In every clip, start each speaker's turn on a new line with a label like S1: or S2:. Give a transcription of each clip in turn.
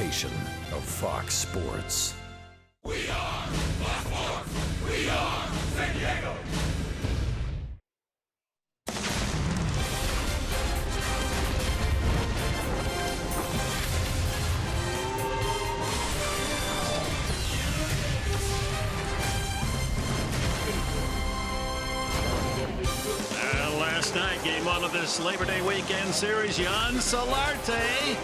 S1: destination of Fox Sports.
S2: We are Fox Sports. We are San Diego.
S3: Last night, game one of this Labor Day weekend series, Jan Solarte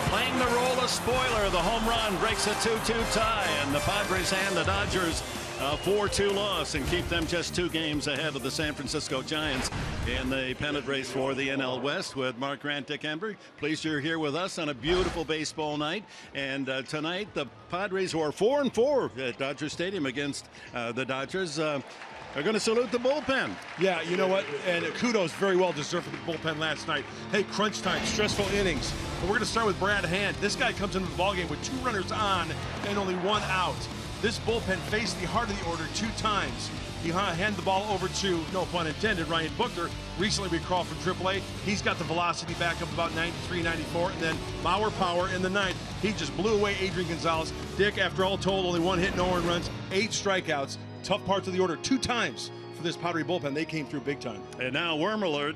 S3: playing the role of spoiler. The home run breaks a 2-2 tie, and the Padres hand the Dodgers a 4-2 loss and keep them just 2 games ahead of the San Francisco Giants in the pennant race for the NL West. With Mark Grant, Dick Enberg, pleased you're here with us on a beautiful baseball night. And tonight, the Padres, who are 4-4 at Dodger Stadium against the Dodgers, are going to salute the bullpen.
S4: Yeah, you know what? And kudos very well deserved for the bullpen last night. Hey, crunch time, stressful innings. But we're going to start with Brad Hand. This guy comes into the ballgame with 2 runners on and only 1 out. This bullpen faced the heart of the order 2 times. He handed the ball over to, no pun intended, Ryan Booker. Recently recalled from AAA. He's got the velocity back up about 93, 94. And then Mauer Power in the 9th. He just blew away Adrian Gonzalez. Dick, after all told, only 1 hit, no earned runs, 8 strikeouts. Tough parts of the order 2 times for this Padre bullpen. They came through big time.
S3: And now worm alert,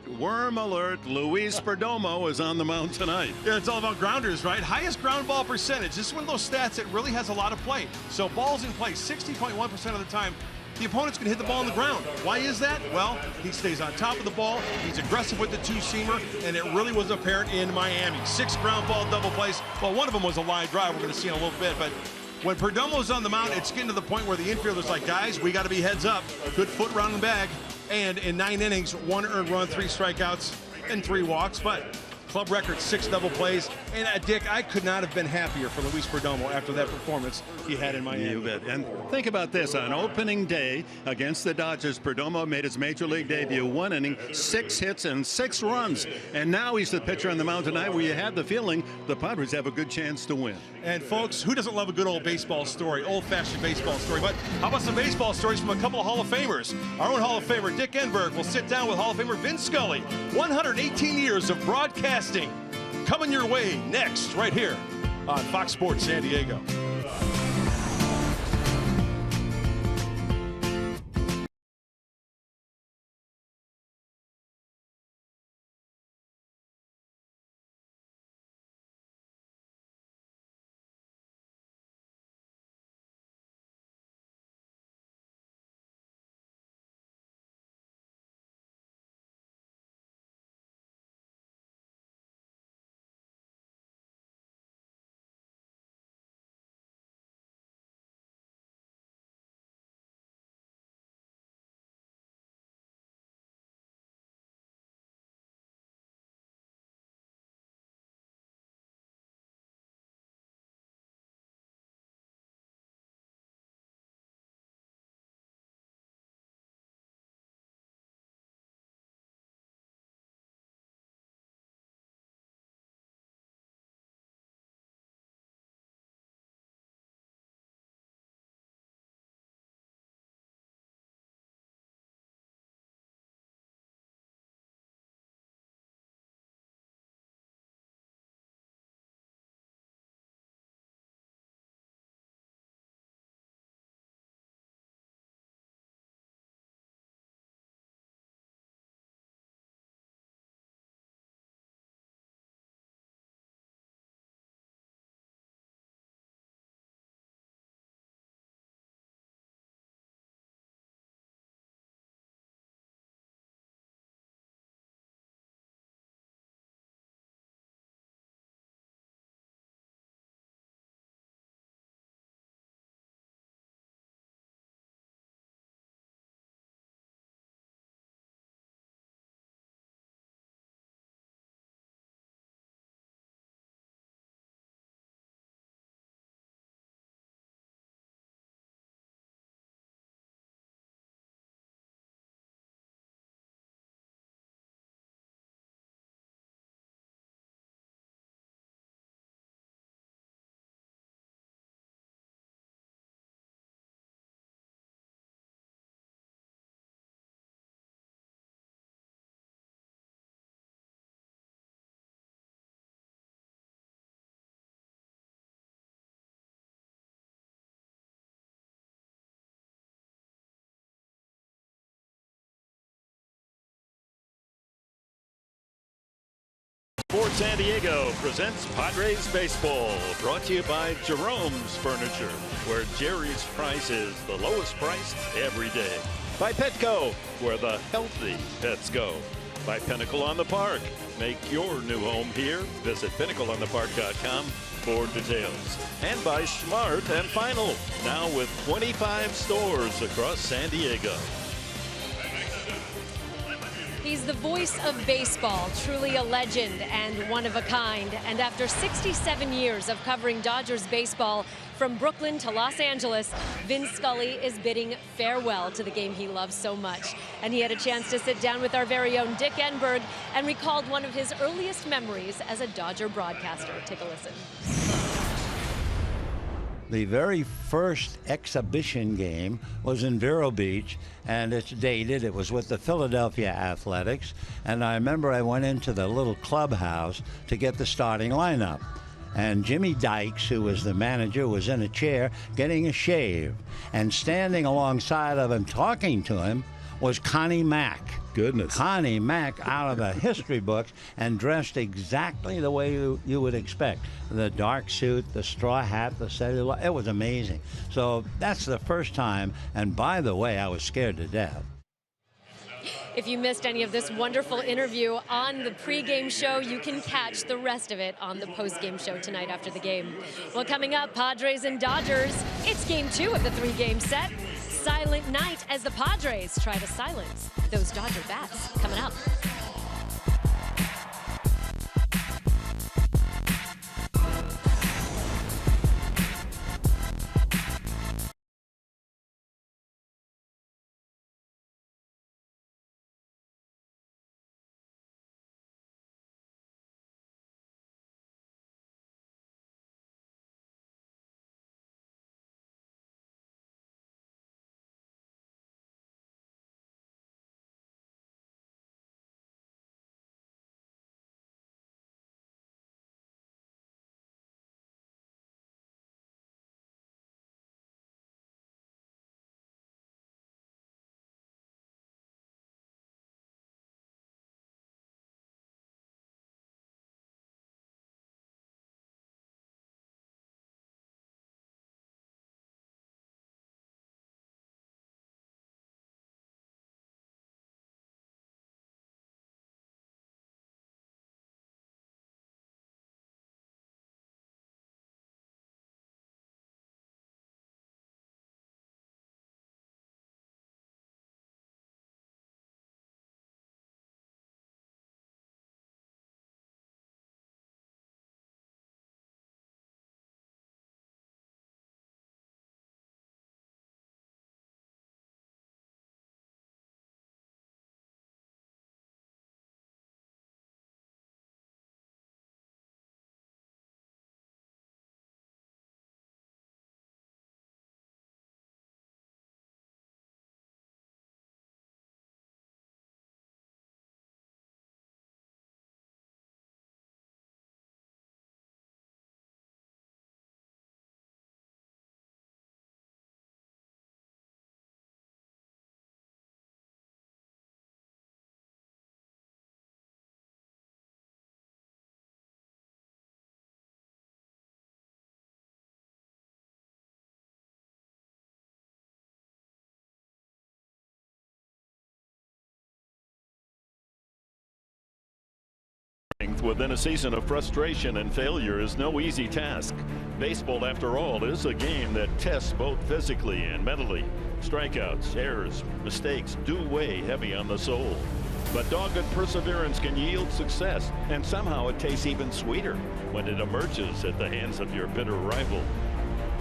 S3: Luis Perdomo is on the mound tonight.
S4: Yeah, it's all about grounders, right? Highest ground ball percentage. This is one of those stats that really has a lot of play. So balls in play 60.1% of the time. The opponent's going to hit the ball on the ground. Why is that? Well, he stays on top of the ball. He's aggressive with the 2-seamer, and it really was apparent in Miami. 6 ground ball double plays. Well, one of them was a line drive. We're going to see in a little bit, but when Perdomo's on the mound, it's getting to the point where the infielder's like, guys, we got to be heads up. Good foot round the bag. And in 9 innings, 1 earned run, 3 strikeouts, and 3 walks. But club record, 6 double plays. And Dick, I could not have been happier for Luis Perdomo after that performance he had in Miami.
S3: You bet. And think about this. On opening day against the Dodgers, Perdomo made his major league debut. 1 inning, 6 hits, and 6 runs. And now he's the pitcher on the mound tonight, where you had the feeling the Padres have a good chance to win.
S4: And folks, who doesn't love a good old baseball story, old-fashioned baseball story? But how about some baseball stories from a couple of Hall of Famers? Our own Hall of Famer, Dick Enberg, will sit down with Hall of Famer Vince Scully. 118 years of broadcasting coming your way next, right here on Fox Sports San Diego.
S3: Sports San Diego presents Padres Baseball, brought to you by Jerome's Furniture, where Jerry's price is the lowest price every day. By Petco, where the healthy pets go. By Pinnacle on the Park. Make your new home here. Visit pinnacleonthepark.com for details. And by Smart and Final, now with 25 stores across San Diego.
S5: He's the voice of baseball, truly a legend and one of a kind. And after 67 years of covering Dodgers baseball from Brooklyn to Los Angeles, Vin Scully is bidding farewell to the game he loves so much. And he had a chance to sit down with our very own Dick Enberg and recalled one of his earliest memories as a Dodger broadcaster. Take a listen.
S6: The very first exhibition game was in Vero Beach, and it's dated. It was with the Philadelphia Athletics, and I remember I went into the little clubhouse to get the starting lineup. And Jimmy Dykes, who was the manager, was in a chair getting a shave. And standing alongside of him, talking to him, was Connie Mack.
S1: Goodness.
S6: Connie Mack out of the history books and dressed exactly the way you would expect. The dark suit, the straw hat, the cellular. It was amazing. So that's the first time. And by the way, I was scared to death.
S5: If you missed any of this wonderful interview on the pregame show, you can catch the rest of it on the postgame show tonight after the game. Well, coming up, Padres and Dodgers. It's game 2 of the 3-game set. Silent night as the Padres try to silence those Dodger bats. Coming up.
S3: Within a season of frustration and failure is no easy task. Baseball, after all, is a game that tests both physically and mentally. Strikeouts, errors, mistakes do weigh heavy on the soul. But dogged perseverance can yield success, and somehow it tastes even sweeter when it emerges at the hands of your bitter rival.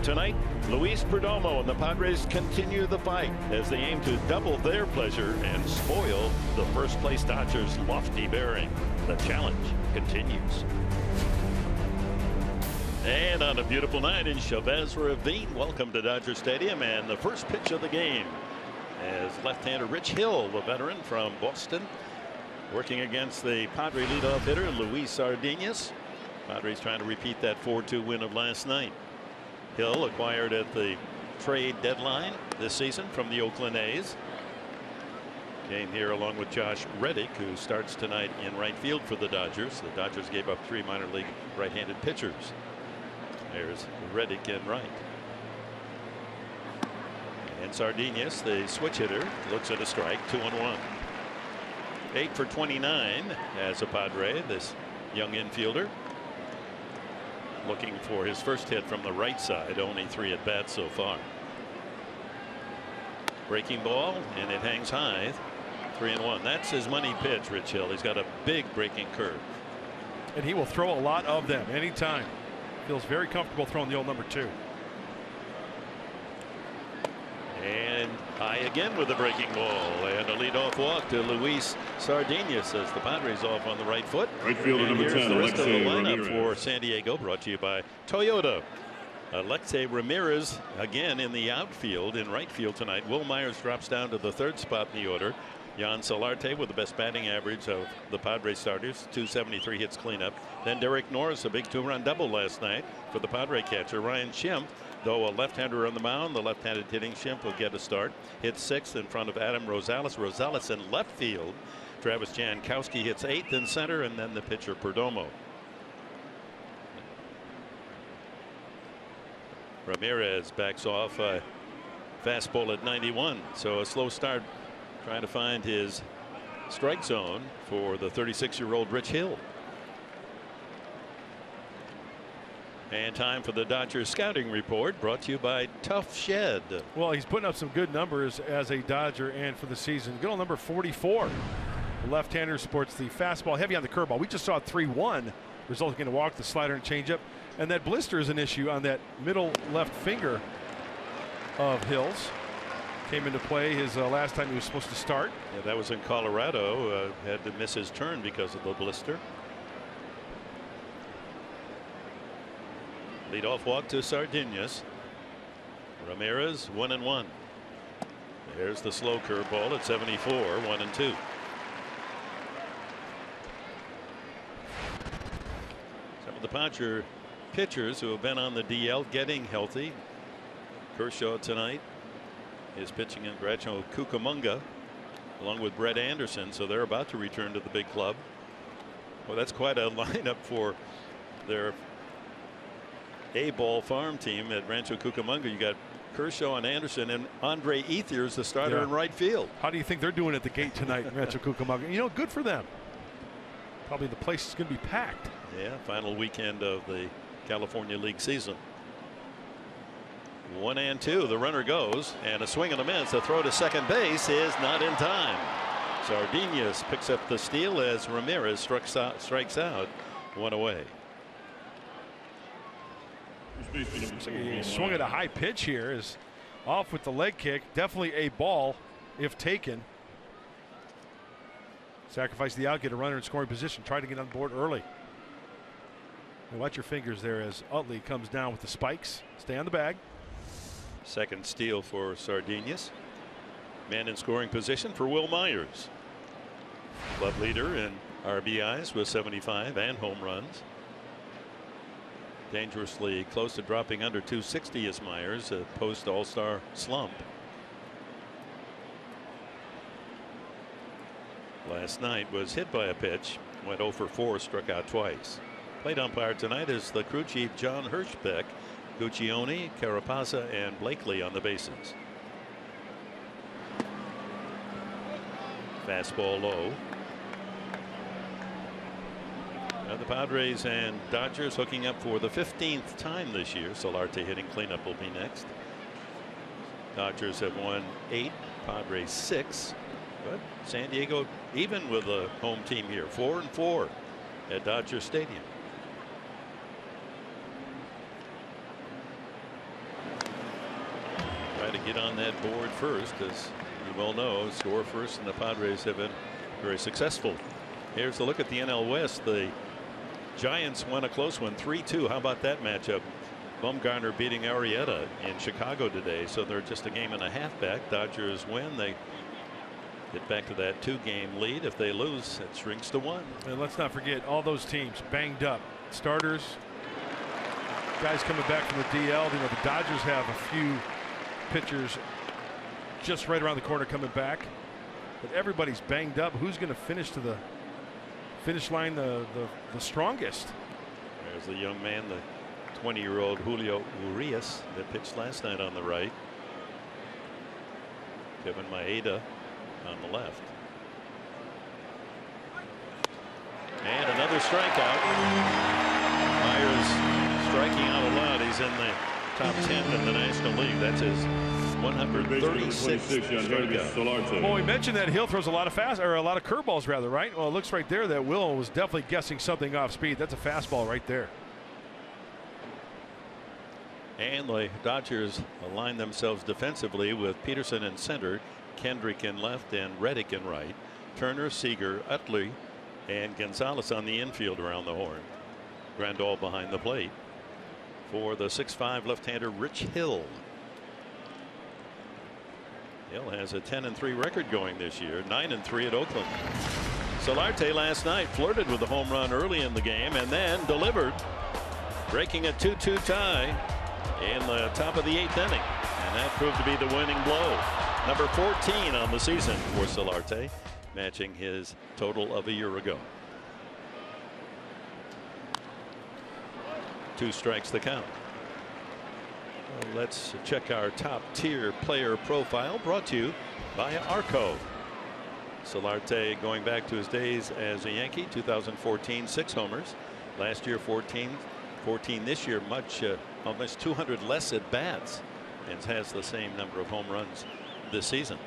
S3: Tonight, Luis Perdomo and the Padres continue the fight as they aim to double their pleasure and spoil the first-place Dodgers' lofty bearing. The challenge continues. And on a beautiful night in Chavez Ravine, welcome to Dodger Stadium, and the first pitch of the game as left-hander Rich Hill, the veteran from Boston, working against the Padre leadoff hitter Luis Sardinas. Padres trying to repeat that 4-2 win of last night. Hill acquired at the trade deadline this season from the Oakland A's. Came here along with Josh Reddick, who starts tonight in right field for the Dodgers. The Dodgers gave up 3 minor league right-handed pitchers. There's Reddick in right. And Sardinius, the switch hitter, looks at a strike. 2-1. 8 for 29 as a Padre, this young infielder. Looking for his first hit from the right side. Only 3 at bats so far. Breaking ball, and it hangs high. 3-1. That's his money pitch, Rich Hill. He's got a big breaking curve.
S4: And he will throw a lot of them anytime. Feels very comfortable throwing the old number 2.
S3: And high again with a breaking ball, and a leadoff walk to Luis Sardinius as the Padres off on the right foot.
S7: Right fielder
S3: and
S7: number
S3: here's
S7: 10,
S3: the rest of the lineup
S7: Ramirez.
S3: for San Diego, brought to you by Toyota. Alexei Ramirez again in the outfield. In right field tonight, Will Myers drops down to the 3rd spot in the order. Yan Solarte with the best batting average of the Padres starters, 273 hits cleanup. Then Derek Norris, a big 2-run double last night for the Padre catcher. Ryan Schimpf, though a left-hander on the mound, the left-handed hitting Schimpf will get a start. Hits 6th in front of Adam Rosales. Rosales in left field. Travis Jankowski hits 8th in center, and then the pitcher Perdomo. Ramirez backs off a fastball at 91, so a slow start trying to find his strike zone for the 36-year-old Rich Hill. And time for the Dodgers scouting report, brought to you by Tough Shed.
S4: Well, he's putting up some good numbers as a Dodger and for the season. Good old number 44. The left-hander sports the fastball heavy on the curveball. We just saw 3-1 resulting in a walk, the slider and changeup. And that blister is an issue on that middle left finger of Hill's. Came into play his last time he was supposed to start.
S3: Yeah, that was in Colorado. Had to miss his turn because of the blister. Leadoff walk to Sardinius. Ramirez 1-1. There's the slow curveball at 74. 1-2. Some of the Padres pitchers who have been on the DL getting healthy. Kershaw tonight is pitching in Grancho Cucamonga along with Brett Anderson, so they're about to return to the big club. Well, that's quite a lineup for their A-ball farm team at Rancho Cucamonga. You got Kershaw and Anderson, and Andre Ethiers, the starter in right field.
S4: How do you think they're doing at the gate tonight in Rancho Cucamonga? You know, good for them. Probably the place is going to be packed.
S3: Yeah, final weekend of the California League season. 1-2. The runner goes, and a swing and a miss. The throw to second base is not in time. Sardinius picks up the steal as Ramirez strikes out. 1 away.
S4: He swung at a high pitch here. Is off with the leg kick. Definitely a ball if taken. Sacrifice the out, get a runner in scoring position. Try to get on board early. And watch your fingers there as Utley comes down with the spikes. Stay on the bag.
S3: Second steal for Sardinius. Man in scoring position for Will Myers. Club leader in RBIs with 75 and home runs. Dangerously close to dropping under 260 is Myers, a post All-Star slump. Last night was hit by a pitch, went 0 for 4, struck out twice. Plate umpire tonight is the crew chief John Hirschbeck. Guccione, Carapazza, and Blakely on the bases. Fastball low. Now the Padres and Dodgers hooking up for the 15th time this year. Solarte hitting cleanup will be next. Dodgers have won 8, Padres 6. But San Diego even with a home team here, 4-4 at Dodger Stadium. Try to get on that board first, as you well know, score first, and the Padres have been very successful. Here's a look at the NL West. The Giants won a close one, 3-2. How about that matchup? Bumgarner beating Arrieta in Chicago today, so they're just a game and a half back. Dodgers win, they get back to that 2-game lead. If they lose, it shrinks to 1.
S4: And let's not forget all those teams banged up. Starters, guys coming back from the DL. You know, the Dodgers have a few pitchers just right around the corner coming back. but everybody's banged up. Who's going to finish to the finish line the strongest?
S3: There's the young man, the 20-year-old Julio Urias that pitched last night on the right. Kevin Maeda on the left. And another strikeout. Myers striking out a lot. He's in the top 10 in the National League. That's his 136th strikeout.
S4: Well, we mentioned that Hill throws a lot of a lot of curveballs, rather, right? Well, it looks right there that Will was definitely guessing something off speed. That's a fastball right there.
S3: And the Dodgers align themselves defensively with Peterson in center, Kendrick in left, and Reddick in right. Turner, Seager, Utley, and Gonzalez on the infield around the horn. Grandal behind the plate for the 6'5" left-hander Rich Hill. Hill has a 10-3 record going this year, 9-3 at Oakland. Solarte last night flirted with the home run early in the game and then delivered, breaking a 2-2 tie in the top of the 8th inning, and that proved to be the winning blow. Number 14 on the season for Solarte, matching his total of a year ago. 2 strikes the count. Well, let's check our top tier player profile, brought to you by Arco. Solarte, going back to his days as a Yankee, 2014 6 homers, last year 14 this year, almost 200 less at bats, and has the same number of home runs this season.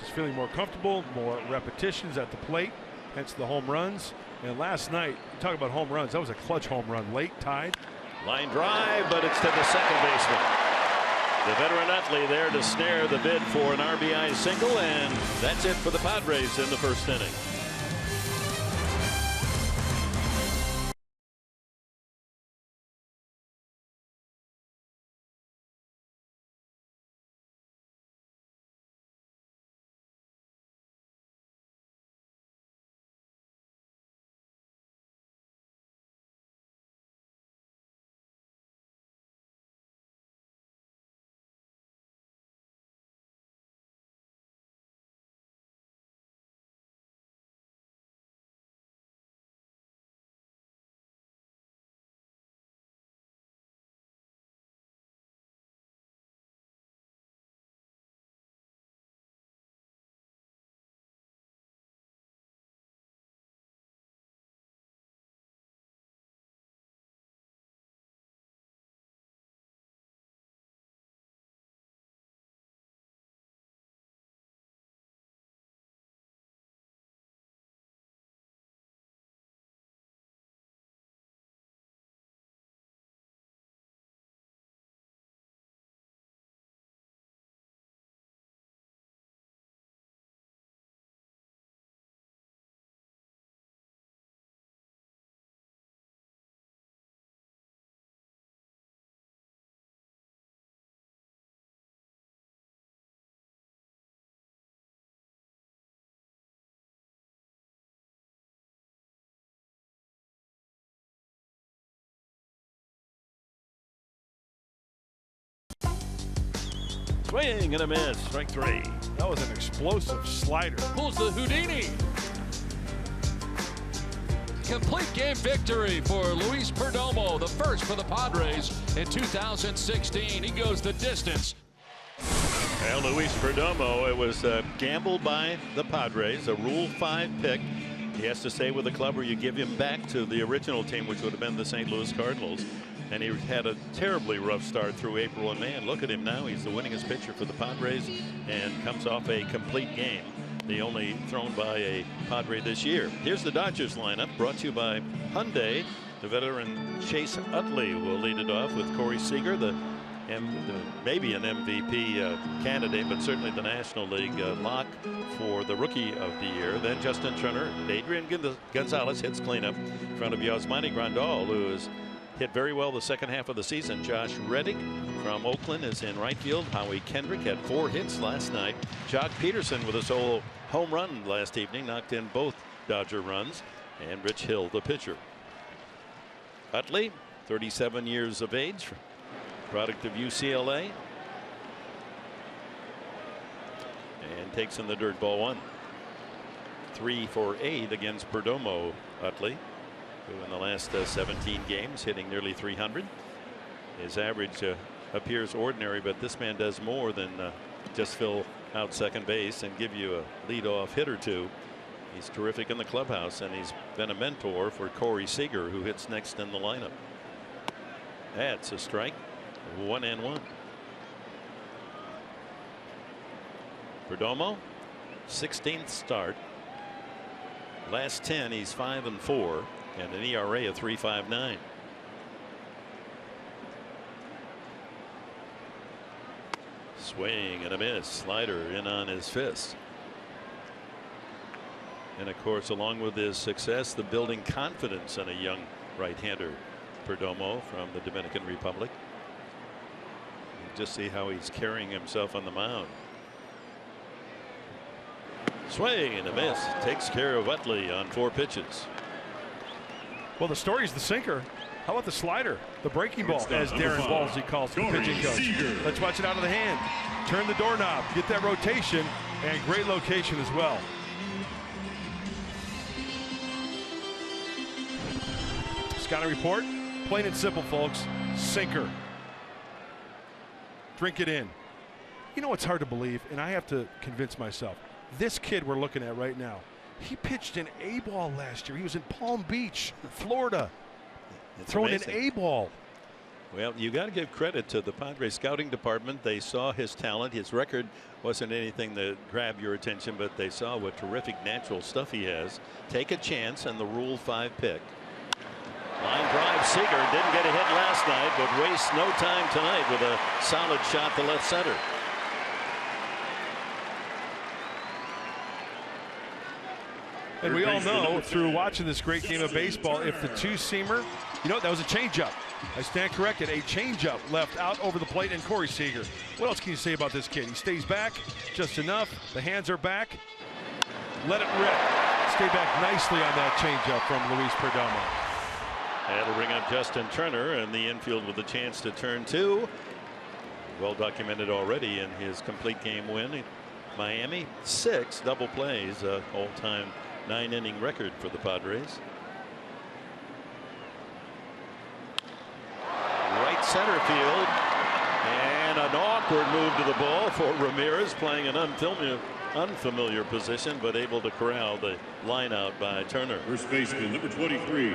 S4: He's feeling more comfortable, more repetitions at the plate, hence the home runs. And last night, talk about home runs, that was a clutch home run, late, tied.
S3: Line drive, but it's to the second baseman. The veteran Utley there to snare the bid for an RBI single, and that's it for the Padres in the first inning. Swing and a miss. Strike 3.
S4: That was an explosive slider.
S7: Pulls the Houdini. Complete game victory for Luis Perdomo, the first for the Padres in 2016. He goes the distance.
S3: Well, Luis Perdomo, it was gambled by the Padres, a Rule 5 pick. He has to stay with the club or you give him back to the original team, which would have been the St. Louis Cardinals. And he had a terribly rough start through April and May. And look at him now. He's the winningest pitcher for the Padres and comes off a complete game, the only thrown by a Padre this year. Here's the Dodgers lineup, brought to you by Hyundai. The veteran Chase Utley will lead it off with Corey Seager, maybe an MVP candidate, but certainly the National League lock for the Rookie of the Year. Then Justin Turner, Adrian Gonzalez hits cleanup in front of Yasmani Grandal, who is hit very well the second half of the season. Josh Reddick from Oakland is in right field. Howie Kendrick had 4 hits last night. Jock Peterson with a solo home run last evening, knocked in both Dodger runs. And Rich Hill, the pitcher. Utley, 37 years of age, product of UCLA. and takes in the dirt, ball 1. 3 for 8 against Perdomo. Utley, who in the last 17 games hitting nearly 300. His average appears ordinary, but this man does more than just fill out second base and give you a leadoff hit or two. He's terrific in the clubhouse, and he's been a mentor for Corey Seager, who hits next in the lineup. That's a strike. 1-1. Perdomo, 16th start. Last 10, he's 5-4, and an ERA of 3.59. Swing and a miss. Slider in on his fist. And of course, along with his success, the building confidence in a young right-hander, Perdomo from the Dominican Republic. You just see how he's carrying himself on the mound. Swing and a miss. Takes care of Utley on 4 pitches.
S4: Well, the story is the sinker. How about the slider? The breaking ball, as Darren Ballsy calls the pitching coach. Let's watch it out of the hand. Turn the doorknob. Get that rotation. And great location as well. Scouting report. Plain and simple, folks. Sinker. Drink it in. You know, it's hard to believe, and I have to convince myself. This kid we're looking at right now, he pitched an A-ball last year. He was in Palm Beach, Florida, throwing an A-ball.
S3: Well, you got to give credit to the Padres scouting department. They saw his talent. His record wasn't anything that grabbed your attention, but they saw what terrific natural stuff he has. Take a chance on the Rule 5 pick. Line drive. Seager didn't get a hit last night, but wastes no time tonight with a solid shot to left center.
S4: And we all know through watching this great game of baseball, if the two-seamer, you know, that was a changeup. I stand corrected. A changeup left out over the plate, and Corey Seager. What else can you say about this kid? He stays back just enough. The hands are back. Let it rip. Stay back nicely on that changeup from Luis Perdomo.
S3: That'll bring up Justin Turner in the infield with a chance to turn 2. Well documented already in his complete game win in Miami. 6 double plays, all-time 9-inning record for the Padres. Right center field, and an awkward move to the ball for Ramirez, playing an unfamiliar position, but able to corral the line out by Turner.
S2: First baseman, number 23,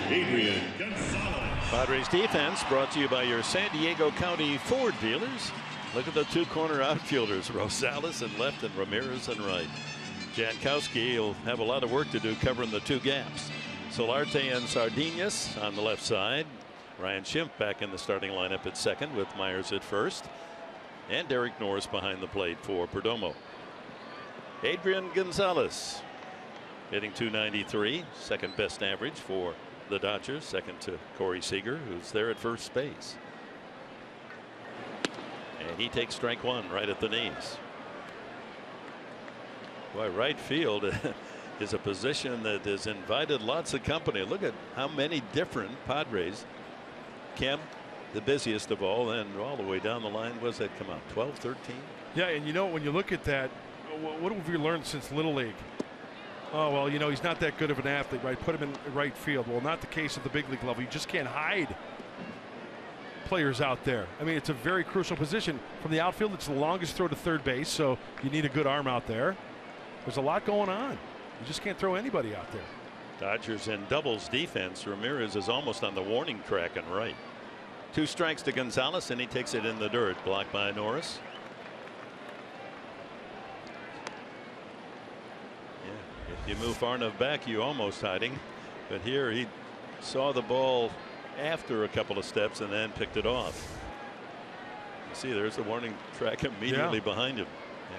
S2: Adrian Gonzalez.
S3: Padres defense brought to you by your San Diego County Ford dealers. Look at the 2 corner outfielders, Rosales in left and Ramirez in right. Jankowski will have a lot of work to do covering the 2 gaps. Solarte and Sardinas on the left side. Ryan Schimpf back in the starting lineup at second with Myers at first. And Derek Norris behind the plate for Perdomo. Adrian Gonzalez hitting .293, second best average for the Dodgers, second to Corey Seager, who's there at first base. And he takes strike 1 right at the knees. Boy, right field is a position that has invited lots of company. Look at how many different Padres. Kemp, the busiest of all, and all the way down the line. Was that come out 12, 13?
S4: Yeah, and you know, when you look at that, what have we learned since Little League? Oh, well, you know, he's not that good of an athlete, right? Put him in right field. Well, not the case at the big league level. You just can't hide players out there. I mean, it's a very crucial position. From the outfield, it's the longest throw to third base, so you need a good arm out there. There's a lot going on. You just can't throw anybody out there.
S3: Dodgers in doubles defense. Ramirez is almost on the warning track and right. 2 strikes to Gonzalez, and he takes it in the dirt, blocked by Norris. Yeah, if you move far enough back, you almost hiding, but here he saw the ball after a couple of steps and then picked it off. You see, there's the warning track immediately behind him,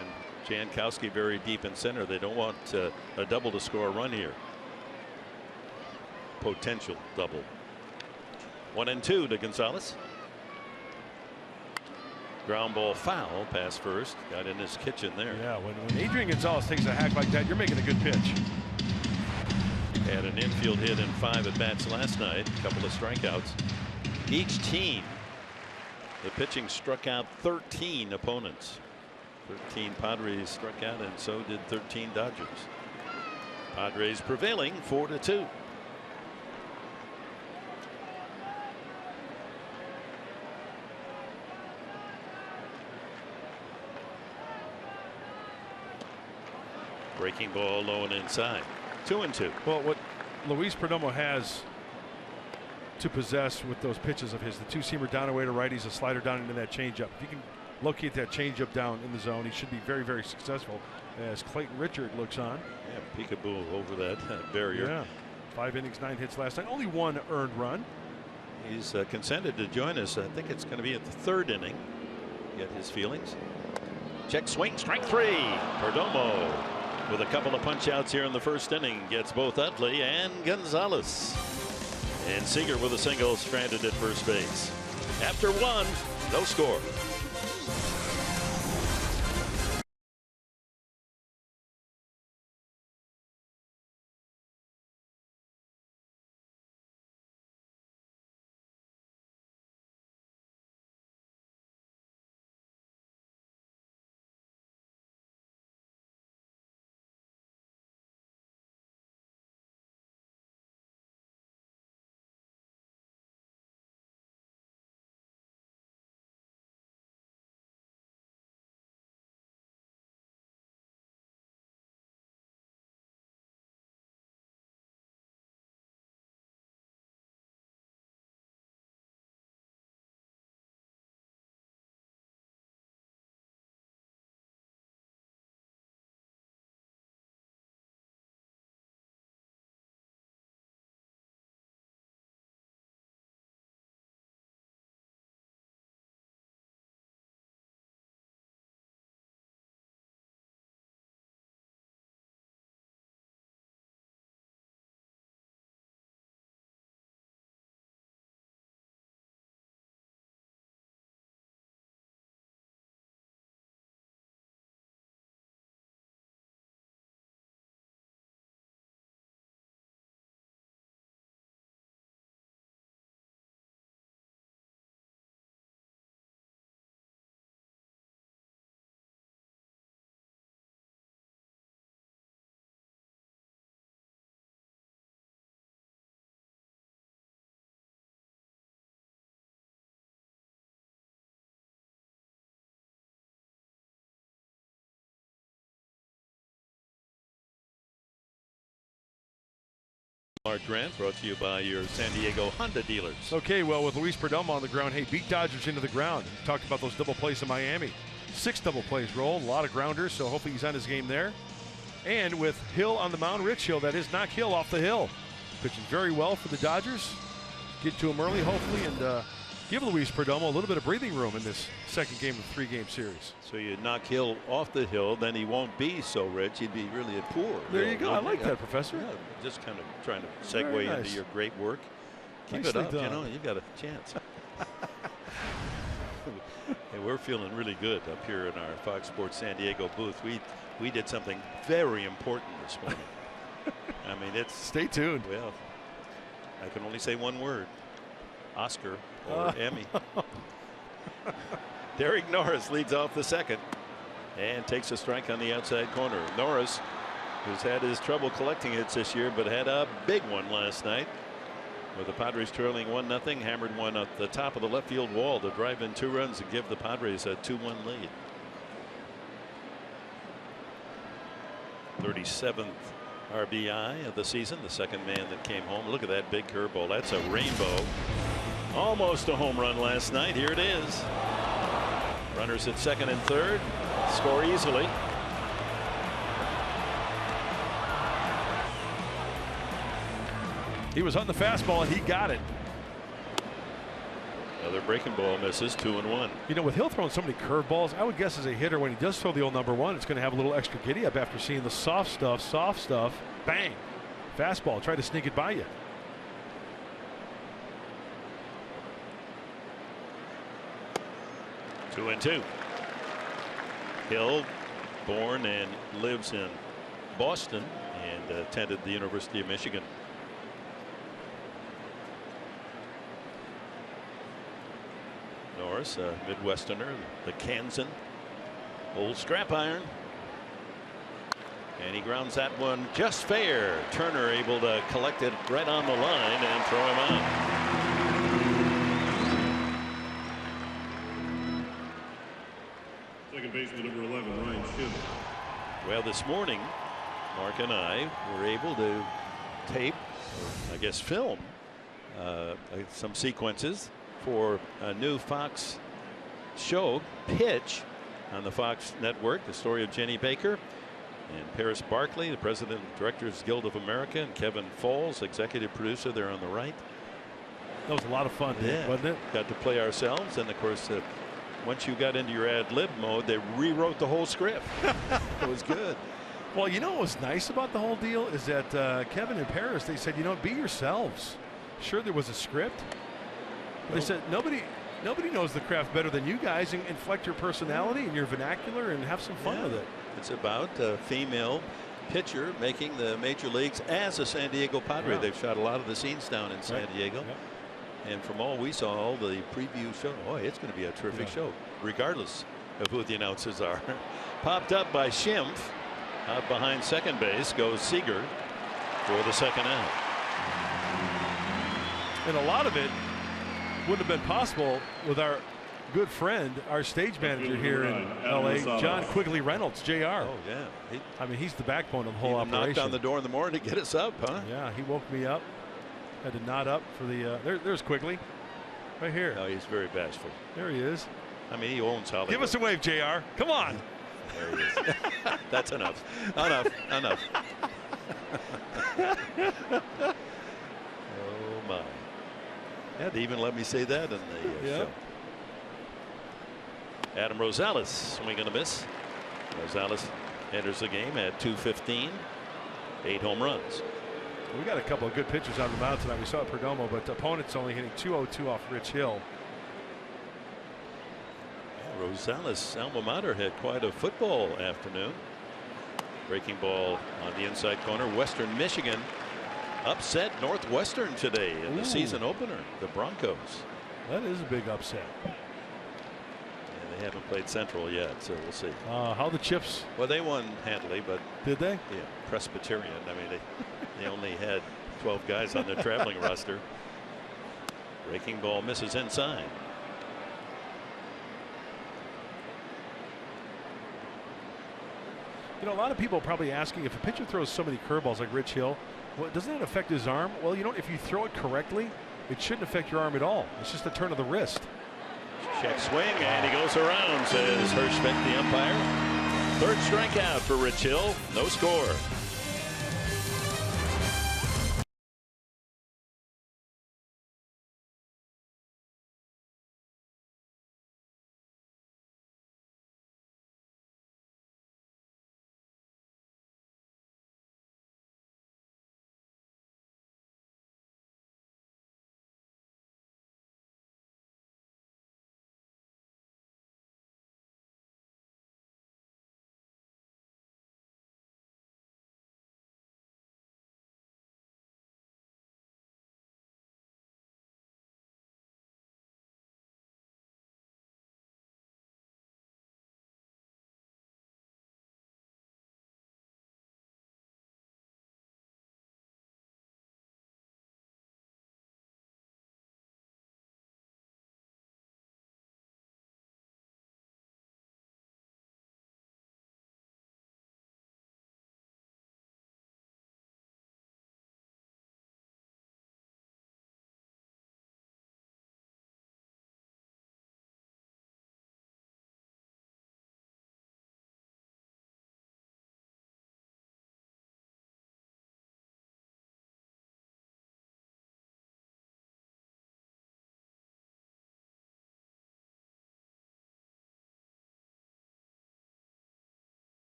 S3: and Jankowski very deep in center. They don't want a double to score a run here. Potential double. 1-2 to Gonzalez. Ground ball foul, pass first, got in his kitchen there.
S4: Yeah, when Adrian Gonzalez takes a hack like that, you're making a good pitch.
S3: Had an infield hit in 5 at bats last night, a couple of strikeouts. Each team, the pitching struck out 13 opponents. 13 Padres struck out, and so did 13 Dodgers. Padres prevailing 4-2. Breaking ball low and inside. 2-2.
S4: Well, what Luis Perdomo has to possess with those pitches of his, the two-seamer down away to righties, a slider down into that changeup. If he can locate that changeup down in the zone, he should be very, very successful. As Clayton Richard looks on.
S3: Yeah, peekaboo over that barrier.
S4: Yeah. 5 innings, 9 hits last night. Only 1 earned run.
S3: He's consented to join us. I think it's going to be at the 3rd inning. Get his feelings. Check swing, strike 3. Perdomo with a couple of punch outs here in the 1st inning gets both Utley and Gonzalez. And Seager with a single, stranded at first base. After 1, no score. Mark Grant, brought to you by your San Diego Honda dealers.
S4: Okay, well, with Luis Perdomo on the ground, hey, beat Dodgers into the ground. We talked about those double plays in Miami. 6 double plays rolled, a lot of grounders, so hopefully he's on his game there. And with Hill on the mound, Rich Hill, that is, knock Hill off the hill. Pitching very well for the Dodgers. Get to him early, hopefully, and give Luis Perdomo a little bit of breathing room in this 2nd game of a 3-game series.
S3: So you knock Hill off the hill, then he won't be so rich. He'd be really a poor.
S4: There you go. I like that, Professor.
S3: Yeah, just kind of trying to segue into your great work. Keep it up.
S4: Done.
S3: You know, you've got a chance. Hey, we're feeling really good up here in our Fox Sports San Diego booth. We did something very important this morning. I mean, it's.
S4: Stay tuned.
S3: Well, I can only say one word: Oscar or Emmy. Derek Norris leads off the 2nd and takes a strike on the outside corner. Norris, who's had his trouble collecting hits this year, but had a big one last night with the Padres trailing 1-0, hammered one at the top of the left field wall to drive in 2 runs and give the Padres a 2-1 lead. 37th RBI of the season, the 2nd man that came home. Look at that big curveball. That's a rainbow. Almost a home run last night. Here it is. Runners at 2nd and 3rd. Score easily.
S4: He was on the fastball, and he got it.
S3: Another breaking ball misses. 2-1.
S4: You know, with Hill throwing so many curveballs, I would guess as a hitter, when he does throw the old number 1, it's going to have a little extra giddy up after seeing the soft stuff. Bang. Fastball. Try to sneak it by you.
S3: Two and 2. Hill, born and lives in Boston and attended the University of Michigan. Norris, a Midwesterner, the Kansan. Old scrap iron. And he grounds that one just fair. Turner able to collect it right on the line and throw him out.
S8: Second baseman number 11, Ryan Schimm.
S3: Well, this morning, Mark and I were able to tape, or I guess film, some sequences for a new Fox show, Pitch, on the Fox network. The story of Jenny Baker and Paris Barkley, the president and directors Guild of America, and Kevin Falls, executive producer there on the right.
S4: That was a lot of fun, wasn't it?
S3: Got to play ourselves, and of course, once you got into your ad-lib mode, they rewrote the whole script. It was good.
S4: Well, you know what was nice about the whole deal is that Kevin and Paris, they said, be yourselves. Sure, there was a script. But they said nobody knows the craft better than you guys, and inflect your personality and your vernacular and have some fun with it.
S3: It's about a female pitcher making the major leagues as a San Diego Padre. They've shot a lot of the scenes down in San Diego. And from all we saw, all the preview show, it's going to be a terrific show, regardless of who the announcers are. Popped up by Schimpf. Out behind second base goes Seager for the second out.
S4: And a lot of it wouldn't have been possible with our good friend, our stage manager here in LA, John Quigley Reynolds, JR.
S3: Oh, yeah.
S4: I mean, he's the backbone of the whole operation.
S3: Knocked on the door in the morning to get us up, huh?
S4: Yeah, he woke me up. Had to nod up for the. There's Quigley, right here.
S3: No, he's very bashful.
S4: There he is.
S3: I mean, he owns Hollywood.
S4: Give us a wave, JR. Come on.
S3: There he is. That's enough. Enough. Oh my. Yeah, they even let me say that in the show. Adam Rosales swing and a miss. Rosales enters the game at 2:15. 8 home runs.
S4: We got a couple of good pitchers on the mound tonight. We saw Perdomo, but opponents only hitting 202 off Rich Hill.
S3: Rosales' alma mater had quite a football afternoon. Breaking ball on the inside corner. Western Michigan upset Northwestern today in the season opener. The Broncos.
S4: That is a big upset.
S3: And they haven't played Central yet, so we'll see.
S4: How the Chips?
S3: Well, they won handily, but
S4: did they?
S3: Yeah, Presbyterian. I mean, they only had 12 guys on their traveling roster. Breaking ball misses inside.
S4: A lot of people are probably asking if a pitcher throws so many curveballs like Rich Hill, doesn't it affect his arm? Well, if you throw it correctly, it shouldn't affect your arm at all. It's just a turn of the wrist.
S3: Check swing, and he goes around, says Hirschbeck, the umpire. Third strikeout for Rich Hill. No score.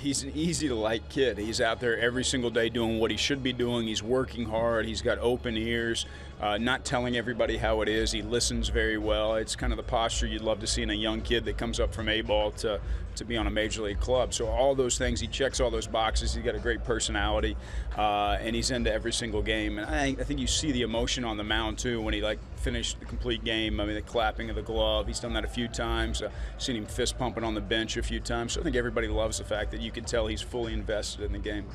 S9: he's an easy-to-like kid. He's out there every single day doing what he should be doing. He's working hard. He's got open ears, not telling everybody how it is. He listens very well. It's kind of the posture you'd love to see in a young kid that comes up from A-ball to be on a major league club. So all those things, he checks all those boxes. He's got a great personality, and he's into every single game. And I think you see the emotion on the mound too when he finished the complete game. I mean, the clapping of the glove. He's done that a few times. Seen him fist pumping on the bench a few times. So I think everybody loves the fact that you can tell he's fully invested in the game.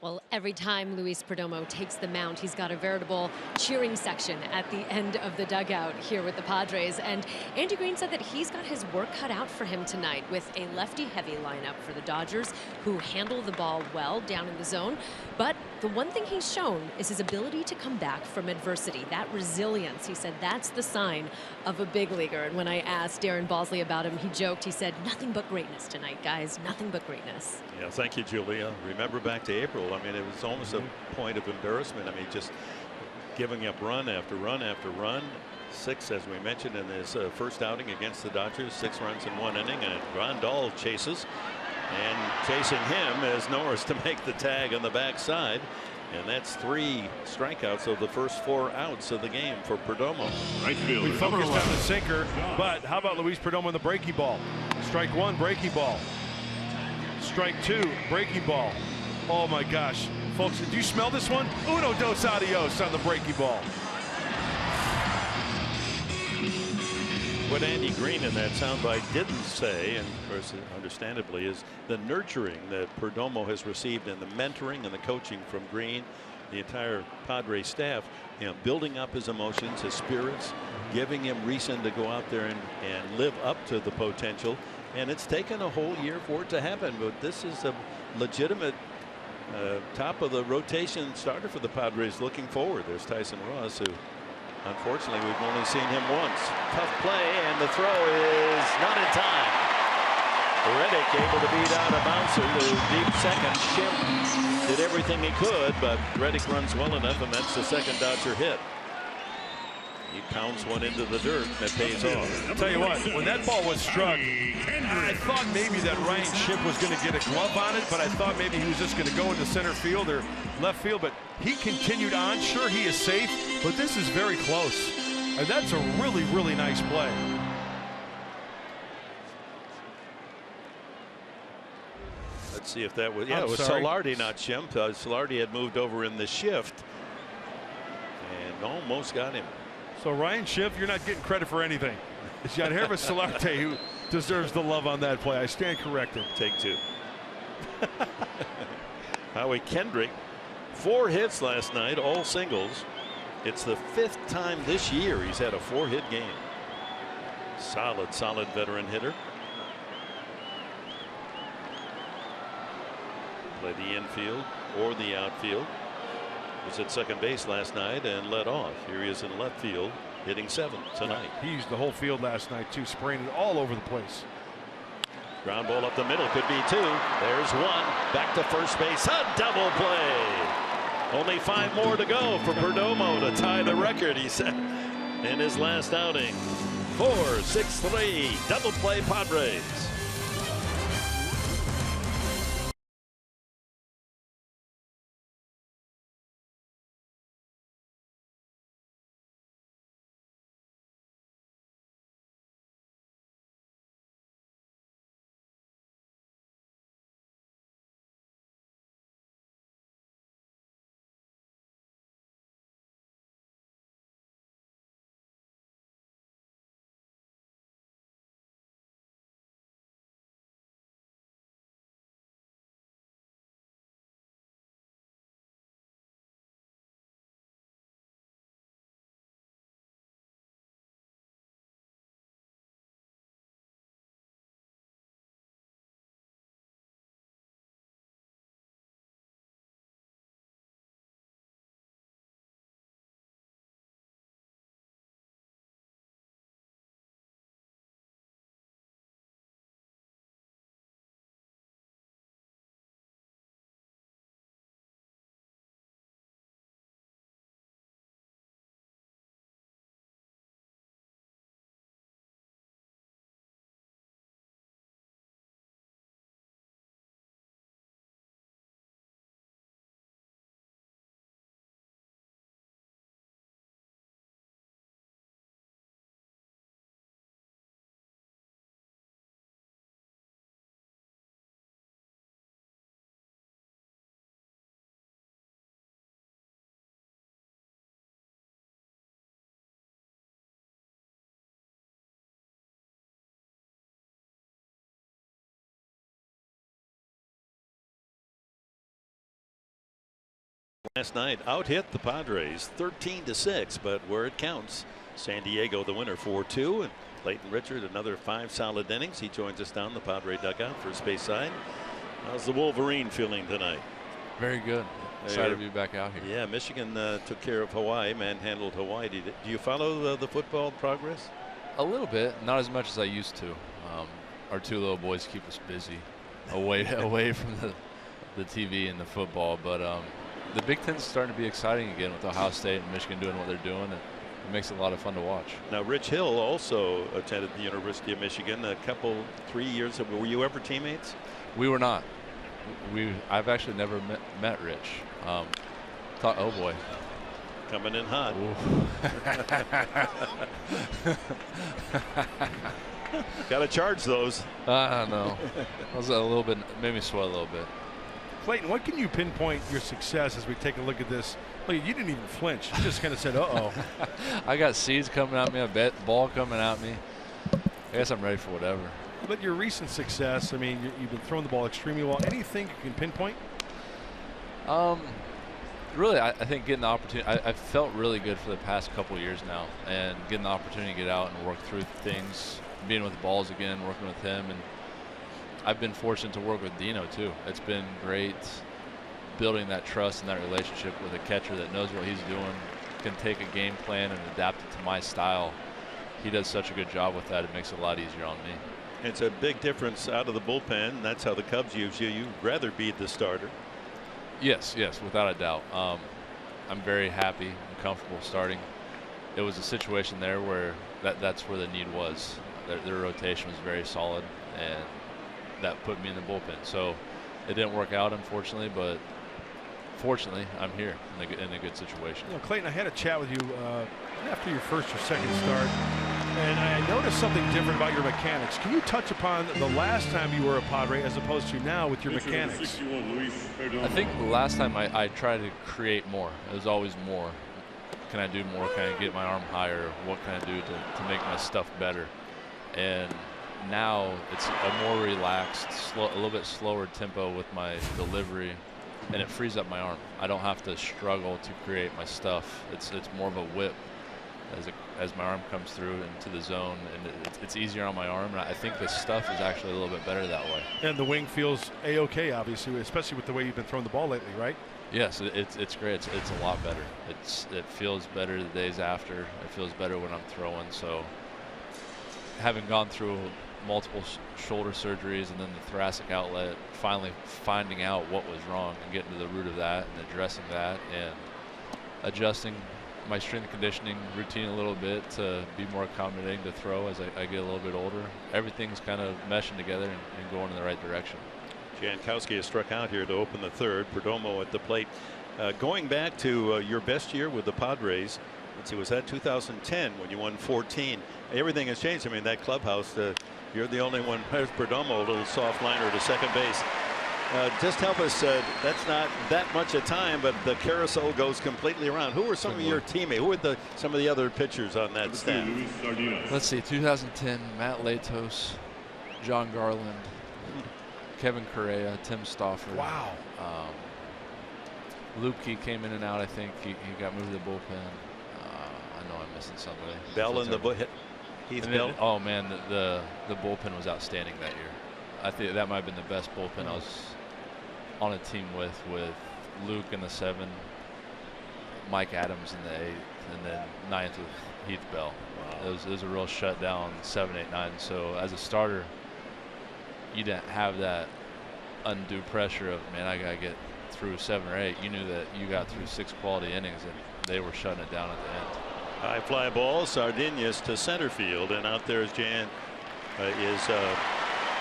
S5: Well, every time Luis Perdomo takes the mound, he's got a veritable cheering section at the end of the dugout here with the Padres. And Andy Green said that he's got his work cut out for him tonight with a lefty-heavy lineup for the Dodgers, who handle the ball well down in the zone. But the one thing he's shown is his ability to come back from adversity, that resilience. He said that's the sign of a big leaguer. And when I asked Darren Balsley about him, he joked. He said, "Nothing but greatness tonight, guys. Nothing but greatness."
S3: Yeah, thank you, Julia. Remember back to April. I mean, it was almost a point of embarrassment. I mean, just giving up run after run after run. 6, as we mentioned, in his first outing against the Dodgers, 6 runs in 1 inning, and Grandal chases. And chasing him is Norris to make the tag on the backside. And that's 3 strikeouts of the first 4 outs of the game for Perdomo.
S8: Right field.
S4: We focused on the sinker, but how about Luis Perdomo in the breaking ball? Strike 1, breaking ball. Strike 2, breaking ball. Oh my gosh. Folks, did you smell this one? Uno dos adios on the breaking ball.
S3: What Andy Green in that soundbite didn't say, and of course understandably, is the nurturing that Perdomo has received and the mentoring and the coaching from Green, the entire Padres staff, building up his emotions, his spirits, giving him reason to go out there and live up to the potential. And it's taken a whole year for it to happen, but this is a legitimate top of the rotation starter for the Padres looking forward. There's Tyson Ross, who unfortunately we've only seen him once. Tough play, and the throw is not in time. Reddick able to beat out a bouncer to deep second. Schimpf did everything he could, but Reddick runs well enough, and that's the second Dodger hit. He pounds one into the dirt, and it pays off.
S4: I'll tell you what, when that ball was struck, I thought maybe that Ryan Schimpf was going to get a glove on it, but I thought maybe he was just going to go into center field or left field, but he continued on. Sure, he is safe, but this is very close. And that's a really, really nice play.
S3: Let's see if that was, yeah, it was Solardi, not Schimpf. Solardi had moved over in the shift and almost got him.
S4: So Ryan Schimpf, you're not getting credit for anything. It's Yangervis Solarte who deserves the love on that play. I stand corrected.
S3: Take 2. Howie Kendrick, 4 hits last night, all singles. It's the 5th time this year he's had a 4-hit game. Solid veteran hitter. Play the infield or the outfield. Was at second base last night and led off. Here he is in left field, hitting 7th tonight.
S4: He used the whole field last night too, spraying it all over the place.
S3: Ground ball up the middle, could be 2. There's 1. Back to first base, a double play. Only 5 more to go for Perdomo to tie the record, he said, in his last outing. 4-6-3, double play Padres. Last night out-hit the Padres 13-6, but where it counts, San Diego the winner 4-2, and Clayton Richard another 5 solid innings. He joins us down the Padre dugout for Space Side. How's the Wolverine feeling tonight?
S10: Very good. Excited to be back out here.
S3: Yeah, Michigan took care of Hawaii, manhandled Hawaii. Do you follow the football progress?
S10: A little bit, not as much as I used to. Our 2 little boys keep us busy, away from the TV and the football. But the Big Ten's starting to be exciting again with Ohio State and Michigan doing what they're doing. And it makes it a lot of fun to watch.
S3: Now, Rich Hill also attended the University of Michigan a couple, 3 years ago. Were you ever teammates?
S10: We were not. I've actually never met Rich. Oh boy,
S3: coming in hot. Got to charge those.
S10: I don't know. That was a little bit, made me sweat a little bit.
S4: Clayton, what can you pinpoint your success as we take a look at this? Look, you didn't even flinch. You just kind of said, uh-oh.
S10: I got seeds coming at me, a ball coming at me. I guess I'm ready for whatever.
S4: But your recent success, I mean, you've been throwing the ball extremely well. Anything you can pinpoint?
S10: Really, I think getting the opportunity, I felt really good for the past couple of years now, and getting the opportunity to get out and work through things, being with the balls again, working with him, and I've been fortunate to work with Dino too. It's been great building that trust and that relationship with a catcher that knows what he's doing, can take a game plan and adapt it to my style. He does such a good job with that. It makes it a lot easier on me.
S3: It's a big difference out of the bullpen. That's how the Cubs use you. You'd rather be the starter.
S10: Yes, without a doubt. I'm very happy and comfortable starting. It was a situation there where that's where the need was. Their rotation was very solid, and that put me in the bullpen. So it didn't work out, unfortunately, but fortunately, I'm here in a good situation.
S4: You know, Clayton, I had a chat with you after your first or second start, and I noticed something different about your mechanics. Can you touch upon the last time you were a Padre as opposed to now with your mechanics?
S10: I think the last time I tried to create more. It was always more. Can I do more? Can I get my arm higher? What can I do to make my stuff better? And now it's a more relaxed, a little bit slower tempo with my delivery, and it frees up my arm. I don't have to struggle to create my stuff. It's more of a whip as my arm comes through into the zone, and it's easier on my arm. And I think the stuff is actually a little bit better that way.
S4: And the wing feels a-okay, obviously, especially with the way you've been throwing the ball lately, right?
S10: Yes, it's great. It's a lot better. It feels better the days after. It feels better when I'm throwing. So having gone through multiple shoulder surgeries and then the thoracic outlet, finally finding out what was wrong and getting to the root of that and addressing that and adjusting my strength and conditioning routine a little bit to be more accommodating to throw as I get a little bit older. Everything's kind of meshing together and going in the right direction.
S3: Jankowski has struck out here to open the third. Perdomo at the plate. Going back to your best year with the Padres, let's see, was that 2010 when you won 14? Everything has changed. I mean, that clubhouse, you're the only one. There's Perdomo, a little soft liner to second base. Just help us. That's not that much a time, but the carousel goes completely around. Who were some of your teammates? Who were some of the other pitchers on that staff?
S10: Let's see, 2010, Matt Latos, John Garland, Kevin Correa, Tim Stauffer.
S4: Wow.
S10: Lupke came in and out. I think he got moved to the bullpen. I know I'm missing somebody.
S3: Bell in the hit. Heath Bell.
S10: Oh man, the bullpen was outstanding that year. I think that might have been the best bullpen I was on a team with Luke in the 7, Mike Adams in the 8th, and then 9th with Heath Bell. Wow. It was a real shutdown 7, 8, 9. So as a starter, you didn't have that undue pressure of, man, I gotta get through 7 or 8. You knew that you got through 6 quality innings and they were shutting it down at the end.
S3: High fly ball, Sardinius to center field, and out there is the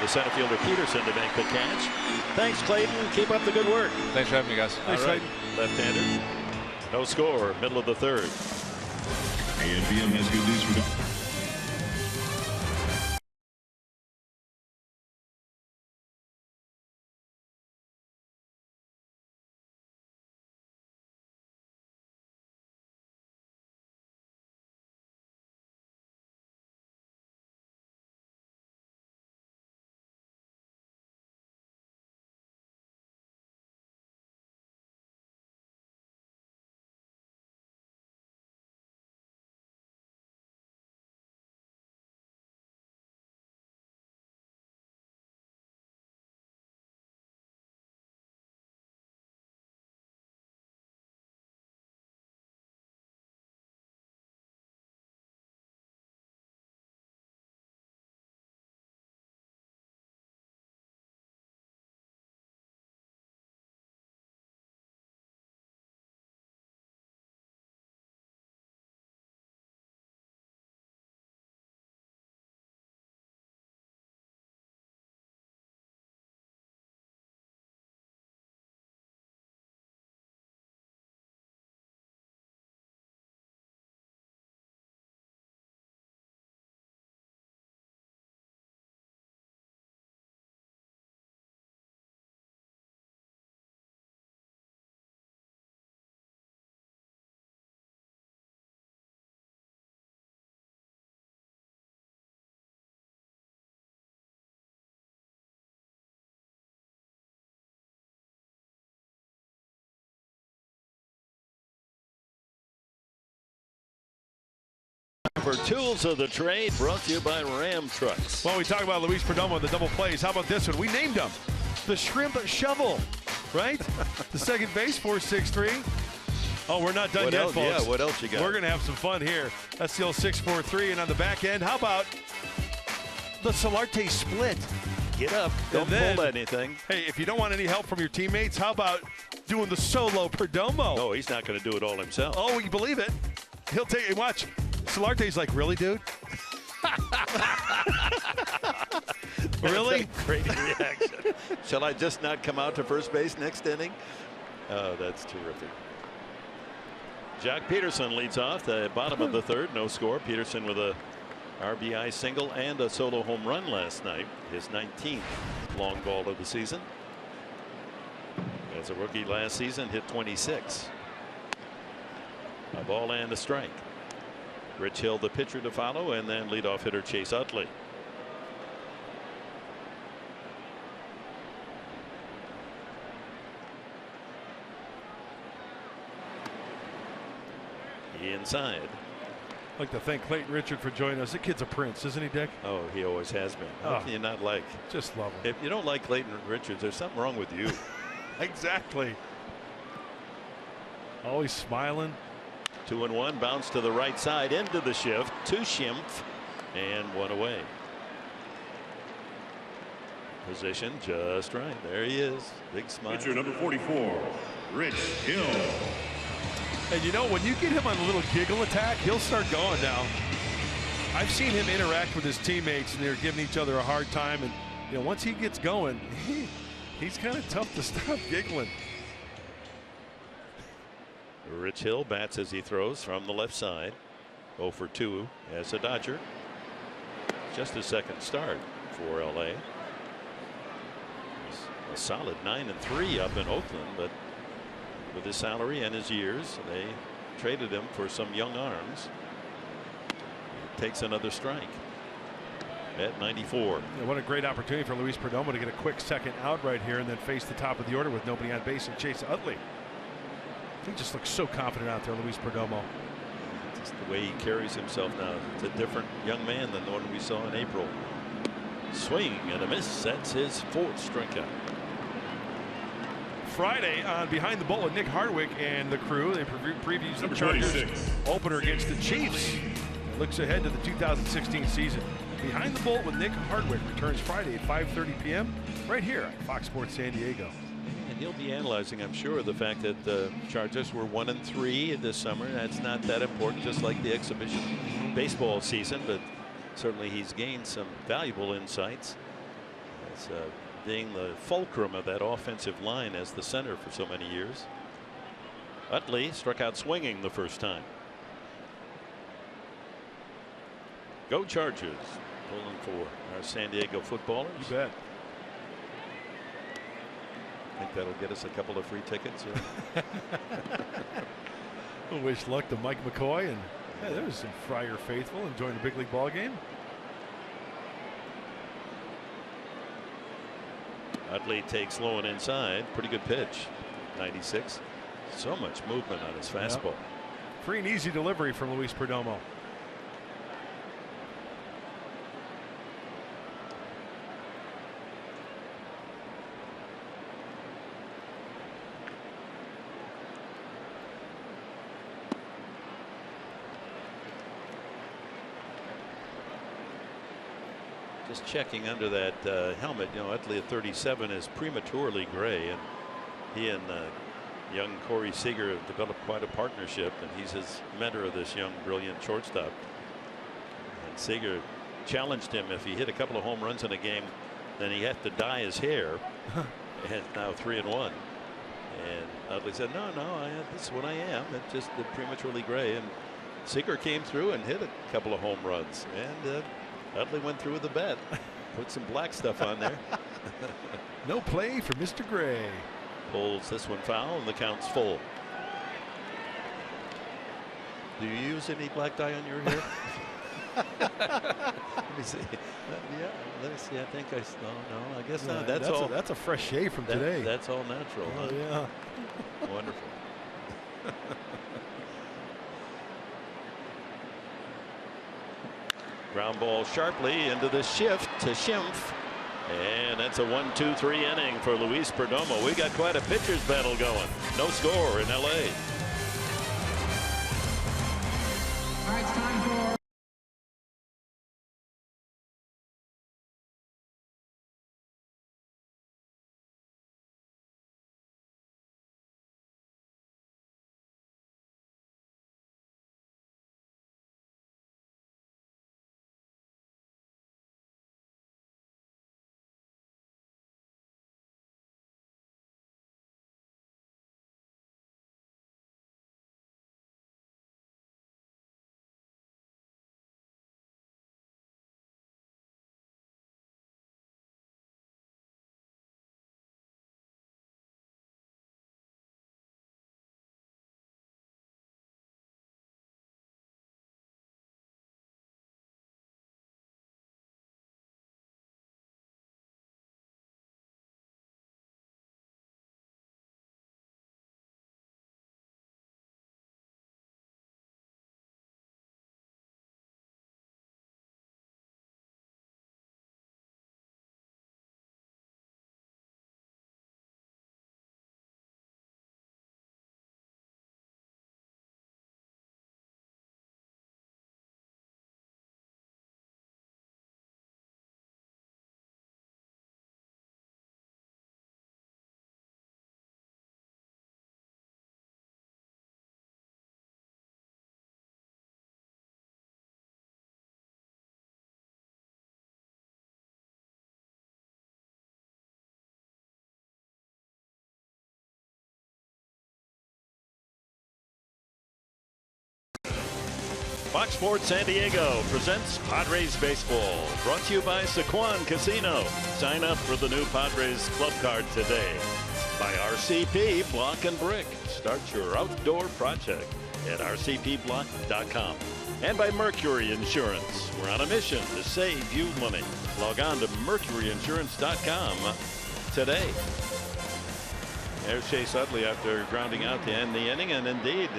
S3: center fielder Peterson to make the catch. Thanks, Clayton. Keep up the good work.
S10: Thanks for having me, guys.
S4: Thanks, Clayton.
S3: Left-hander. No score. Middle of the third.
S8: ANBM has good news for
S3: For tools of the trade, brought to you by Ram Trucks.
S4: Well, we talk about Luis Perdomo and the double plays. How about this one? We named him the Shrimp Shovel, right? The second base, 4.63. Oh, we're not done yet, folks.
S3: Yeah, what else you got?
S4: We're going to have some fun here. That's the old 6.43. And on the back end, how about the Solarte split?
S3: Get up. Don't pull anything.
S4: Hey, if you don't want any help from your teammates, how about doing the solo Perdomo?
S3: No, he's not going to do it all himself.
S4: Oh, you believe it? He'll take it. Watch. Solarte's like, really, dude? Really?
S3: Great reaction. Shall I just not come out to first base next inning? Oh, that's terrific. Jock Peterson leads off the bottom of the third. No score. Peterson with a RBI single and a solo home run last night. His 19th long ball of the season. As a rookie last season, hit 26. A ball and a strike. Rich Hill, the pitcher, to follow, and then leadoff hitter Chase Utley. Inside.
S4: I'd like to thank Clayton Richard for joining us. The kid's a prince, isn't he, Dick?
S3: Oh, he always has been. How can you not like?
S4: Just love him.
S3: If you don't like Clayton Richards, there's something wrong with you.
S4: Exactly. Always smiling.
S3: 2-1, bounce to the right side into the shift. 2 Schimpf and 1 away. Position just right. There he is. Big smile.
S8: Pitcher number 44, Rich Hill.
S4: And you know, when you get him on a little giggle attack, he'll start going now. I've seen him interact with his teammates, and they're giving each other a hard time. And you know, once he gets going, he's kind of tough to stop giggling.
S3: Rich Hill bats as he throws from the left side. 0 for 2 as a Dodger. Just his second start for LA. He's a solid 9-3 up in Oakland, but with his salary and his years, they traded him for some young arms. He takes another strike at 94.
S4: Yeah, what a great opportunity for Luis Perdomo to get a quick second out right here and then face the top of the order with nobody on base and Chase Utley. He just looks so confident out there, Luis Perdomo.
S3: Just the way he carries himself now. It's a different young man than the one we saw in April. Swing and a miss. That's his 4th strikeout.
S4: Friday on Behind the Bolt with Nick Hardwick and the crew. They previews the Chargers
S8: 26.
S4: opener against the Chiefs. It looks ahead to the 2016 season. Behind the Bolt with Nick Hardwick returns Friday at 5:30 p.m. right here on Fox Sports San Diego.
S3: And he'll be analyzing, I'm sure, the fact that the Chargers were 1-3 this summer. That's not that important, just like the exhibition baseball season, but certainly he's gained some valuable insights as being the fulcrum of that offensive line as the center for so many years. Utley struck out swinging the first time. Go Chargers. Pulling for our San Diego footballers.
S4: You bet.
S3: I think that'll get us a couple of free tickets.
S4: We'll wish luck to Mike McCoy, and yeah, there was some Friar faithful enjoying the big league ball game.
S3: Utley takes low and inside. Pretty good pitch. 96. So much movement on his fastball.
S4: Yep. Free and easy delivery from Luis Perdomo.
S3: Just checking under that helmet, you know, Utley at 37 is prematurely gray, and he and young Corey Seager have developed quite a partnership, and he's his mentor of this young, brilliant shortstop. And Seager challenged him if he hit a couple of home runs in a game, then he had to dye his hair. And now 3-1. And Utley said, no, this is what I am. It's just prematurely gray. And Seager came through and hit a couple of home runs, and Utley went through with the bet. Put some black stuff on there.
S4: No play for Mr. Gray.
S3: Pulls this one foul, and the count's full. Do you use any black dye on your hair? Let me see. Yeah, let me see. I think I I guess not.
S4: That's a fresh shave from today.
S3: That's all natural.
S4: Oh,
S3: huh?
S4: Yeah.
S3: Wonderful. Ground ball sharply into the shift to Schimpf. And that's a 1-2-3 inning for Luis Perdomo. We got quite a pitcher's battle going. No score in L.A.
S11: All right, it's time for
S3: Fox Sports San Diego presents Padres Baseball. Brought to you by Sequan Casino. Sign up for the new Padres Club Card today. By RCP Block and Brick. Start your outdoor project at rcpblock.com. And by Mercury Insurance. We're on a mission to save you money. Log on to mercuryinsurance.com today. There's Chase Utley after grounding out to end the inning. And indeed,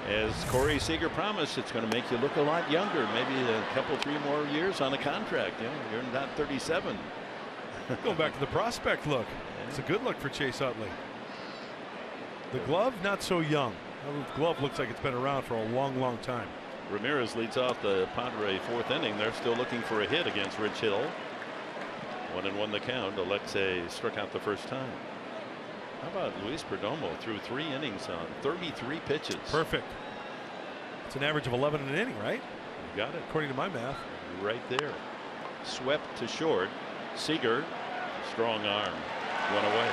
S3: as Corey Seager promised, it's going to make you look a lot younger. Maybe a couple, 3 more years on a contract. You know, you're not 37.
S4: Going back to the prospect look. It's a good look for Chase Utley. The glove, not so young. The glove looks like it's been around for a long, long time.
S3: Ramirez leads off the Padre 4th inning. They're still looking for a hit against Rich Hill. 1-1 the count. Alexei struck out the first time. How about Luis Perdomo threw 3 innings on 33 pitches?
S4: Perfect. It's an average of 11 in an inning, right?
S3: You got it.
S4: According to my math.
S3: Right there. Swept to short. Seager, strong arm, went away.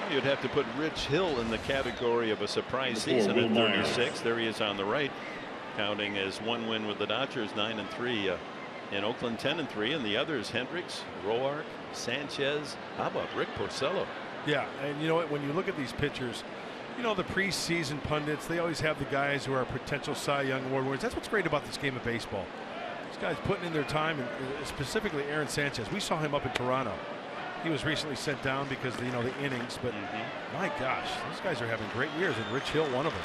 S3: Well, you'd have to put Rich Hill in the category of a surprise season at 36. There he is on the right, counting as 1 win with the Dodgers, 9-3. In Oakland, 10-3, and the others: Hendricks, Roark, Sanchez. How about Rick Porcello?
S4: Yeah, and you know what? When you look at these pitchers, you know, the preseason pundits, they always have the guys who are potential Cy Young Award winners. That's what's great about this game of baseball. These guys putting in their time, and specifically Aaron Sanchez. We saw him up in Toronto. He was recently sent down because of, the innings, but my gosh, those guys are having great years, and Rich Hill, one of them.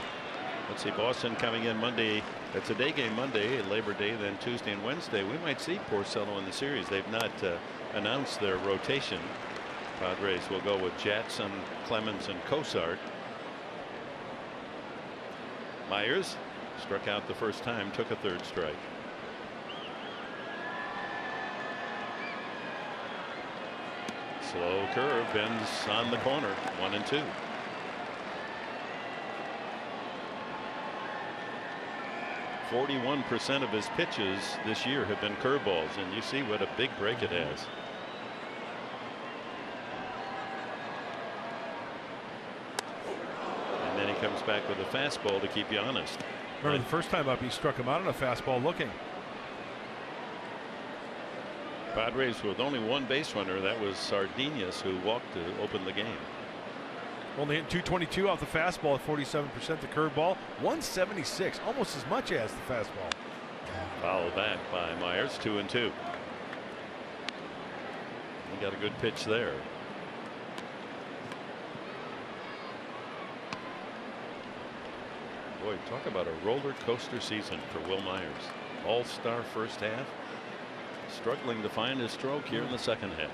S3: Let's see, Boston coming in Monday. It's a day game Monday, Labor Day, then Tuesday and Wednesday. We might see Porcello in the series. They've not announced their rotation. Padres will go with Jackson, Clemens, and Cosart. Myers struck out the first time, took a 3rd strike. Slow curve, bends on the corner, 1-2. %41 of his pitches this year have been curveballs, and you see what a big break it has. And then he comes back with a fastball to keep you honest.
S4: Remember the first time up, he struck him out on a fastball looking.
S3: Padres with only 1 base runner. That was Sardinas, who walked to open the game.
S4: Only hitting 222 off the fastball at 47%. The curveball 176, almost as much as the fastball.
S3: Fouled back by Myers, 2-2. He got a good pitch there. Boy, talk about a roller coaster season for Will Myers. All-star first half. Struggling to find his stroke here in the second half.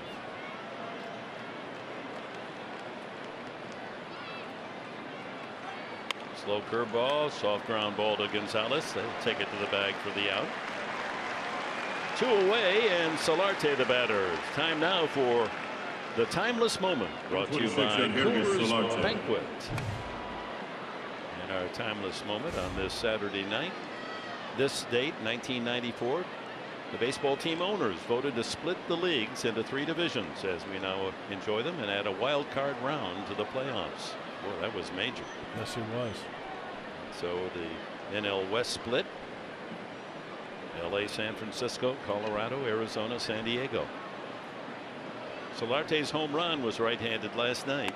S3: Slow curveball, soft ground ball to Gonzalez. They'll take it to the bag for the out. 2 away, and Solarte the batter. Time now for the timeless moment, brought to you by Coors Banquet. And our timeless moment on this Saturday night. This date, 1994. The baseball team owners voted to split the leagues into 3 divisions as we now enjoy them and add a wild card round to the playoffs. Boy, that was major.
S4: Yes, it was.
S3: So the NL West split. LA, San Francisco, Colorado, Arizona, San Diego. Solarte's home run was right-handed last night.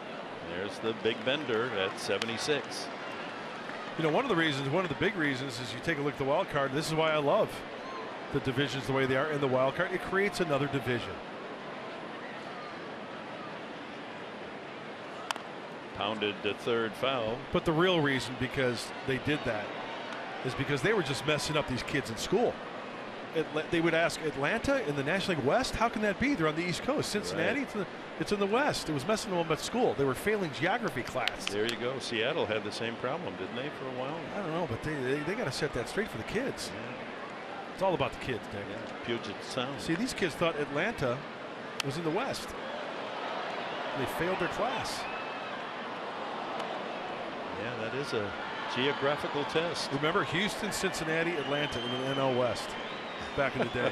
S3: There's the big bender at 76.
S4: You know, one of the big reasons is you take a look at the wild card. This is why I love the divisions the way they are in the wild card. It creates another division.
S3: Pounded to third, foul.
S4: But the real reason because they did that is because they were just messing up these kids in school. They would ask Atlanta in the National League West, how can that be? They're on the East Coast. Cincinnati, right. It's in the West. It was messing them up at school. They were failing geography class.
S3: There you go. Seattle had the same problem, didn't they, for a while?
S4: I don't know, but they got to set that straight for the kids.
S3: Yeah.
S4: It's all about the kids, Dick.
S3: Yeah. Puget Sound.
S4: See, these kids thought Atlanta was in the West. They failed their class.
S3: Yeah, that is a geographical test.
S4: Remember Houston, Cincinnati, Atlanta in the NL West back in the day.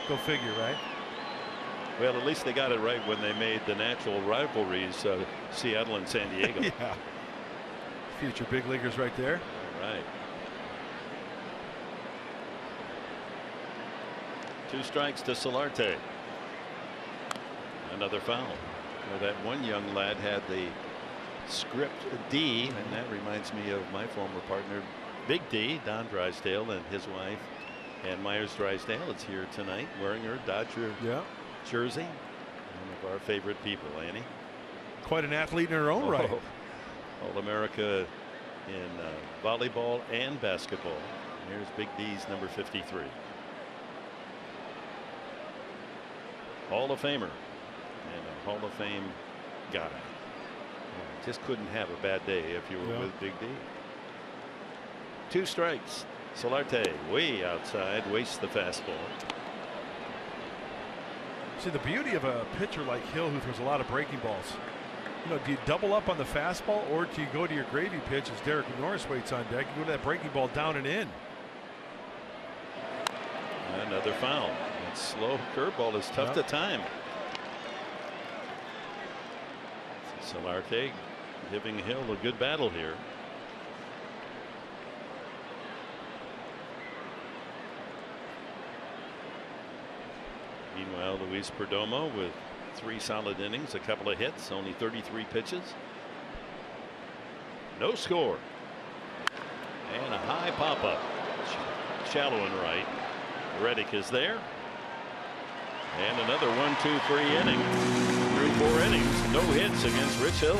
S4: Go figure, right?
S3: Well, at least they got it right when they made the natural rivalries, Seattle and San Diego.
S4: Yeah. Future big leaguers right there.
S3: All right. 2 strikes to Solarte. Another foul. Well, that one young lad had the script D, and that reminds me of my former partner, Big D, Don Drysdale, and his wife, and Myers Drysdale. It's here tonight wearing her Dodger jersey. One of our favorite people, Annie.
S4: Quite an athlete in her own right.
S3: All-America in volleyball and basketball. Here's Big D's number 53. Hall of Famer and a Hall of Fame guy. Just couldn't have a bad day if you were with Big D. 2 strikes. Solarte way outside, wastes the fastball.
S4: See, the beauty of a pitcher like Hill, who throws a lot of breaking balls, you know, do you double up on the fastball, or do you go to your gravy pitch as Derek Norris waits on deck? You go to that breaking ball down and in.
S3: Another foul. That slow curveball is tough to time. Solarte giving Hill a good battle here. Meanwhile, Luis Perdomo with 3 solid innings, a couple of hits, only 33 pitches. No score. And a high pop-up. Shallow and right. Reddick is there. And another 1-2-3 inning. Through 4 innings. No hits against Rich Hill.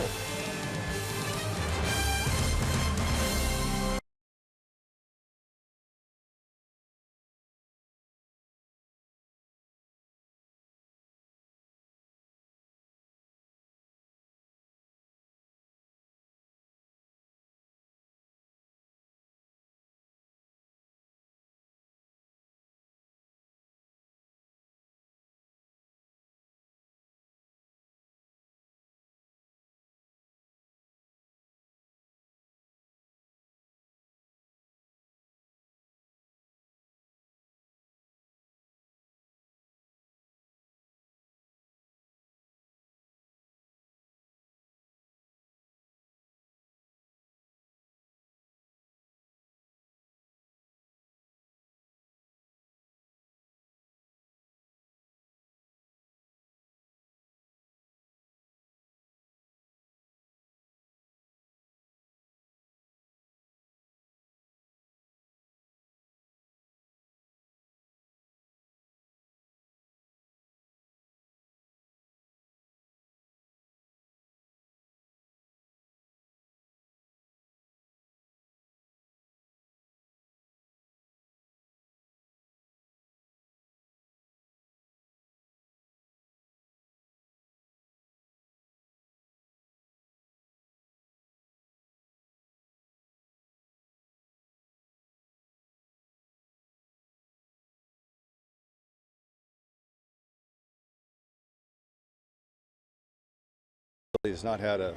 S12: He's not had a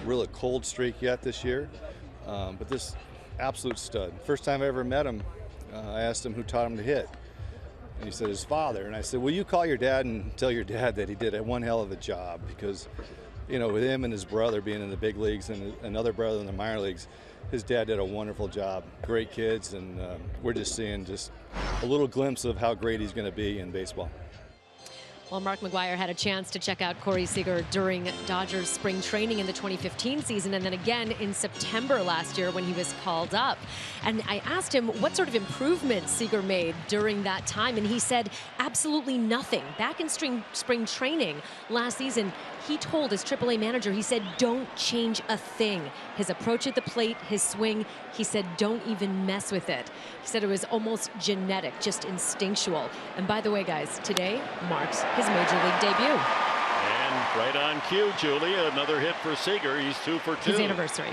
S12: really cold streak yet this year, but this absolute stud. First time I ever met him, I asked him who taught him to hit. And he said his father. And I said, will you call your dad and tell your dad that he did one hell of a job? Because, you know, with him and his brother being in the big leagues and another brother in the minor leagues, his dad did a wonderful job. Great kids, and we're just seeing just a little glimpse of how great he's going to be in baseball.
S5: Well, Mark McGwire had a chance to check out Corey Seager during Dodgers spring training in the 2015 season, and then again in September last year when he was called up. And I asked him what sort of improvements Seager made during that time, and he said absolutely nothing. Back in spring training last season, he told his AAA manager, he said, don't change a thing. His approach at the plate, his swing, he said, don't even mess with it. He said it was almost genetic, just instinctual. And by the way, guys, today marks his major league debut.
S3: And right on cue, Julie, another hit for Seager. He's 2 for 2.
S5: His anniversary.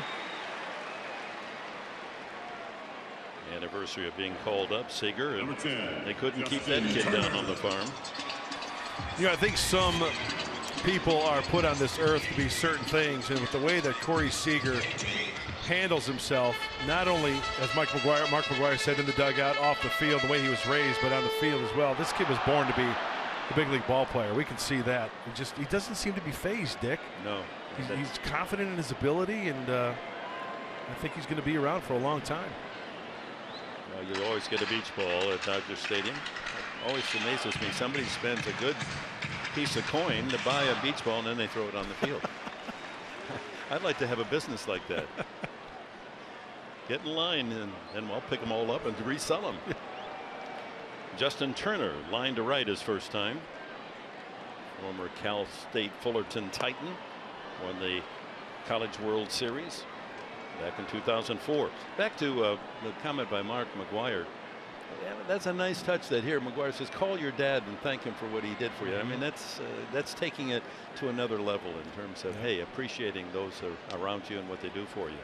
S3: Anniversary of being called up, Seager, and they couldn't keep that kid down on the farm.
S4: You know, I think some people are put on this earth to be certain things, and with the way that Corey Seager handles himself, not only as Mark McGwire said in the dugout, off the field, the way he was raised, but on the field as well. This kid was born to be a big league ball player. We can see that. He doesn't seem to be phased, Dick.
S3: No.
S4: He's confident in his ability, and I think he's going to be around for a long time.
S3: Well, you always get a beach ball at Dodger Stadium. It always amazes me. Somebody spends a good piece of coin to buy a beach ball and then they throw it on the field. I'd like to have a business like that. Get in line and I'll pick them all up and resell them. Justin Turner, line to right his first time. Former Cal State Fullerton Titan, won the College World Series back in 2004. Back to the comment by Mark McGwire. Yeah, that's a nice touch that here McGwire says call your dad and thank him for what he did for you. I mean, that's taking it to another level in terms of hey, appreciating those around you and what they do for you.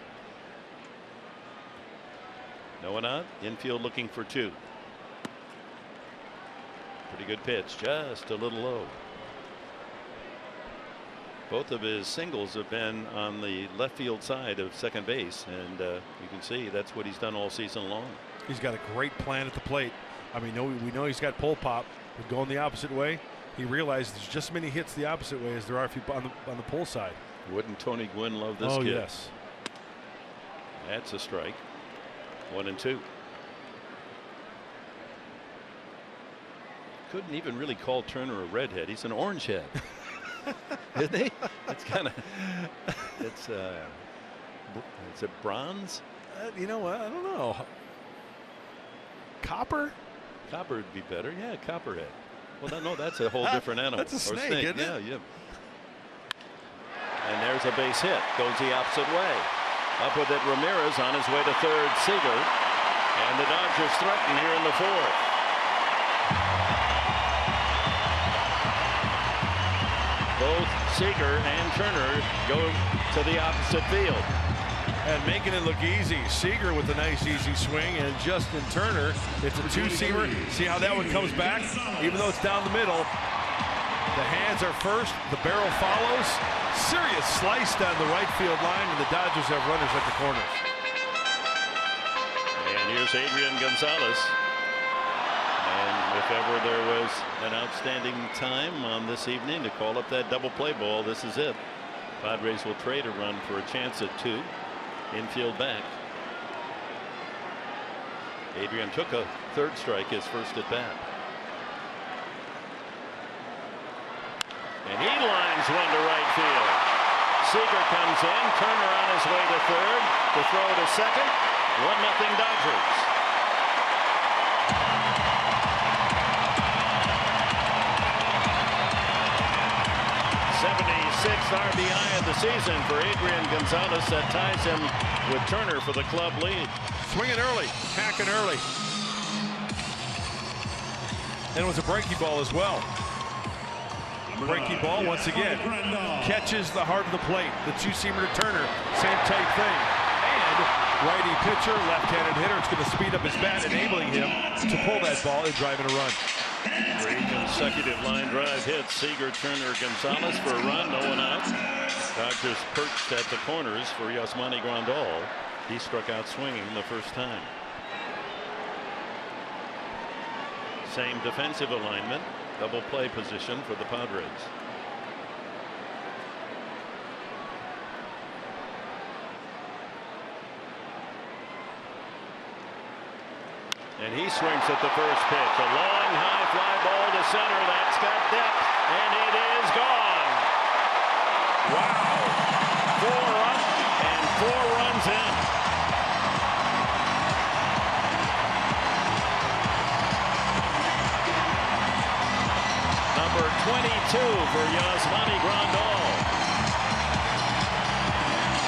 S3: No one out, infield looking for 2. Pretty good pitch, just a little low. Both of his singles have been on the left field side of second base, and you can see that's what he's done all season long.
S4: He's got a great plan at the plate. I mean, we know he's got pull pop, but going the opposite way, he realized there's just as many hits the opposite way as there are on the pull side.
S3: Wouldn't Tony Gwynn love this
S4: kid? Oh,
S3: yes. That's a strike. 1-2. Couldn't even really call Turner a redhead. He's an orange head. Isn't he? It's kind of it's a bronze.
S4: You know what? I don't know. Copper?
S3: Copper would be better. Yeah, copperhead. Well, no, that's a whole different animal.
S4: That's a snake, isn't it?
S3: Yeah. And there's a base hit. Goes the opposite way. Up with it, Ramirez on his way to third. Seager, and the Dodgers threaten here in the 4th. Both Seager and Turner go to the opposite field.
S4: And making it look easy. Seager with a nice easy swing, and Justin Turner, it's a 2-seamer. See how that one comes back? Even though it's down the middle, the hands are first, the barrel follows. Serious slice down the right field line, and the Dodgers have runners at the corners.
S3: And here's Adrian Gonzalez. And if ever there was an outstanding time on this evening to call up that double play ball, this is it. Padres will trade a run for a chance at 2. Infield back. Adrian took a third strike his first at bat. And he lines one to right field. Seager comes in. Turner on his way to third. The throw to second. 1-0 Dodgers. RBI of the season for Adrian Gonzalez. That ties him with Turner for the club lead.
S4: Swinging early, hacking early. And it was a breaky ball as well. Breaky ball once again. Catches the heart of the plate. The 2-seamer to Turner. Same type thing. And righty pitcher, left-handed hitter. It's going to speed up his bat, enabling him to pull that ball and drive in a run.
S3: 3 consecutive line drive hits. Seager, Turner, Gonzalez for a run. No one out. Dodgers perched at the corners for Yasmani Grandal. He struck out swinging the first time. Same defensive alignment. Double play position for the Padres. And he swings at the first pitch. A long high fly ball to center. That's got depth, and it is gone. Wow. 4 up and 4 runs in. Number 22 for Yasmani Grandal.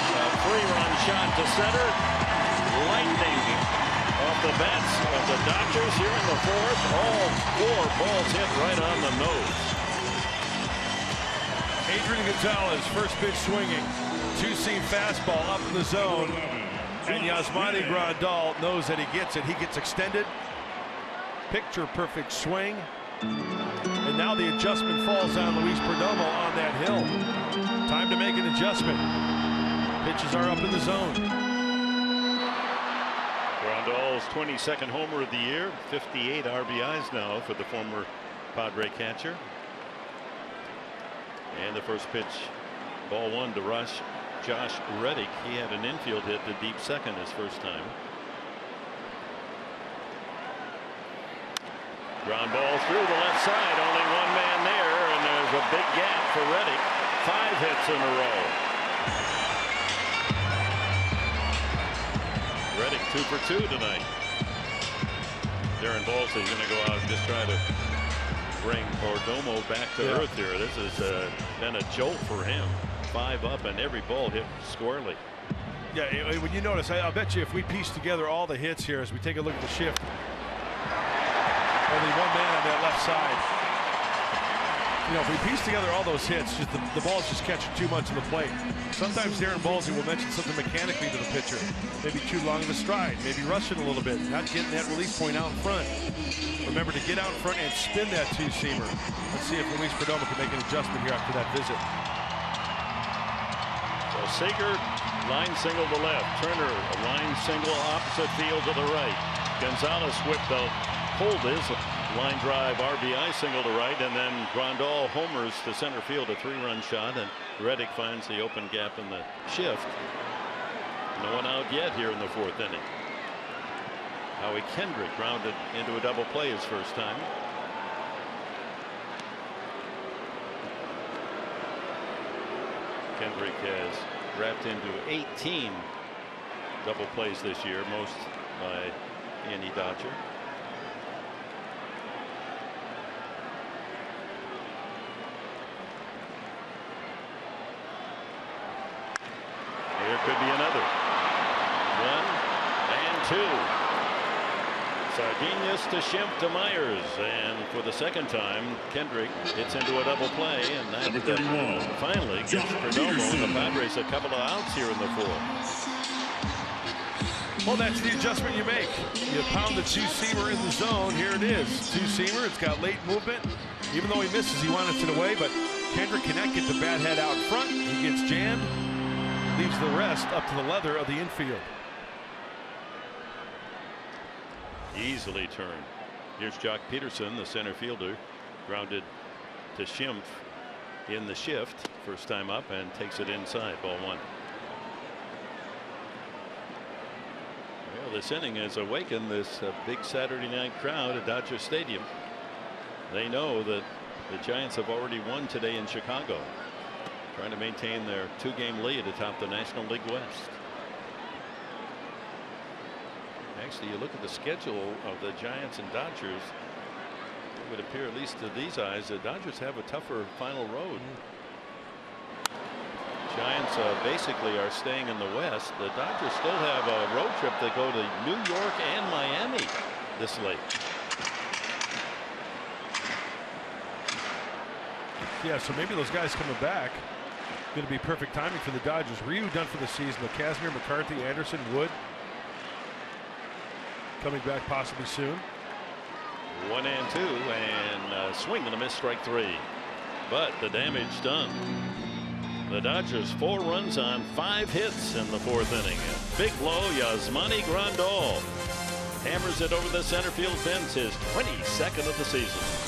S3: A 3-run shot to center. Lightning off the bats of the Dodgers here in the 4th. All 4 balls hit right on the nose.
S13: Adrian Gonzalez, first pitch swinging. 2-seam fastball up in the zone. And Yasmani Grandal knows that he gets it. He gets extended. Picture perfect swing. And now the adjustment falls on Luis Perdomo on that hill. Time to make an adjustment. Pitches are up in the zone.
S3: Grandal's 22nd homer of the year. 58 RBIs now for the former Padre catcher. And the first pitch, ball 1 to Josh Reddick. He had an infield hit to deep second his first time. Ground ball through the left side. Only 1 man there, and there's a big gap for Reddick. 5 hits in a row. Reddick 2 for 2 tonight. Darren Balsley's going to go out and just try to bring Perdomo back to earth here. This has been a jolt for him. 5 up, and every ball hit squarely.
S13: Yeah, when you notice, I'll bet you if we piece together all the hits here as we take a look at the shift, only 1 man on that left side. You know, if we piece together all those hits, just the ball's just catching too much of the plate. Sometimes Darren Balsley will mention something mechanically to the pitcher. Maybe too long of a stride, maybe rushing a little bit, not getting that release point out in front. Remember to get out in front and spin that 2-seamer. Let's see if Luis Perdomo can make an adjustment here after that visit.
S3: So Seager, line single to left. Turner, a line single opposite field to the right. Gonzalez whipped the hold his line drive RBI single to right, and then Grandal homers to center field, a 3-run shot, and Reddick finds the open gap in the shift. No one out yet here in the 4th inning. Howie Kendrick grounded into a double play his first time. Kendrick has wrapped into 18 double plays this year, most by any Dodger. Here could be another. 1 and 2. Sardinius to Schimpf to Myers, and for the 2nd time Kendrick gets into a double play, and that finally gives Perdomo and the Padres a couple of outs here in the 4th.
S13: Well, that's the adjustment you make. You pound the 2-seamer in the zone. Here it is. 2-seamer. It's got late movement. Even though he misses, he wanted it away, but Kendrick cannot get the bat head out in front. He gets jammed. Leaves the rest up to the leather of the infield.
S3: Easily turned. Here's Jock Peterson, the center fielder, grounded to Schimpf in the shift, first time up, and takes it inside, ball 1. Well, this inning has awakened this big Saturday night crowd at Dodger Stadium. They know that the Giants have already won today in Chicago, trying to maintain their 2-game lead atop the National League West. Actually, you look at the schedule of the Giants and Dodgers, it would appear, at least to these eyes, the Dodgers have a tougher final road. Giants basically are staying in the West. The Dodgers still have a road trip. They go to New York and Miami this late.
S13: Yeah, so maybe those guys coming back going to be perfect timing for the Dodgers. Ryu done for the season, but Kazmir, McCarthy, Anderson, Wood coming back possibly soon.
S3: 1-2, and swing and a miss, strike 3. But the damage done. The Dodgers 4 runs on 5 hits in the 4th inning. A big blow, Yasmani Grandal hammers it over the center field fence, his 22nd of the season.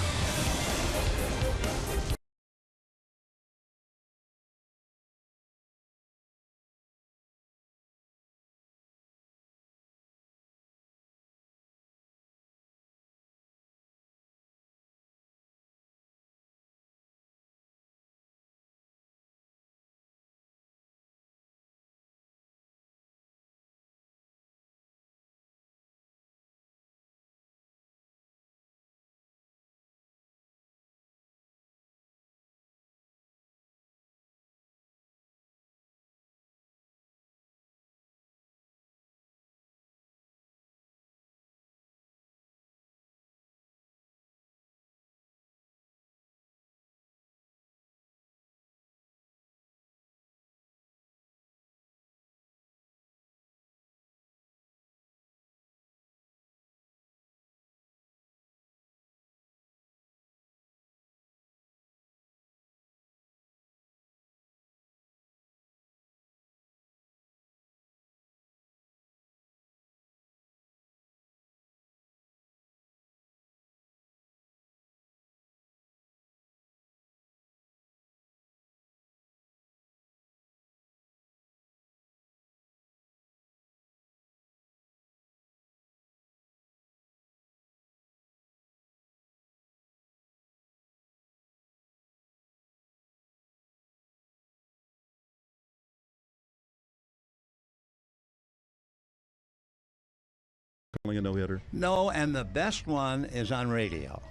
S14: A no-hitter.
S6: No, and the best one is on radio.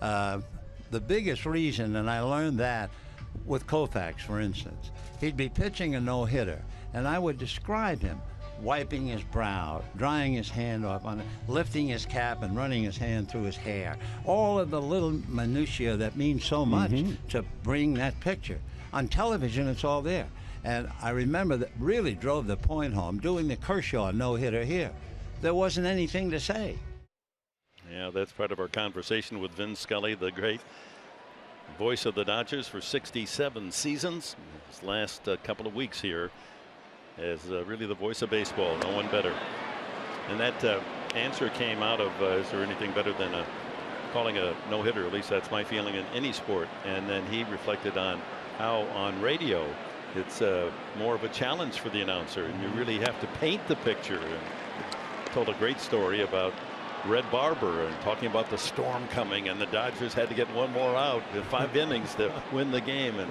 S6: The biggest reason, and I learned that with Koufax, for instance, he'd be pitching a no-hitter, and I would describe him wiping his brow, drying his hand off on it, lifting his cap and running his hand through his hair. All of the little minutiae that mean so much to bring that picture. On television, it's all there. And I remember that really drove the point home, doing the Kershaw no-hitter here. There wasn't anything to say.
S3: Yeah, that's part of our conversation with Vin Scully, the great voice of the Dodgers for 67 seasons. His last couple of weeks here as really the voice of baseball. No one better. And that answer came out of, is there anything better than calling a no-hitter? At least that's my feeling in any sport. And then he reflected on how on radio it's more of a challenge for the announcer, and you really have to paint the picture. And told a great story about Red Barber and talking about the storm coming, and the Dodgers had to get one more out in 5 innings to win the game. And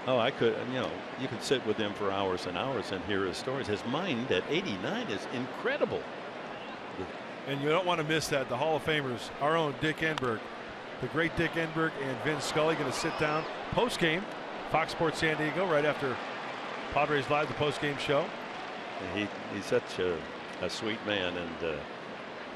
S3: oh, I could, you know, you could sit with him for hours and hours and hear his stories. His mind at 89 is incredible.
S13: And you don't want to miss that. The Hall of Famers, our own Dick Enberg, the great Dick Enberg, and Vince Scully going to sit down post game, Fox Sports San Diego, right after Padres Live, the post game show.
S3: He's such a sweet man, and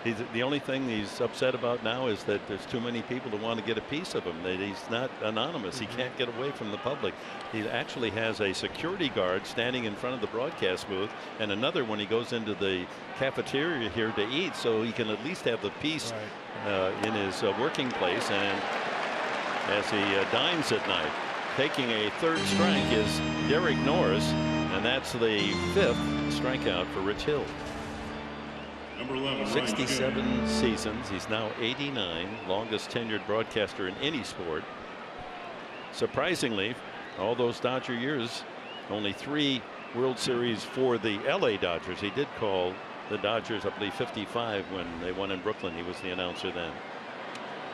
S3: he's the only thing he's upset about now is that there's too many people who want to get a piece of him. That he's not anonymous. He can't get away from the public. He actually has a security guard standing in front of the broadcast booth, and another when he goes into the cafeteria here to eat, so he can at least have the piece in his working place. And as he dines at night, taking a 3rd strike is Derek Norris, and that's the 5th strikeout for Rich Hill.
S8: Number 11,
S3: 67 seasons. He's now 89, longest tenured broadcaster in any sport. Surprisingly, all those Dodger years, only 3 World Series for the LA Dodgers. He did call the Dodgers, I believe, 55 when they won in Brooklyn. He was the announcer then.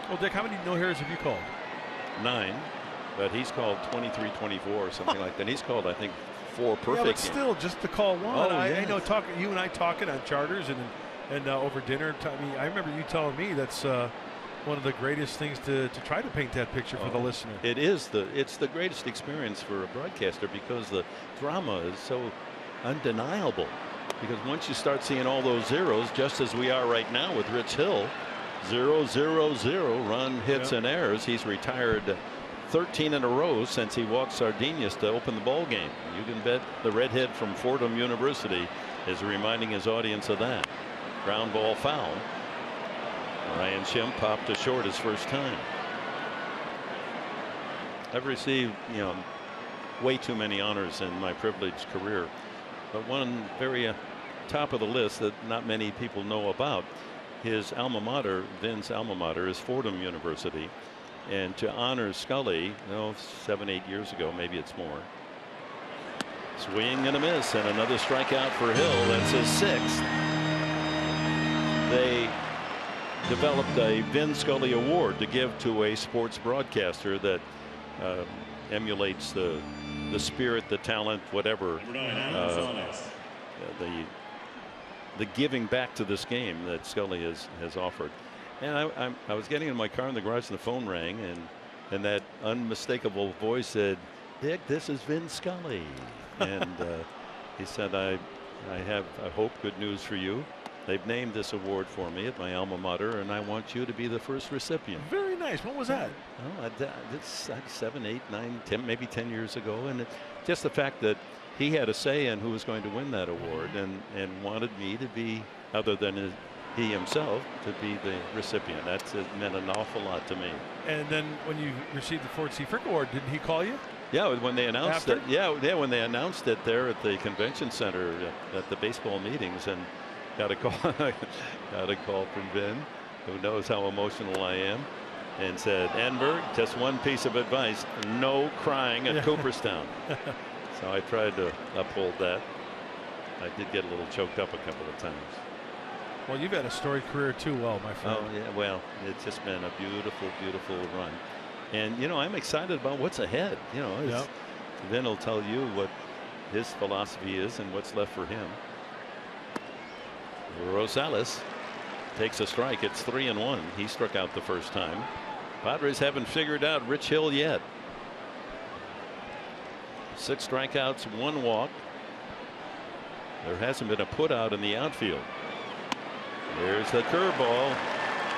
S13: Well, Dick, how many no-hitters have you called?
S3: 9, but he's called 23, 24 or something like that. He's called, I think, 4 perfect.
S13: Yeah, but still, just to call one.
S3: Oh,
S13: I know, you and I talking on charters and over dinner. I mean, I remember you telling me that's one of the greatest things to try to paint that picture for the listener.
S3: It is it's the greatest experience for a broadcaster because the drama is so undeniable. Because once you start seeing all those zeros, just as we are right now with Rich Hill, 0, 0, 0 run hits and errors. He's retired 13 in a row since he walked Sardinias to open the ball game. You can bet the redhead from Fordham University is reminding his audience of that. Ground ball foul.
S15: Ryan Schimpf popped to short his first time. I've received, way too many honors in my privileged career, but one very top of the list that not many people know about. His alma mater, Vin's alma mater, is Fordham University, and to honor Scully, 7-8 years ago, maybe it's more. Swing and a miss, and another strikeout for Hill. That's his 6th. They developed a Vin Scully Award to give to a sports broadcaster that emulates the spirit, the talent, whatever, the giving back to this game that Scully has offered. And I was getting in my car in the garage and the phone rang, and that unmistakable voice said, "Dick, this is Vin Scully." And he said, I hope, good news for you. They've named this award for me at my alma mater, and I want you to be the first recipient.
S13: Very nice. When was that?
S15: Oh, it's 7, 8, 9, 10, maybe 10 years ago. And just the fact that he had a say in who was going to win that award, and wanted me to be, other than he himself, to be the recipient. It meant an awful lot to me.
S13: And then when you received the Ford C. Frick Award, didn't he call you?
S15: Yeah, when they announced
S13: After?
S15: it. Yeah, when they announced it there at the convention center at the baseball meetings, and got a call from Vin, who knows how emotional I am, and said, "Enberg, just one piece of advice: no crying at Cooperstown." So I tried to uphold that. I did get a little choked up a couple of times.
S13: Well, you've had a storied career too, my friend.
S15: Oh yeah, well, it's just been a beautiful, beautiful run. And I'm excited about what's ahead. Vin will tell you what his philosophy is and what's left for him. Rosales takes a strike. It's 3-1. He struck out the first time. Padres haven't figured out Rich Hill yet. 6 strikeouts, 1 walk. There hasn't been a put out in the outfield. There's the curveball.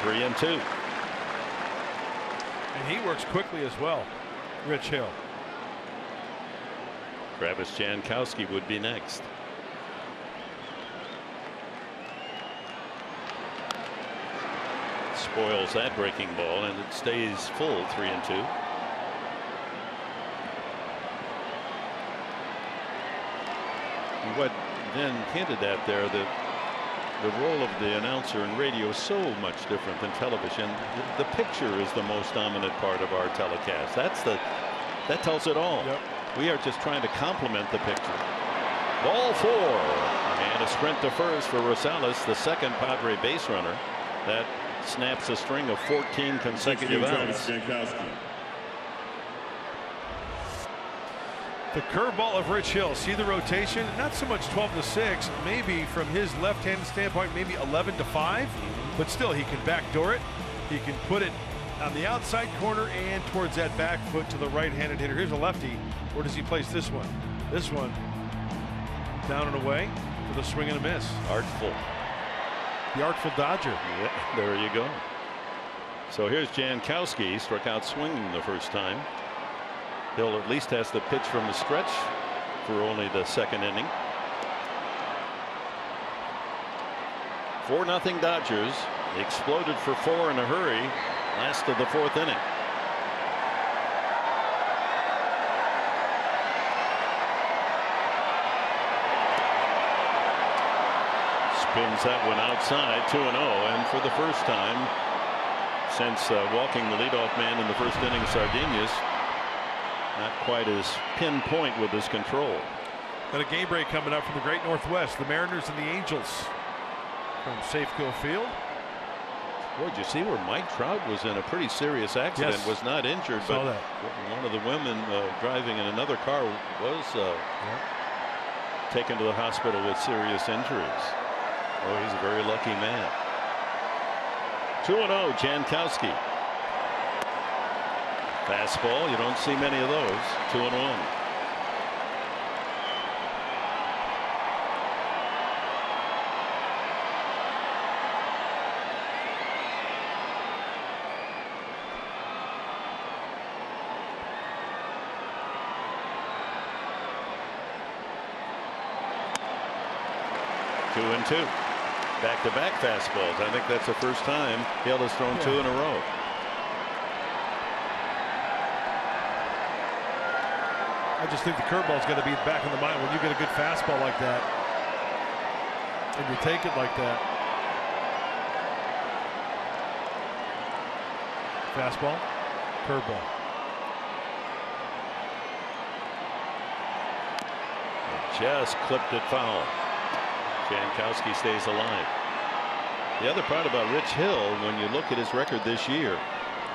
S15: 3-2.
S13: And he works quickly as well, Rich Hill.
S15: Travis Jankowski would be next. Spoils that breaking ball, and it stays full. 3-2. What Vin hinted at there, that the role of the announcer in radio is so much different than television. The picture is the most dominant part of our telecast. That tells it all.
S13: Yep.
S15: We are just trying to complement the picture. Ball 4, and a sprint to first for Rosales, the second Padre base runner. That snaps a string of 14 consecutive outs.
S13: The curveball of Rich Hill. See the rotation? Not so much 12-6, maybe from his left-handed standpoint, maybe 11-5, but still he can backdoor it. He can put it on the outside corner and towards that back foot to the right-handed hitter. Here's a lefty. Where does he place this one? This one down and away for the swing and a miss.
S15: Artful.
S13: The artful Dodger.
S15: Yeah, there you go. So here's Jankowski, struck out swinging the first time. Hill at least has to pitch from the stretch for only the second inning. 4-0 Dodgers. Exploded for 4 in a hurry. Last of the 4th inning. Spins that one outside. 2-0, and for the first time since walking the leadoff man in the first inning, Sardinius, not quite as pinpoint with his control.
S13: Got a game break coming up from the Great Northwest. The Mariners and the Angels from Safeco Field.
S15: Boy, did you see where Mike Trout was in a pretty serious accident?
S13: Yes.
S15: Was not injured, but one of the women driving in another car was taken to the hospital with serious injuries. Oh, he's a very lucky man. 2-0, Jankowski. Fastball, you don't see many of those. 2-1. Two. back-to-back fastballs. I think that's the first time Hill has thrown 2 in a row.
S13: I just think the curveball's got to be back in the mind when you get a good fastball like that and you take it like that. Fastball, curveball.
S15: Just clipped it foul. Jankowski stays alive. The other part about Rich Hill, when you look at his record this year,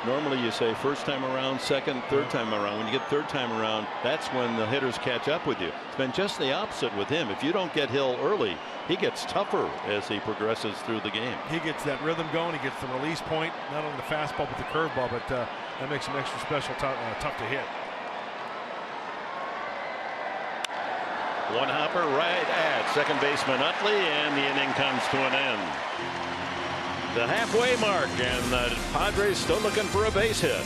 S15: normally you say first time around, second, third time around. When you get third time around, that's when the hitters catch up with you. It's been just the opposite with him. If you don't get Hill early, he gets tougher as he progresses through the game.
S13: He gets that rhythm going. He gets the release point, not only the fastball but the curveball, but that makes him extra special, tough to hit.
S15: One hopper right at second baseman Utley, and the inning comes to an end. The halfway mark, and the Padres still looking for a base hit.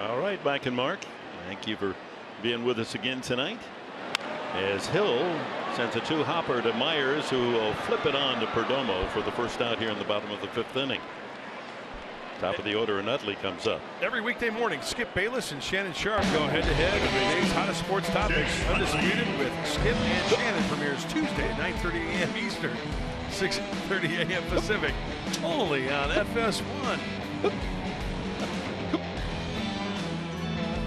S15: All right, Mike and Mark, thank you for being with us again tonight. As Hill sends a 2-hopper to Myers, who will flip it on to Perdomo for the first out here in the bottom of the 5th inning. Top of the order, and Utley comes up.
S13: Every weekday morning, Skip Bayless and Shannon Sharp go head-to-head on the day's hottest sports topics. Undisputed with Skip and Shannon premieres Tuesday at 9:30 a.m. Eastern, 6:30 a.m. Pacific, only on FS1.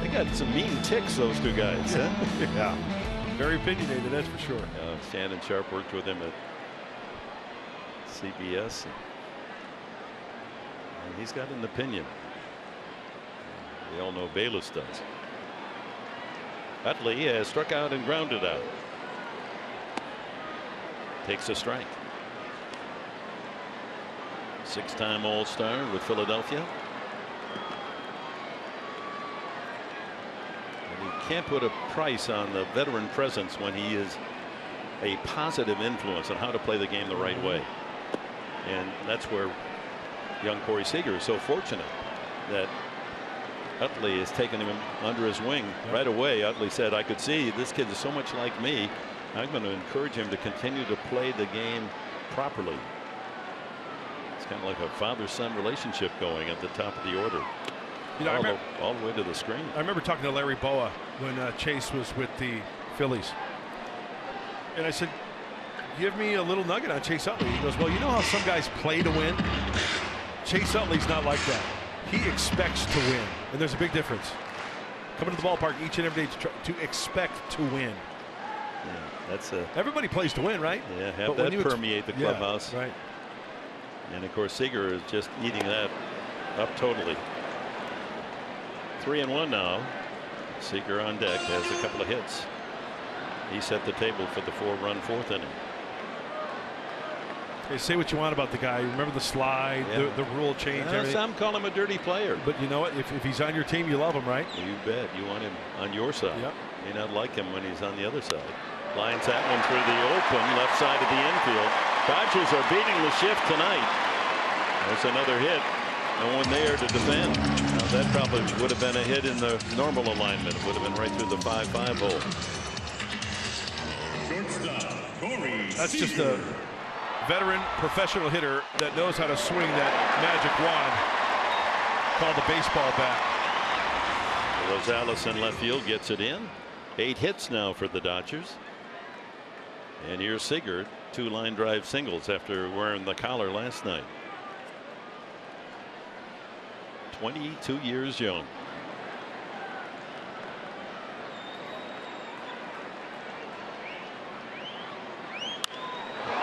S15: They got some mean ticks, those two guys. Huh?
S13: Yeah, very opinionated, that's for sure.
S15: Shannon Sharp worked with him at CBS. And he's got an opinion. We all know Bayless does. Utley has struck out and grounded out. Takes a strike. 6-time All-Star with Philadelphia. And you can't put a price on the veteran presence when he is a positive influence on how to play the game the right way. And that's where young Corey Seager is so fortunate that Utley has taken him under his wing right away. Utley said, I could see this kid is so much like me. I'm going to encourage him to continue to play the game properly. It's kind of like a father-son relationship going at the top of the order.
S13: You know,
S15: all the way to the screen.
S13: I remember talking to Larry Boa when Chase was with the Phillies. And I said, give me a little nugget on Chase Utley. He goes, well, you know how some guys play to win? Chase Utley's not like that. He expects to win. And there's a big difference. Coming to the ballpark each and every day to expect to win.
S15: Yeah, that's
S13: everybody plays to win, right?
S15: Yeah, have that permeate the clubhouse.
S13: Yeah, right.
S15: And of course, Seager is just eating that up totally. 3-1 now. Seager on deck has a couple of hits. He set the table for the 4-run fourth inning.
S13: Hey, say what you want about the guy. Remember the slide, the rule change.
S15: Some call him a dirty player.
S13: But you know what? If he's on your team, you love him, right?
S15: You bet. You want him on your side.
S13: Yep.
S15: You may not like him when he's on the other side. Lines that one through the open left side of the infield. Dodgers are beating the shift tonight. There's another hit. No one there to defend. Now that probably would have been a hit in the normal alignment. It would have been right through the 5-5 hole.
S13: That's just a veteran professional hitter that knows how to swing that magic wand called the baseball bat.
S15: Rosales in left field gets it in. 8 hits now for the Dodgers. And here's Seager, 2 line drive singles after wearing the collar last night. 22 years young.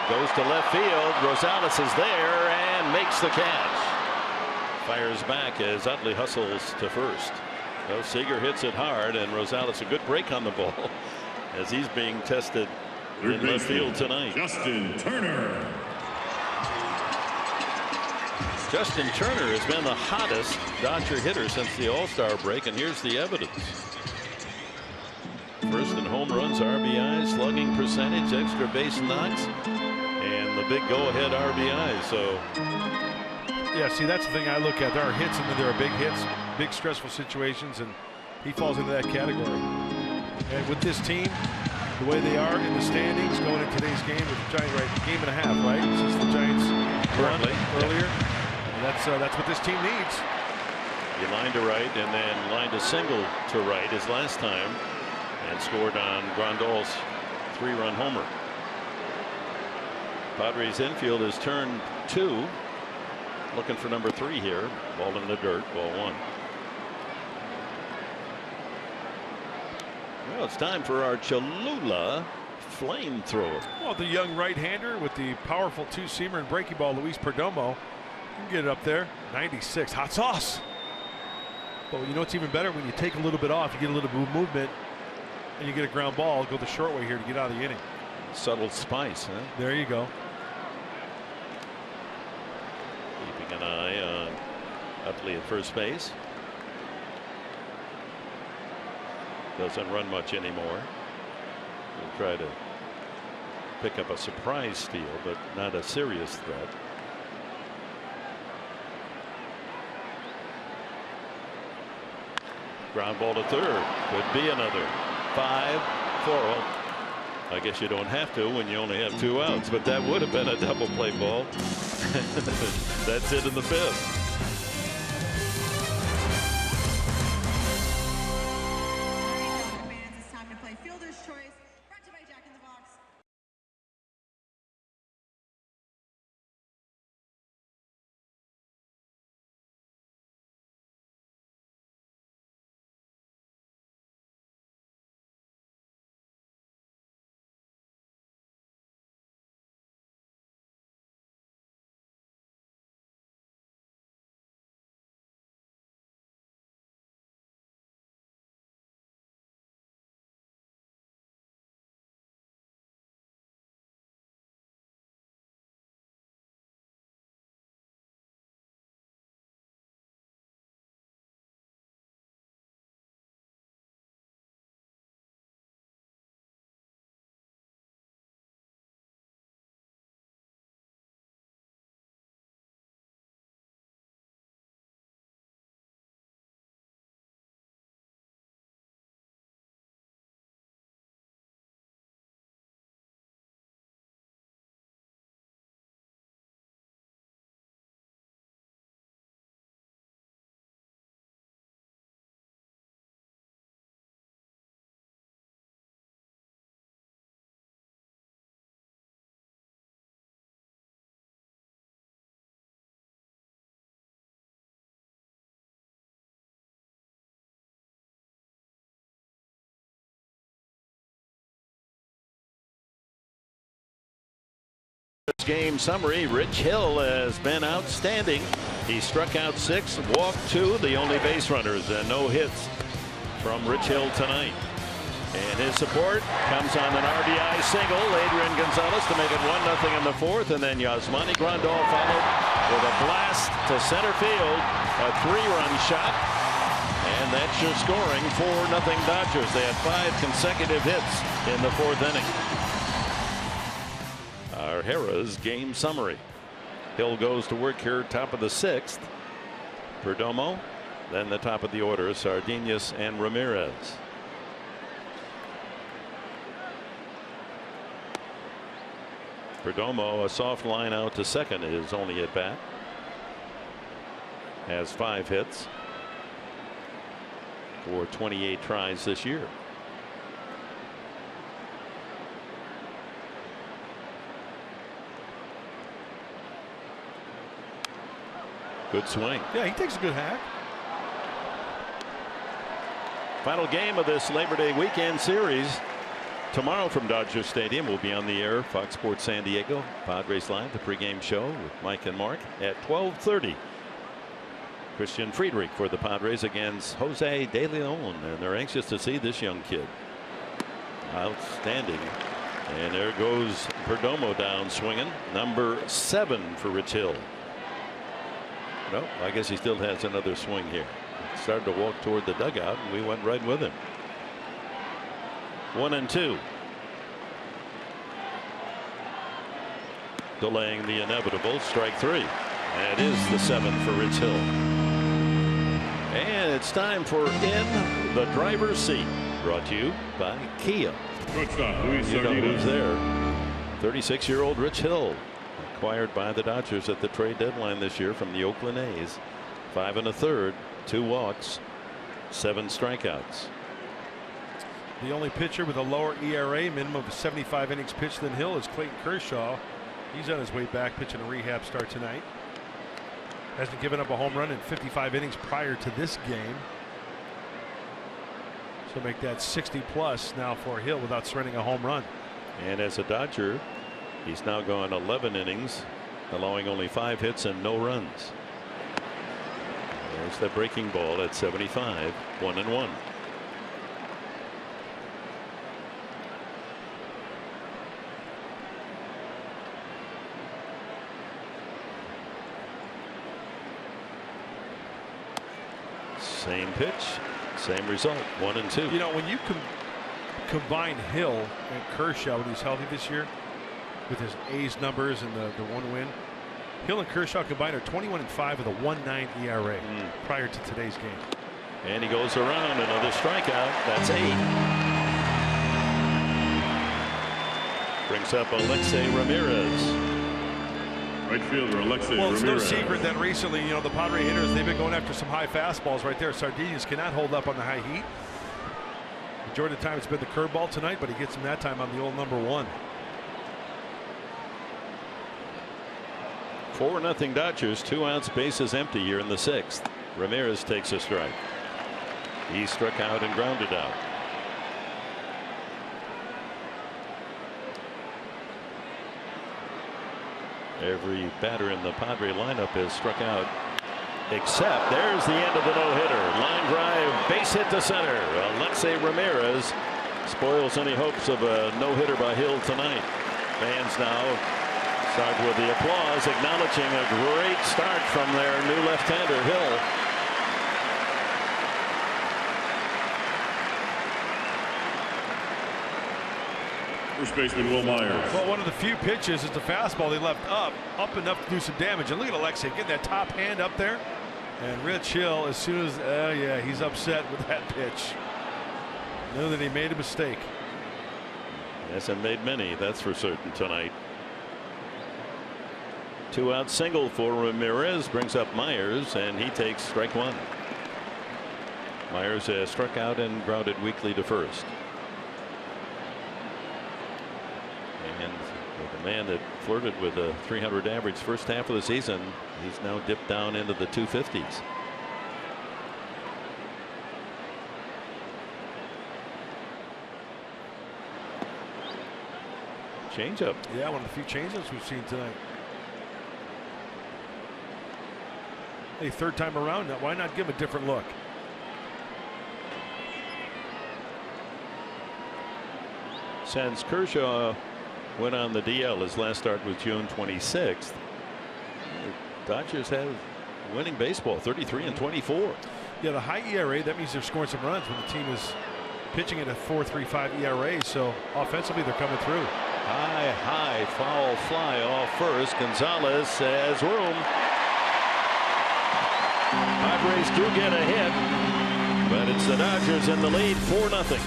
S15: Goes to left field. Rosales is there and makes the catch. Fires back as Utley hustles to first. So Seager hits it hard, and Rosales a good break on the ball as he's being tested in left field tonight.
S8: Justin Turner.
S15: Justin Turner has been the hottest Dodger hitter since the All-Star break, and here's the evidence. First in home runs, RBIs, slugging percentage, extra base knocks, and the big go-ahead RBI. So,
S13: yeah, see, that's the thing I look at. There are hits, and then there are big hits, big stressful situations, and he falls into that category. And with this team, the way they are in the standings going into today's game with the Giants, right? Game and a half, right? Since the Giants won earlier. Yeah. That's what this team needs.
S15: He lined to right and then lined a single to right his last time and scored on Grandal's 3-run homer. Padres infield has turned 2. Looking for number 3 here. Ball in the dirt. Ball 1. Well, it's time for our Cholula flamethrower.
S13: Well, the young right-hander with the powerful 2-seamer and breaking ball, Luis Perdomo. You can get it up there. 96. Hot sauce. But you know what's even better? When you take a little bit off, you get a little bit of movement, and you get a ground ball. Go the short way here to get out of the inning.
S15: Subtle spice, huh?
S13: There you go.
S15: Keeping an eye on Utley at first base. Doesn't run much anymore. He'll try to pick up a surprise steal, but not a serious threat. Ground ball to third. Could be another 5-4. I guess you don't have to when you only have 2 outs, but that would have been a double play ball. That's it in the 5th. Game summary. Rich Hill has been outstanding. He struck out 6, walked 2, the only base runners, and no hits from Rich Hill tonight. And his support comes on an RBI single. Adrian Gonzalez to make it 1-0 in the 4th, and then Yasmani Grandal followed with a blast to center field, a 3-run shot, and that's your scoring. 4-0 Dodgers. They had 5 consecutive hits in the 4th inning. Our Harrah's game summary. Hill goes to work here, top of the 6th. Perdomo, then the top of the order, Sardinas and Ramirez. Perdomo, a soft line out to second, is only at bat. Has 5 hits for 28 tries this year. Good swing.
S13: Yeah, he takes a good hack.
S15: Final game of this Labor Day weekend series. Tomorrow from Dodger Stadium, we'll be on the air, Fox Sports San Diego, Padres Live, the pregame show with Mike and Mark at 12:30. Christian Friedrich for the Padres against Jose De Leon, and they're anxious to see this young kid. Outstanding. And there goes Perdomo down swinging. Number 7 for Rich Hill. No, I guess he still has another swing here. Started to walk toward the dugout, and we went right with him. 1-2. Delaying the inevitable, strike 3. That is the 7th for Rich Hill. And it's time for In the Driver's Seat, brought to you by Kia.
S8: Shortstop, Luis
S15: You know
S8: Sardinas.
S15: who's there. 36-year-old Rich Hill, acquired by the Dodgers at the trade deadline this year from the Oakland A's. 5 1/3, 2 walks, 7 strikeouts.
S13: The only pitcher with a lower ERA, minimum of 75 innings pitched than Hill, is Clayton Kershaw. He's on his way back, pitching a rehab start tonight. Hasn't given up a home run in 55 innings prior to this game. So make that 60+ now for Hill without surrendering a home run.
S15: And as a Dodger, he's now gone 11 innings, allowing only 5 hits and no runs. There's the breaking ball at 75, 1-1. Same pitch, same result, 1-2.
S13: You know, when you combine Hill and Kershaw when he's healthy this year, with his A's numbers and the 1 win, Hill and Kershaw combined are 21-5 with a 1.9 ERA prior to today's game.
S15: And he goes around, another strikeout. That's 8. Brings up Alexei Ramirez.
S8: Right fielder Alexei
S13: Well, it's
S8: Ramirez.
S13: no secret that recently, you know, the Padre hitters, they've been going after some high fastballs right there. Sardinas cannot hold up on the high heat. Majority of the time it's been the curveball tonight, but he gets him that time on the old number 1.
S15: 4-0 Dodgers, 2 outs, bases empty here in the 6th. Ramirez takes a strike. He struck out and grounded out. Every batter in the Padre lineup has struck out, except there's the end of the no-hitter. Line drive, base hit to center. Alexei Ramirez spoils any hopes of a no-hitter by Hill tonight. Fans now start with the applause, acknowledging a great start from their new left-hander, Hill.
S8: First baseman Will Myers.
S13: Well, one of the few pitches is the fastball they left up enough to do some damage. And look at Alexei getting that top hand up there. And Rich Hill, as soon as, yeah, he's upset with that pitch. Knew that he made a mistake.
S15: Hasn't made many, that's for certain tonight. 2-out single for Ramirez brings up Myers, and he takes strike 1. Myers has struck out and grounded weakly to first. And with a man that flirted with a 300 average first half of the season, he's now dipped down into the 250s. Changeup.
S13: Yeah, one of the few changeups we've seen tonight. Hey, third time around, why not give him a different look?
S15: Since Kershaw went on the DL, his last start was June 26th. The Dodgers have winning baseball, 33-24.
S13: Yeah, the high ERA, that means they're scoring some runs when the team is pitching at a 4.35 ERA. So offensively, they're coming through.
S15: High foul fly off first. Gonzalez has room. Padres do get a hit, but it's the Dodgers in the lead 4-0.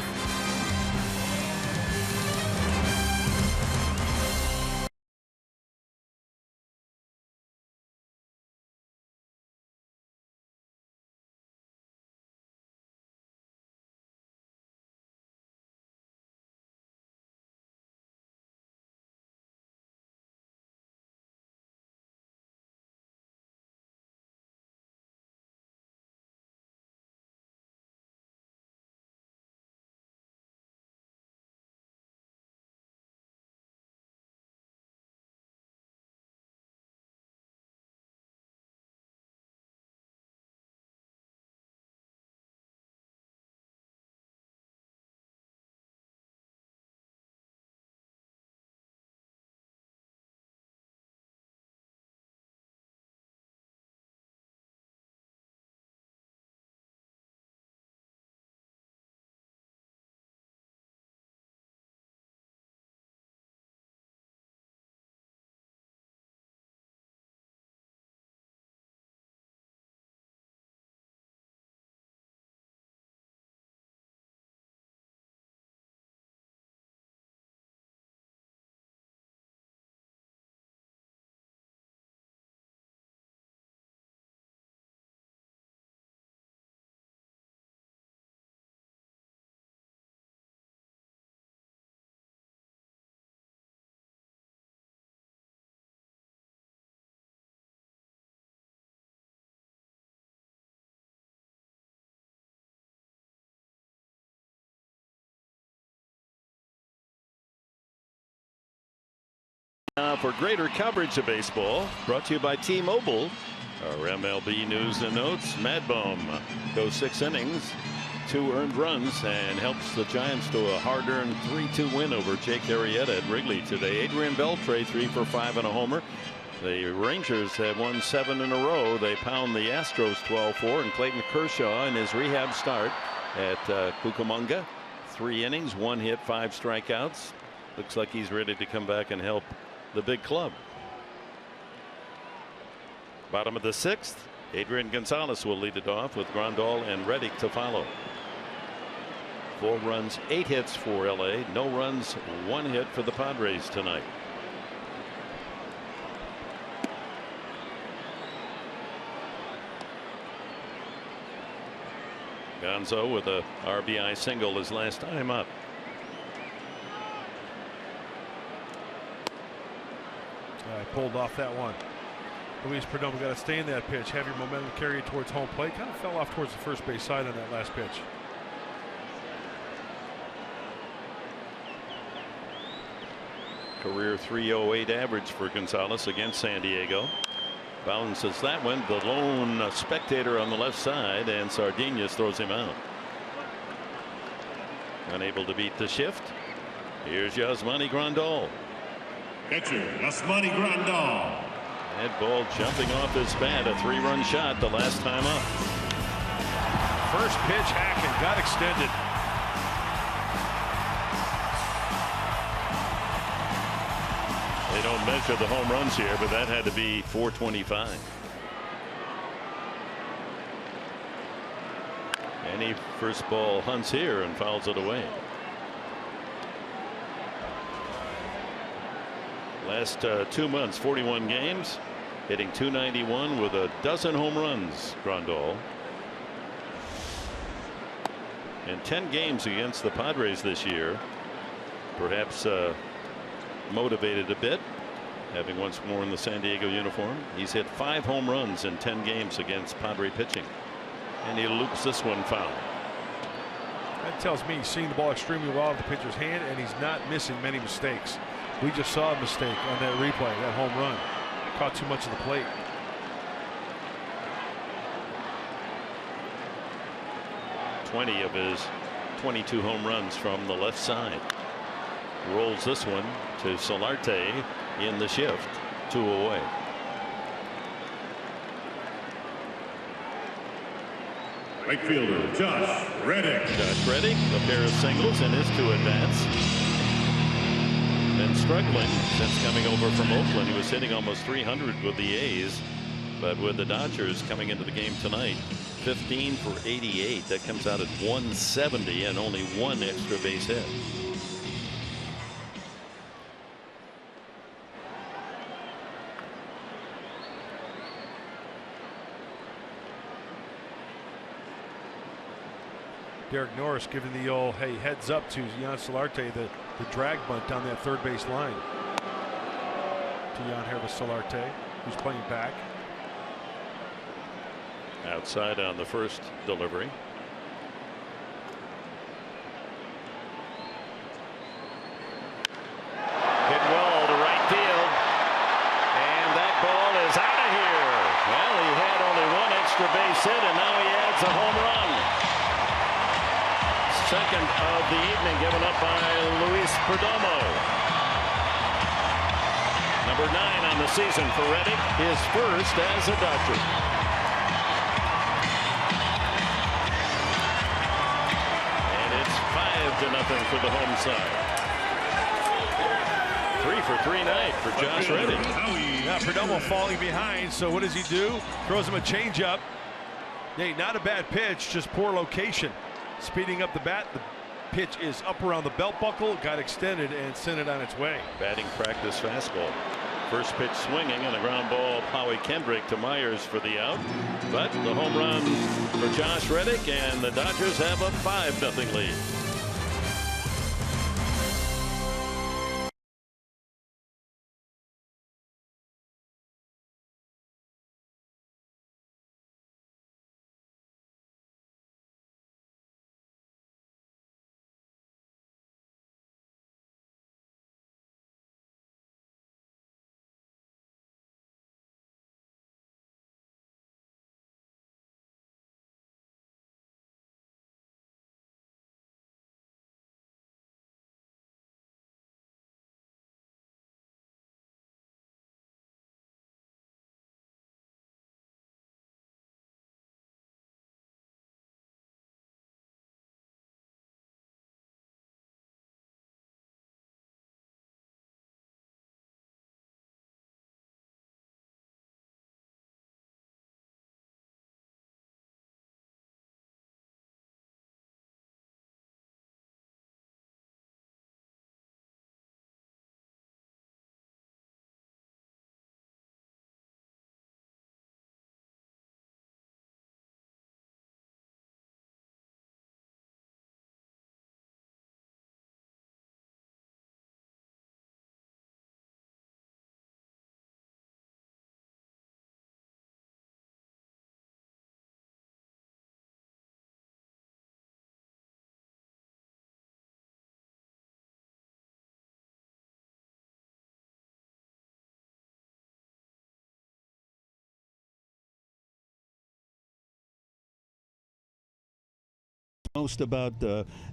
S15: For greater coverage of baseball, brought to you by T-Mobile. Our MLB news and notes. Madbone goes 6 innings, 2 earned runs, and helps the Giants to a hard-earned 3-2 win over Jake Arrieta at Wrigley today. Adrian Beltre 3 for 5 and a homer. The Rangers have won 7 in a row. They pound the Astros 12-4, and Clayton Kershaw in his rehab start at Cucamonga. 3 innings, 1 hit, 5 strikeouts. Looks like he's ready to come back and help the big club. Bottom of the 6th, Adrian Gonzalez will lead it off with Grandal and Reddick to follow. 4 runs, 8 hits for LA. No runs, 1 hit for the Padres tonight. Gonzo with a RBI single his last time up.
S13: I pulled off that one. Luis Perdomo got to stay in that pitch. Have your momentum carry it towards home plate. Kind of fell off towards the first base side on that last pitch.
S15: Career .308 average for Gonzalez against San Diego. Balances that one. The lone spectator on the left side, and Sardinhas throws him out. Unable to beat the shift. Here's Yasmani Grandal.
S8: Catcher, Yasmani Grandal.
S15: That ball jumping off his bat, a 3-run shot the last time up.
S13: First pitch, hacking, got extended.
S15: They don't measure the home runs here, but that had to be 425. And he first ball hunts here and fouls it away. Last 2 months, 41 games, hitting .291 with a dozen home runs. Grandal. And 10 games against the Padres this year. Perhaps motivated a bit, having once worn the San Diego uniform. He's hit 5 home runs in 10 games against Padre pitching, and he loops this one foul.
S13: That tells me he's seeing the ball extremely well out of the pitcher's hand, and he's not missing many mistakes. We just saw a mistake on that replay, that home run. Caught too much of the plate.
S15: Twenty of his 22 home runs from the left side. Rolls this one to Solarte in the shift. 2 away.
S8: Right fielder, Josh Reddick.
S15: Josh Reddick, a pair of singles in his 2 at-bats. Been struggling since coming over from Oakland. He was hitting almost 300 with the A's. But with the Dodgers coming into the game tonight, 15 for 88. That comes out at 170 and only 1 extra base hit.
S13: Derek Norris giving the old hey heads up to Jan Solarte, the drag bunt down that third base line to Jan Solarte, who's playing back.
S15: Outside on the first delivery.
S3: Hit well to right field. And that ball is out of here. Well, he had only 1 extra base hit, and now he adds a home run. Second of the evening given up by Luis Perdomo. Number 9 on the season for Reddick, his first as a Dodger. To nothing for the home side. 3 for 3 night for Josh Reddick.
S13: Yeah, Perdomo falling behind, so what does he do? Throws him a changeup. Hey, not a bad pitch, just poor location. Speeding up the bat, the pitch is up around the belt buckle, got extended and sent it on its way.
S15: Batting practice fastball. First pitch swinging and a ground ball. Howie Kendrick to Myers for the out. But the home run for Josh Reddick, and the Dodgers have a 5-0 lead.
S14: Most about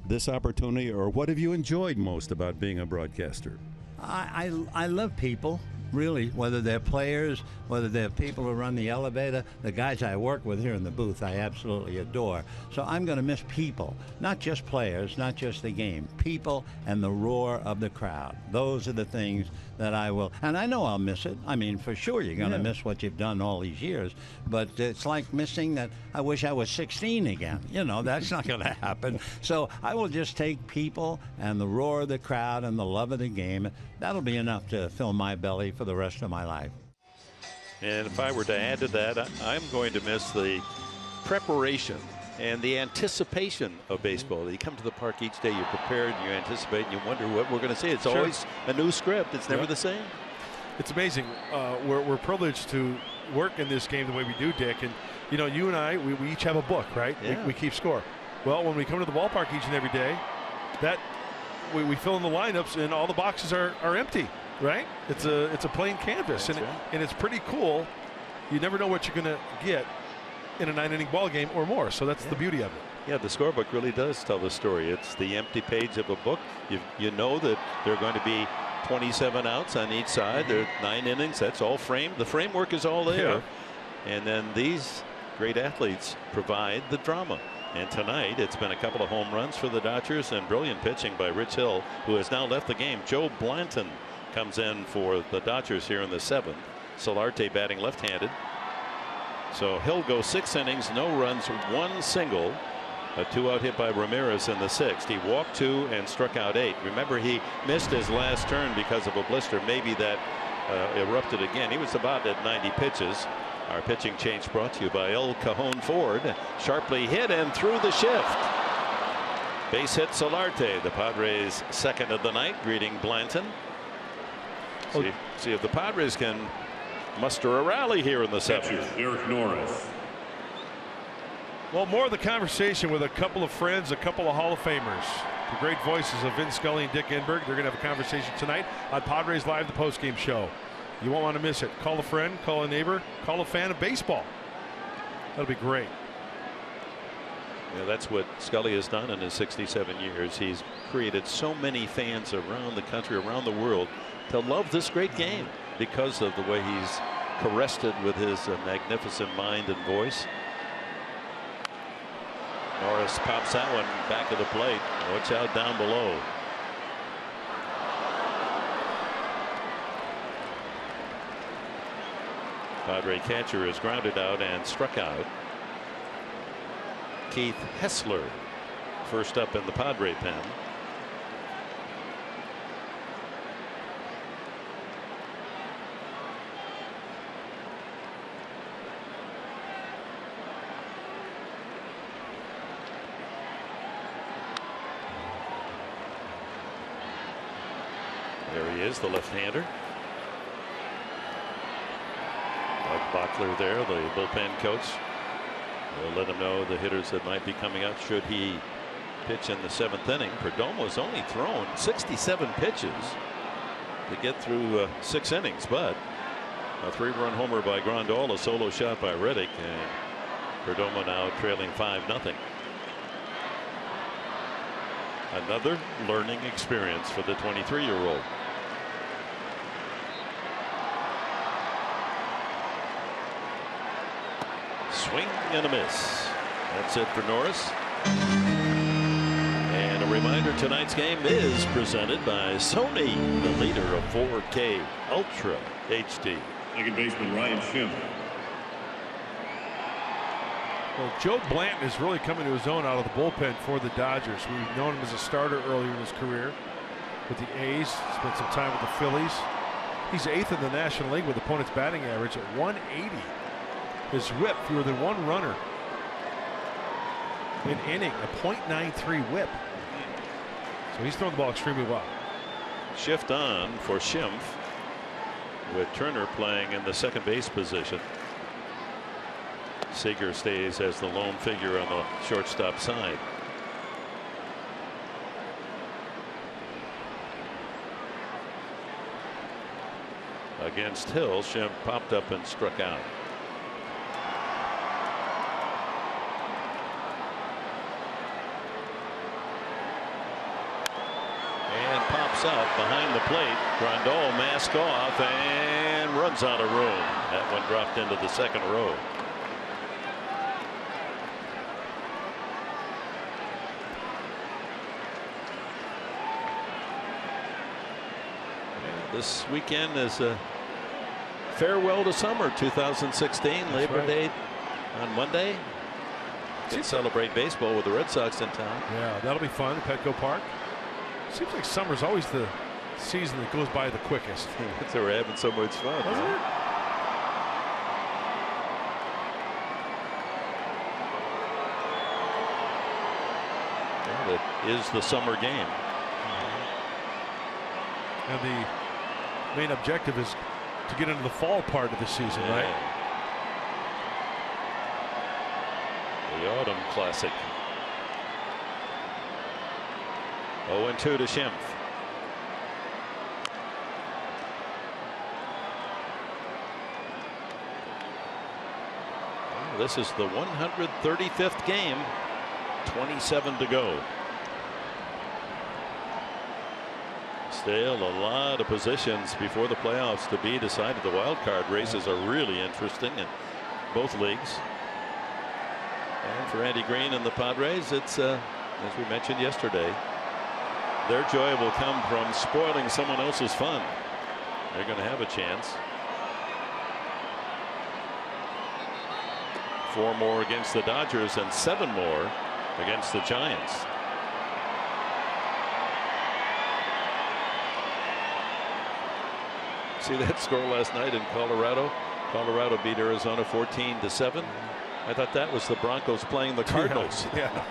S14: this opportunity, or what have you enjoyed most about being a broadcaster?
S6: I love people, really, whether they're players, whether they're people who run the elevator, the guys I work with here in the booth I absolutely adore. So I'm going to miss people, not just players, not just the game, people and the roar of the crowd. Those are the things that I will, and I know I'll miss it. I mean, for sure you're going to miss what you've done all these years, but it's like missing that I wish I was 16 again. You know, that's not going to happen. So I will just take people and the roar of the crowd and the love of the game. That'll be enough to fill my belly for the rest of my life.
S15: And if I were to add to that, I'm going to miss the preparation and the anticipation of baseball. You come to the park each day, you're prepared, you anticipate, and you wonder what we're going to see. It's always a new script. It's never the same.
S13: It's amazing. We're privileged to work in this game the way we do, Dick. And, you know, you and I, we each have a book, right?
S15: Yeah.
S13: We keep score. Well, when we come to the ballpark each and every day, that we fill in the lineups and all the boxes are empty, right? It's a plain canvas, and it's pretty cool. You never know what you're going to get in a 9-inning ball game or more. So that's the beauty of it.
S15: Yeah, the scorebook really does tell the story. It's the empty page of a book. You know that there are going to be 27 outs on each side. There are 9 innings. That's all framed. The framework is all there. Yeah. And then these great athletes provide the drama. And tonight it's been a couple of home runs for the Dodgers and brilliant pitching by Rich Hill, who has now left the game. Joe Blanton comes in for the Dodgers here in the 7th. Solarte batting left-handed. So Hill goes 6 innings, no runs, 1 single. A 2-out hit by Ramirez in the 6th. He walked 2 and struck out 8. Remember, he missed his last turn because of a blister. Maybe that erupted again. He was about at 90 pitches. Our pitching change brought to you by El Cajon Ford. Sharply hit and through the shift. Base hit Solarte. The Padres' second of the night, greeting Blanton. See if the Padres can muster a rally here in the 7th.
S8: Eric Norris.
S13: Well, more of the conversation with a couple of friends, a couple of Hall of Famers. The great voices of Vin Scully and Dick Enberg. They're going to have a conversation tonight on Padres Live, the postgame show. You won't want to miss it. Call a friend, call a neighbor, call a fan of baseball. That'll be great.
S15: Yeah, that's what Scully has done in his 67 years. He's created so many fans around the country, around the world, to love this great game because of the way he's caressed it with his magnificent mind and voice. Norris pops that one back of the plate. Watch out down below. Padre catcher is grounded out and struck out. Keith Hessler first up in the Padre pen. There he is, the left-hander. Bachler there, the bullpen coach. We'll let him know the hitters that might be coming up should he pitch in the 7th inning. Perdomo's only thrown 67 pitches to get through 6 innings, but a 3-run homer by Grandal, a solo shot by Reddick, and Perdomo now trailing 5-0. Another learning experience for the 23-year-old. Swing and a miss. That's it for Norris. And a reminder, tonight's game is presented by Sony, the leader of 4K Ultra HD.
S8: Second baseman Ryan Schimpf.
S13: Well, Joe Blanton is really coming to his own out of the bullpen for the Dodgers. We've known him as a starter earlier in his career with the A's. Spent some time with the Phillies. He's 8th in the National League with opponent's batting average at 180. His whip, fewer than 1 runner in inning, a .93 whip. So he's throwing the ball extremely well.
S15: Shift on for Schimpf with Turner playing in the second base position. Seager stays as the lone figure on the shortstop side. Against Hill, Schimpf popped up and struck out. And pops out behind the plate. Grandal mask off and runs out of room. That one dropped into the second row. And this weekend is a farewell to summer 2016. Labor Day on Monday. Can celebrate baseball with the Red Sox in town.
S13: Yeah, that'll be fun at Petco Park. Seems like summer's always the season that goes by the quickest.
S15: They were having so much fun.
S13: Wasn't it?
S15: Yeah, that is the summer game.
S13: And the main objective is to get into the fall part of the season, right?
S15: The Autumn Classic. 0-2 to Schimpf. Well, this is the 135th game. 27 to go. Still a lot of positions before the playoffs to be decided. The wild card races are really interesting in both leagues. And for Andy Green and the Padres, it's as we mentioned yesterday, their joy will come from spoiling someone else's fun. They're going to have a chance. 4 more against the Dodgers and 7 more against the Giants. See that score last night in Colorado? Colorado beat Arizona 14-7. I thought that was the Broncos playing the Cardinals.
S13: Yeah.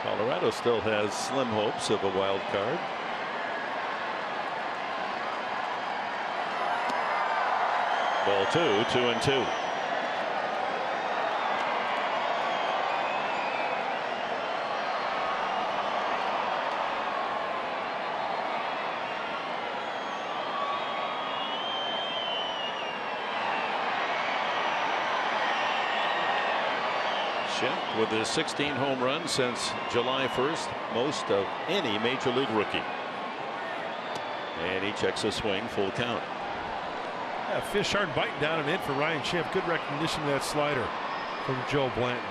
S15: Colorado still has slim hopes of a wild card. Ball 2-2-2. With his 16 home runs since July 1st, most of any major league rookie. And he checks a swing, full count.
S13: Yeah, fish aren't biting down and in for Ryan Schimpf. Good recognition of that slider from Joe Blanton.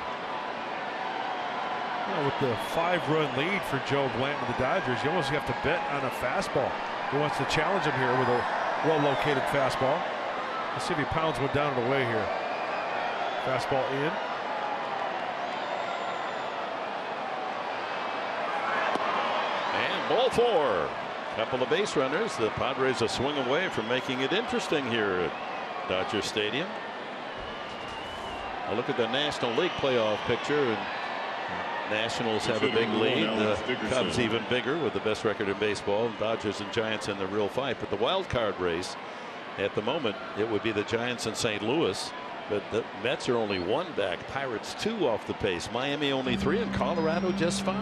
S13: You know, with the 5-run lead for Joe Blanton and the Dodgers, you almost have to bet on a fastball. He wants to challenge him here with a well-located fastball. Let's see if he pounds one down and away here. Fastball in.
S15: Ball 4. Couple of base runners. The Padres a swing away from making it interesting here at Dodger Stadium. I look at the National League playoff picture, and Nationals have a big lead. The Cubs even bigger with the best record in baseball. Dodgers and Giants in the real fight. But the wild card race at the moment, it would be the Giants and St. Louis. But the Mets are only 1 back. Pirates 2 off the pace. Miami only 3, and Colorado just 5.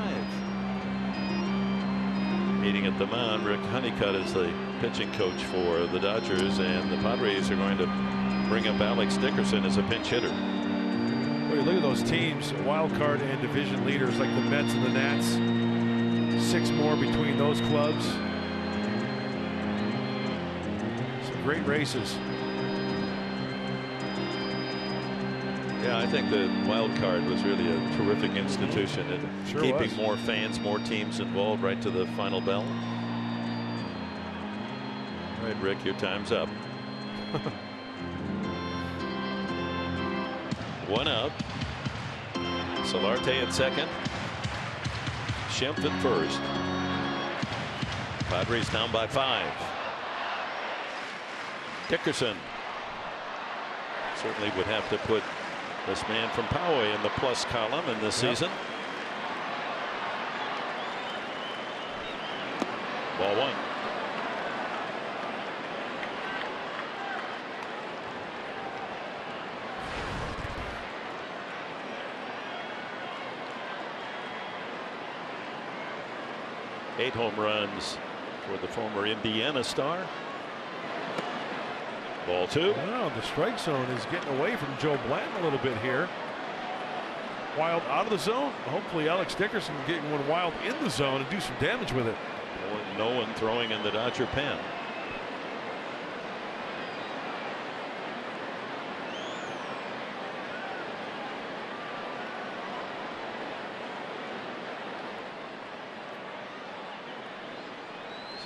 S15: Meeting at the mound, Rick Honeycutt is the pitching coach for the Dodgers, and the Padres are going to bring up Alex Dickerson as a pinch hitter.
S13: Well, you look at those teams, wild card and division leaders like the Mets and the Nats. 6 more between those clubs. Some great races.
S15: Yeah, I think the wild card was really a terrific institution at
S13: Sure
S15: keeping
S13: was.
S15: more fans, more teams involved right to the final bell. All right, Rick, your time's up. 1 out. Solarte at second. Schimpf at first. Padres down by 5. Dickerson certainly would have to put this man from Poway in the plus column in this season. Ball 1. Eight home runs for the former Indiana star. Ball 2.
S13: Wow, the strike zone is getting away from Joe Blanton a little bit here. Wild out of the zone. Hopefully Alex Dickerson getting one wild in the zone and do some damage with it.
S15: No one throwing in the Dodger pen.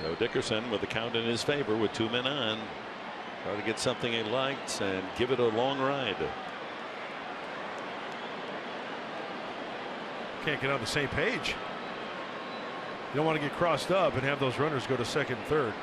S15: So Dickerson with the count in his favor with 2 men on. Try to get something he likes and give it a long ride.
S13: Can't get on the same page. You don't want to get crossed up and have those runners go to second and third.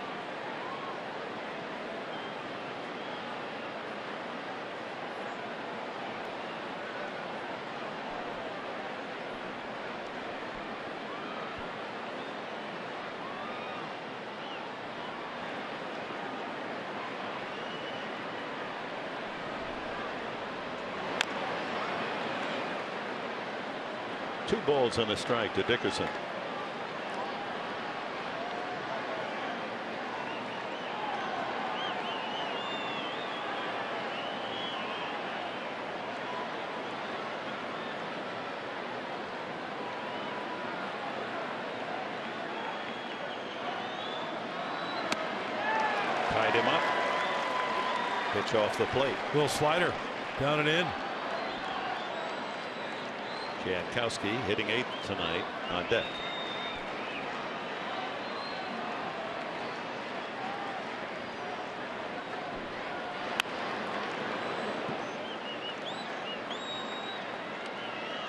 S15: 2 balls and a strike to Dickerson. Tied him up. Pitch off the plate.
S13: Little slider down and in.
S15: Jankowski hitting 8th tonight on deck.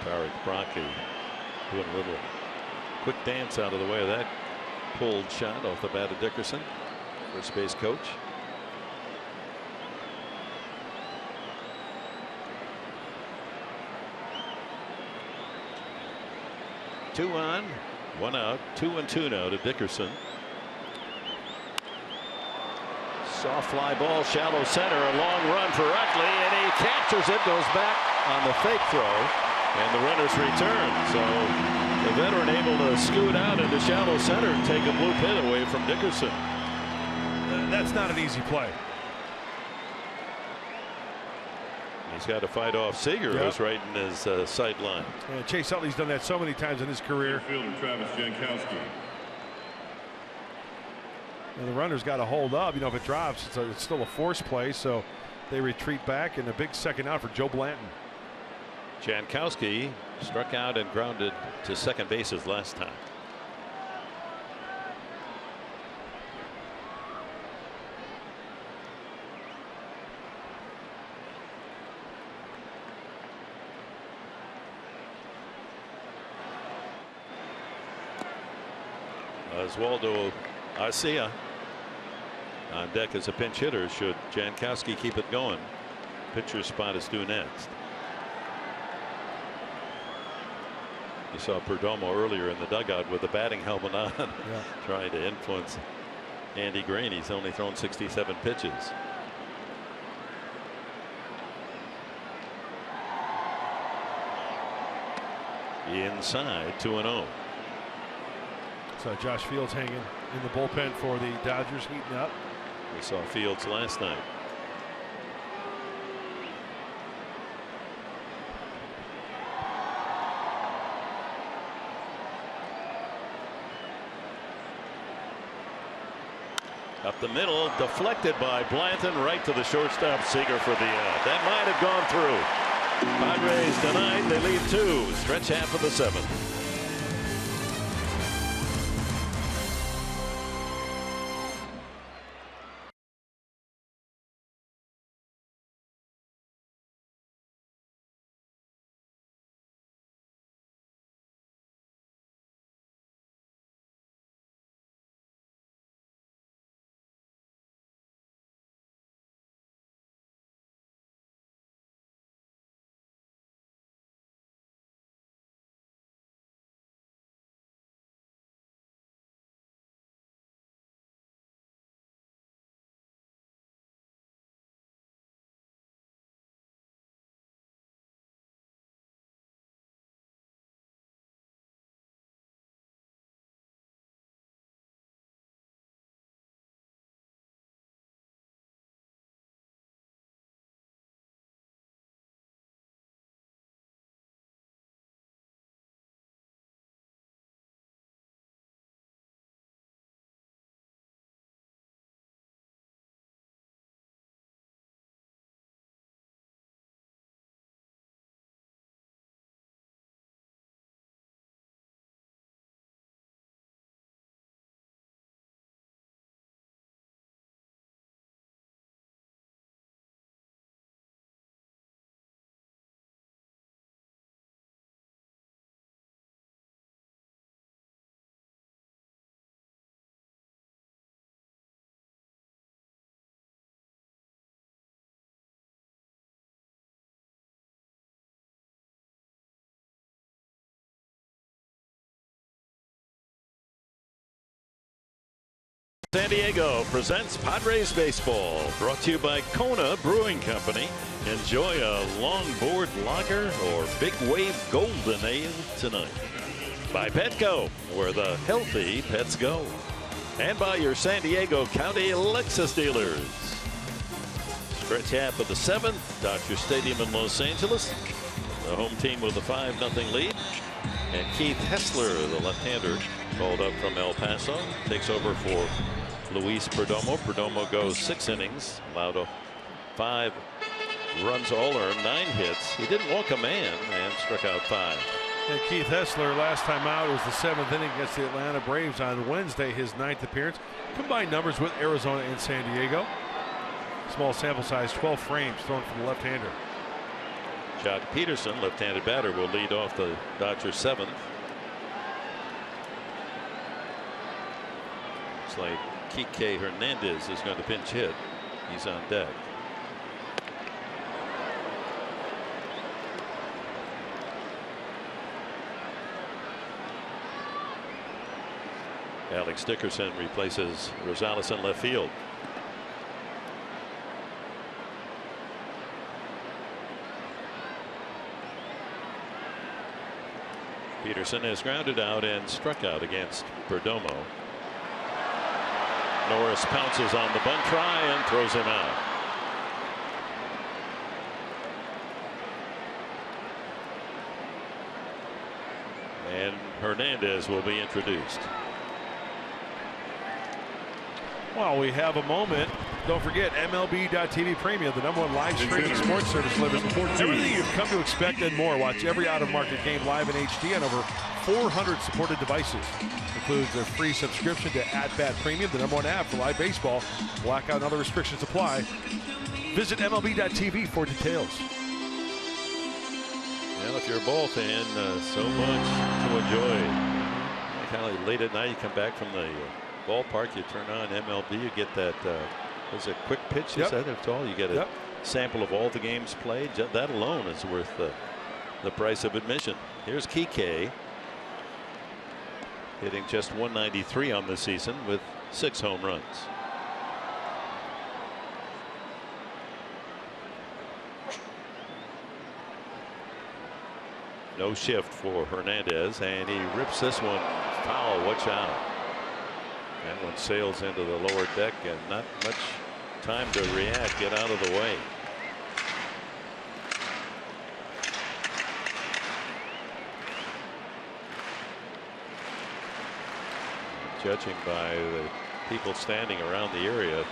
S15: Tarek Brocky doing a little quick dance out of the way of that pulled shot off the bat of Dickerson. First base coach. Two on, 1 out, 2-2 now to Dickerson. Soft fly ball, shallow center, a long run for Utley, and he captures it, goes back on the fake throw, and the runners return. So the veteran able to scoot out into shallow center and take a blue pin away from Dickerson.
S13: That's not an easy play.
S15: He's got to fight off Seager, who's right in his sight line.
S13: Yeah, Chase Utley's done that so many times in his career.
S8: Fielder Travis Jankowski.
S13: And the runner's got to hold up. You know, if it drops, it's still a force play, so they retreat back, and a big second out for Joe Blanton.
S15: Jankowski struck out and grounded to second base his last time. Oswaldo Arcia on deck as a pinch hitter should Jankowski keep it going. Pitcher's spot is due next. You saw Perdomo earlier in the dugout with the batting helmet on, trying to influence Andy Green. He's only thrown 67 pitches. Inside 2-0.
S13: So Josh Fields hanging in the bullpen for the Dodgers, heating up.
S15: We saw Fields last night. Up the middle, deflected by Blanton, right to the shortstop Seager for the out. That might have gone through. Padres denied. They leave 2. Stretch half of the 7th. San Diego presents Padres baseball, brought to you by Kona Brewing Company. Enjoy a longboard lager or big wave golden ale tonight. By Petco, where the healthy pets go. And by your San Diego County Lexus dealers. Stretch half of the 7th, Dodger Stadium in Los Angeles. The home team with a 5-0 lead. And Keith Hessler, the left-hander, called up from El Paso, takes over for Luis Perdomo. Perdomo goes 6 innings, allowed 5 runs all earned, 9 hits. He didn't walk a man and struck out 5.
S13: And Keith Hessler, last time out, was the 7th inning against the Atlanta Braves on Wednesday, his 9th appearance. Combined numbers with Arizona and San Diego. Small sample size, 12 frames thrown from the left-hander.
S15: Jock Peterson, left-handed batter, will lead off the Dodgers 7th. Looks like Kike Hernandez is going to pinch hit. He's on deck. Alex Dickerson replaces Rosales in left field. Peterson has grounded out and struck out against Perdomo. Norris pounces on the bunt try and throws him out. And Hernandez will be introduced.
S13: Well, we have a moment. Don't forget MLB.TV Premium, the #1 live streaming sports service delivers everything you've come to expect and more. Watch every out-of-market game live in HD on over 400 supported devices. Includes a free subscription to @Bat Premium, the #1 app for live baseball. Blackout and other restrictions apply. Visit MLB.TV for details.
S15: Well, if you're a ball fan, so much to enjoy. Kind of late at night, you come back from the ballpark, you turn on MLB, you get that is it quick pitch? Is that it all? You get a sample of all the games played. That alone is worth the price of admission. Here's Kike, hitting just .193 on the season with 6 home runs. No shift for Hernandez, and he rips this one foul. Watch out. That one sails into the lower deck, and not much time to react. Get out of the way. Judging by the people standing around the area,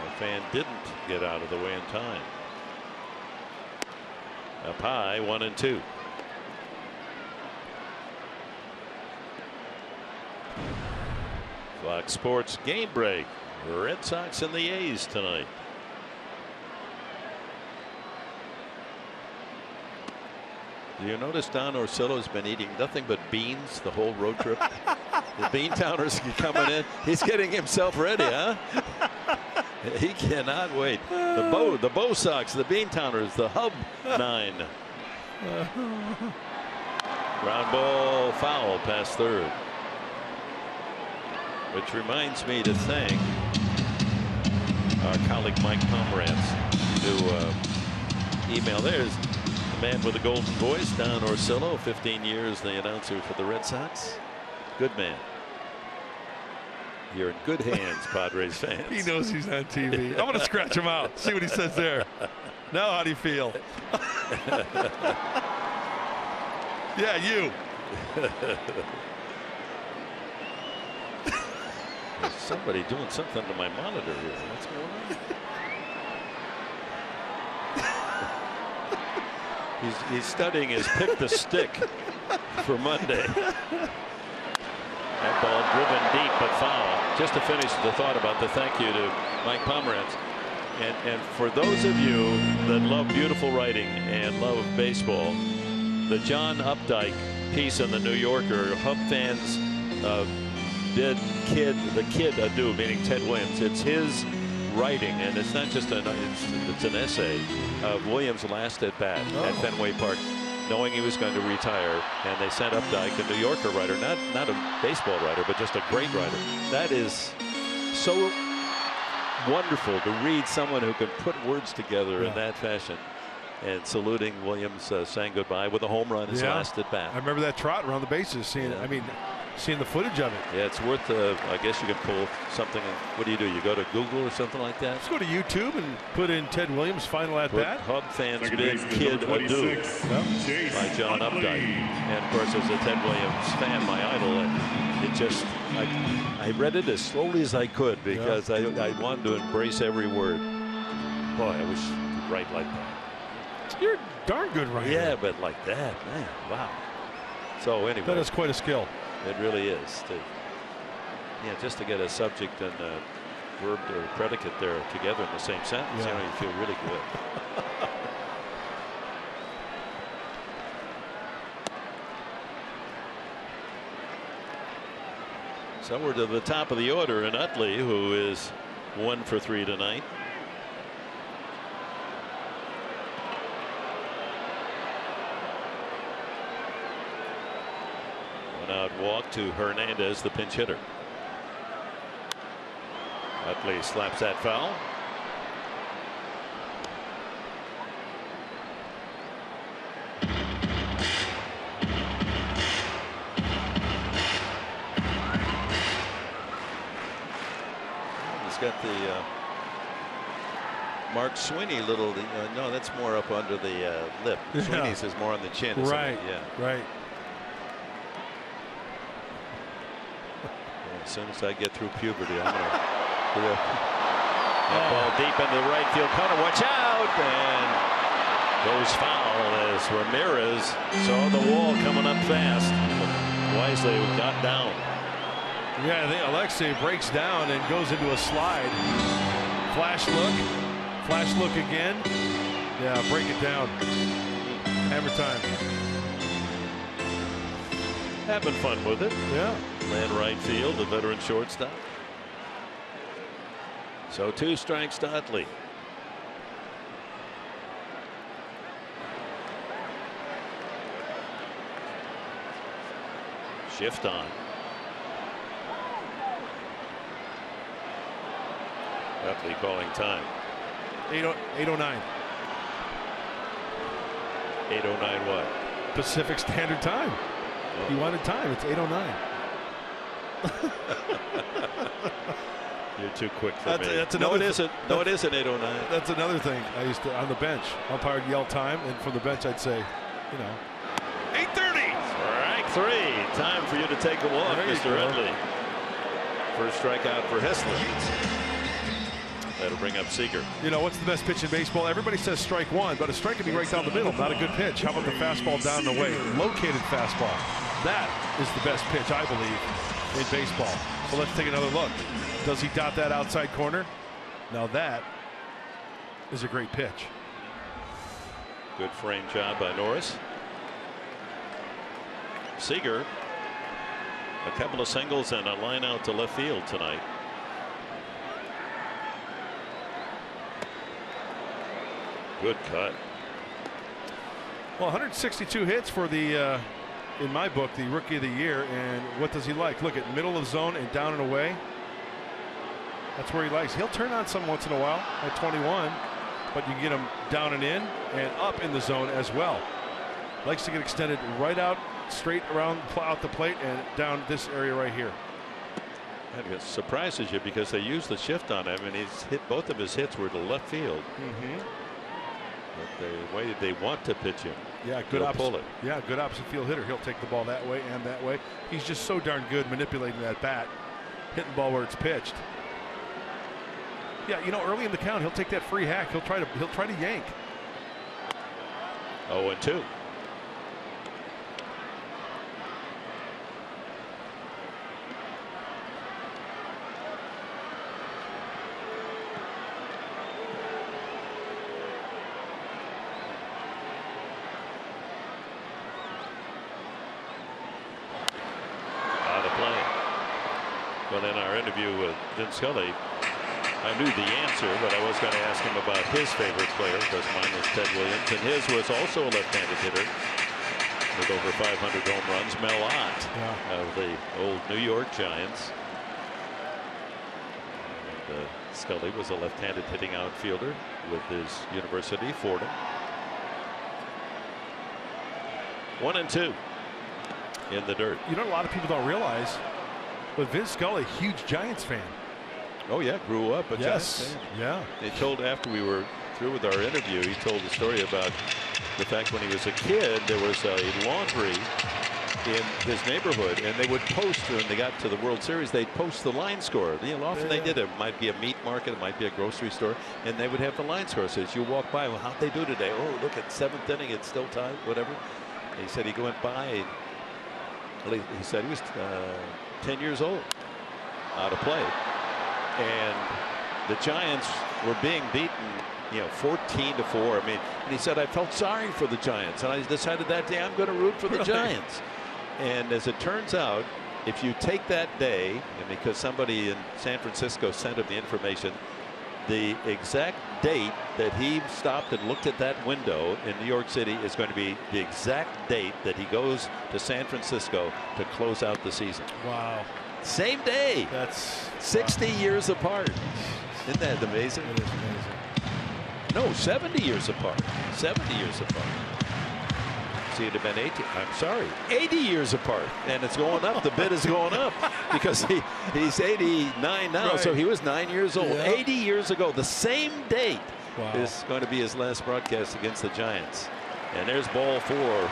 S15: the fan didn't get out of the way in time. Up high, 1-2. Fox Sports game break. Red Sox and the A's tonight. Do you notice Don Orsillo's been eating nothing but beans the whole road trip? The Beantowners coming in. He's getting himself ready, huh? He cannot wait. The Bo Sox, the Beantowners, the Hub 9. Ground ball foul past third. Which reminds me to thank our colleague Mike Pomerantz, who email. There's the man with the golden voice, Don Orsillo, 15 years the announcer for the Red Sox. Good man. You're in good hands, Padres fans.
S13: He knows he's on TV. I'm going to scratch him out. See what he says there. Now, how do you feel? Yeah, you.
S15: There's somebody doing something to my monitor here. What's going on? He's studying his pick the stick for Monday. That ball driven deep but foul. Just to finish the thought about the thank you to Mike Pomerantz. And for those of you that love beautiful writing and love baseball, the John Updike piece in the New Yorker, Hub fans did the kid adieu, meaning Ted Williams. It's his writing, and it's not just it's an essay of Williams' last at bat at Fenway Park, knowing he was going to retire, and they sent Updike, a New Yorker writer, not a baseball writer, but just a great writer. That is so wonderful to read someone who can put words together in that fashion. And saluting Williams, saying goodbye with a home run his last at bat.
S13: I remember that trot around the bases, seeing the footage of it.
S15: Yeah, it's worth. I guess you can pull something. What do? You go to Google or something like that?
S13: Just go to YouTube and put in Ted Williams final at bat.
S15: Hub fans big kid ado by John Updike, and of course as a Ted Williams fan, my idol. It just I read it as slowly as I could because I wanted to embrace every word. Boy, I wish to write like that.
S13: You're a darn good writer.
S15: Yeah, but like that, man, wow. So anyway,
S13: that is quite a skill.
S15: It really is. Just to get a subject and a verb or predicate there together in the same sentence, you feel really good. So we're to the top of the order, and Utley, who is 1 for 3 tonight. Out walk to Hernandez, the pinch hitter. Utley slaps that foul. He's got the Mark Sweeney little. No, that's more up under the lip. Sweeney's is more on the chin.
S13: Right. Right.
S15: As soon as I get through puberty, I'm going to that ball deep into the right field corner. Watch out! And goes foul as Ramirez saw the wall coming up fast. Wisely got down.
S13: Yeah, I think Alexei breaks down and goes into a slide. Flash look again. Yeah, break it down. Hammer time.
S15: Having fun with it.
S13: Yeah.
S15: Land right field, the veteran shortstop. So 2 strikes to Utley. Shift on. Utley calling time.
S13: 8:09.
S15: 8:09 what?
S13: Pacific Standard Time. You wanted time. It's 8:09.
S15: You're too quick for me.
S13: That's
S15: no, it isn't. No, it isn't 8:09.
S13: That's another thing. I used to on the bench. Umpire would yell time, and from the bench I'd say,
S15: 8:30. Strike 3. Time for you to take a walk, Mr. Utley. First strikeout for Hessler. That'll bring up Seager.
S13: What's the best pitch in baseball? Everybody says strike 1, but a strike can be right down the middle. Not a good pitch. How about the fastball down and away? Located fastball. That is the best pitch, I believe, in baseball. So let's take another look. Does he dot that outside corner? Now that is a great pitch.
S15: Good frame job by Norris. Seager, a couple of singles and a line out to left field tonight. Good cut.
S13: Well, 162 hits for the, in my book, the Rookie of the Year. And what does he like? Look at middle of the zone and down and away. That's where he likes. He'll turn on some once in a while at 21, but you get him down and in and up in the zone as well. Likes to get extended right out, straight around out the plate and down this area right here.
S15: That surprises you because they used the shift on him, and he's hit both of his hits were to left field. But the way they want to pitch him.
S13: Yeah, good opposite. Yeah, good opposite field hitter. He'll take the ball that way and that way. He's just so darn good manipulating that bat, hitting the ball where it's pitched. Yeah, early in the count, he'll take that free hack. He'll try to yank.
S15: 0-2. Well, in our interview with Vin Scully, I knew the answer, but I was going to ask him about his favorite player because mine was Ted Williams, and his was also a left-handed hitter with over 500 home runs, Mel Ott of the old New York Giants. Scully was a left-handed hitting outfielder with his university, Fordham. 1-2 in the dirt.
S13: You know, a lot of people don't realize, but Vince Scully, huge Giants fan.
S15: Oh yeah, grew up a Giants fan.
S13: Yeah.
S15: They told, after we were through with our interview, he told the story about the fact when he was a kid, there was a laundry in his neighborhood, and they would post, when they got to the World Series, they'd post the line score. You know, often they did it. It might be a meat market, it might be a grocery store, and they would have the line score. So as you walk by, well, how'd they do today? Oh, look, at 7th inning, it's still tied, whatever. And he said he went by, he said he was 10 years old out of play. And the Giants were being beaten, you know, 14-4. I mean, and he said, I felt sorry for the Giants, and I decided that day I'm going to root for the Giants. And as it turns out, if you take that day, and because somebody in San Francisco sent him the information, the exact date that he stopped and looked at that window in New York City is going to be the exact date that he goes to San Francisco to close out the season.
S13: Wow.
S15: Same day.
S13: That's
S15: 60 years apart. Isn't that amazing?
S13: It is amazing.
S15: No, 70 years apart. 70 years apart. See, it'd have been 80. I'm sorry, 80 years apart, and it's going up. The bid is going up because he's 89 now, so he was 9 years old.
S13: Yeah.
S15: 80 years ago, the same date is going to be his last broadcast against the Giants. And there's ball 4.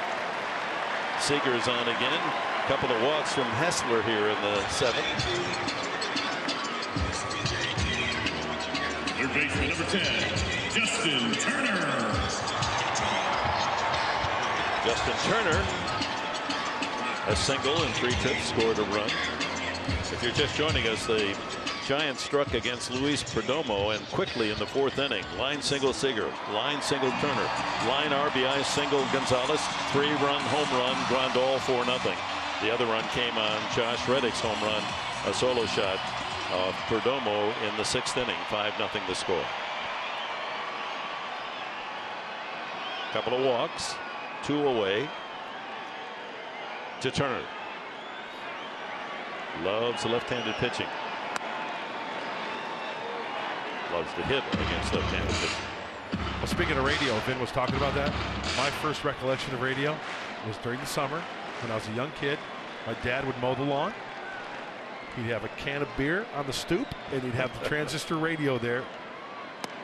S15: Seager's on again. Couple of walks from Hessler here in the 7th.
S8: Third baseman number 10, Justin Turner.
S15: Justin Turner, a single and 3 trips, scored a run. If you're just joining us, the Giants struck against Luis Perdomo, and quickly in the 4th inning, line single Seager, line single Turner, line RBI single Gonzalez, 3-run home run, Grandal 4-0. The other run came on Josh Reddick's home run, a solo shot of Perdomo in the 6th inning, 5-0 the score. Couple of walks, 2 away to Turner. Loves the left-handed pitching. Loves to hit against left-handed pitching.
S13: Well, speaking of radio, Vin was talking about that. My first recollection of radio was during the summer when I was a young kid. My dad would mow the lawn. He'd have a can of beer on the stoop, and he'd have the transistor radio there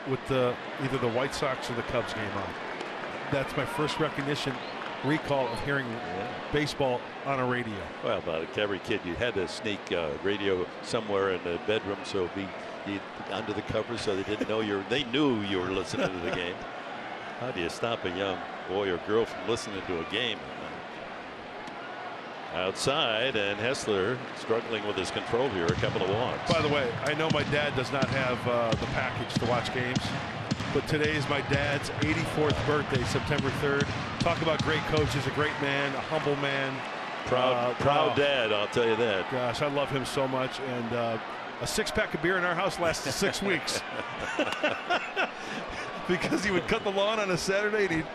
S13: with either the White Sox or the Cubs game on. That's my first recall of hearing baseball on a radio.
S15: Well, about every kid, you had to sneak radio somewhere in the bedroom, so be under the covers so they didn't know they knew you were listening to the game. How do you stop a young boy or girl from listening to a game? Outside, and Hessler struggling with his control here, a couple of walks.
S13: By the way, I know my dad does not have the package to watch games, but today is my dad's 84th birthday, September 3rd. Talk about great coaches, a great man, a humble man.
S15: Proud dad, I'll tell you that.
S13: Gosh, I love him so much, and a 6-pack of beer in our house lasted 6 weeks. Because he would cut the lawn on a Saturday, and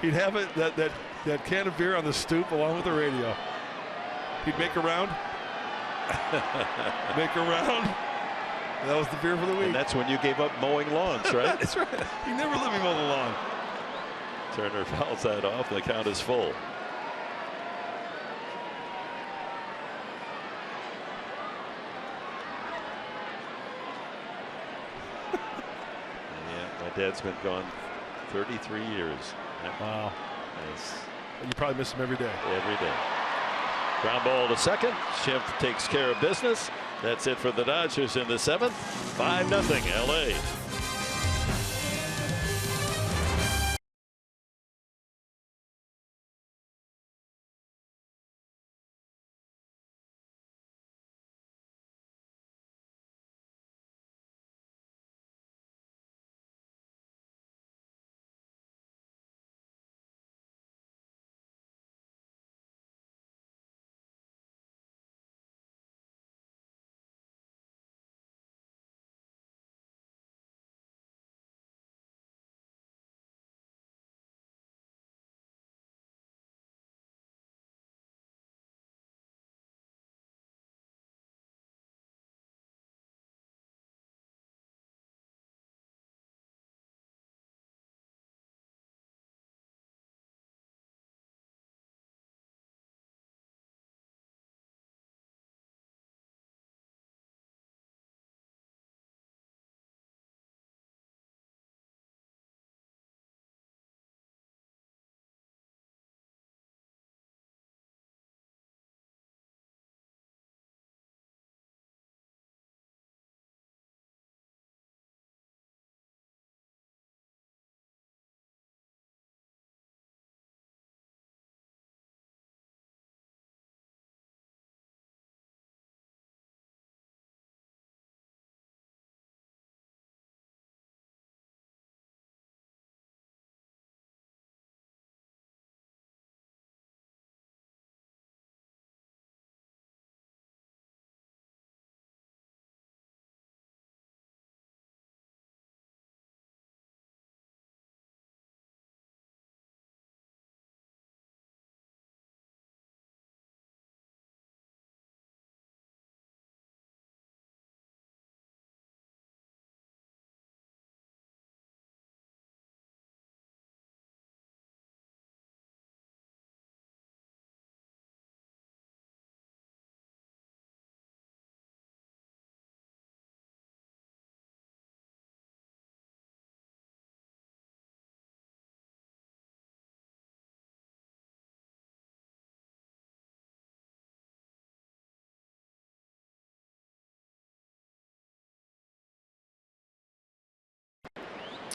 S13: he'd have it that can of beer on the stoop along with the radio. He'd make a round. Make a round. That was the beer for the week.
S15: And that's when you gave up mowing lawns, right?
S13: That's right. He never let me mow the lawn.
S15: Turner fouls that off. The count is full. Yeah, my dad's been gone 33 years.
S13: Wow.
S15: Nice.
S13: You probably miss him every day.
S15: Every day. Ground ball to second. Schimpf takes care of business. That's it for the Dodgers in the 7th. 5-0 LA.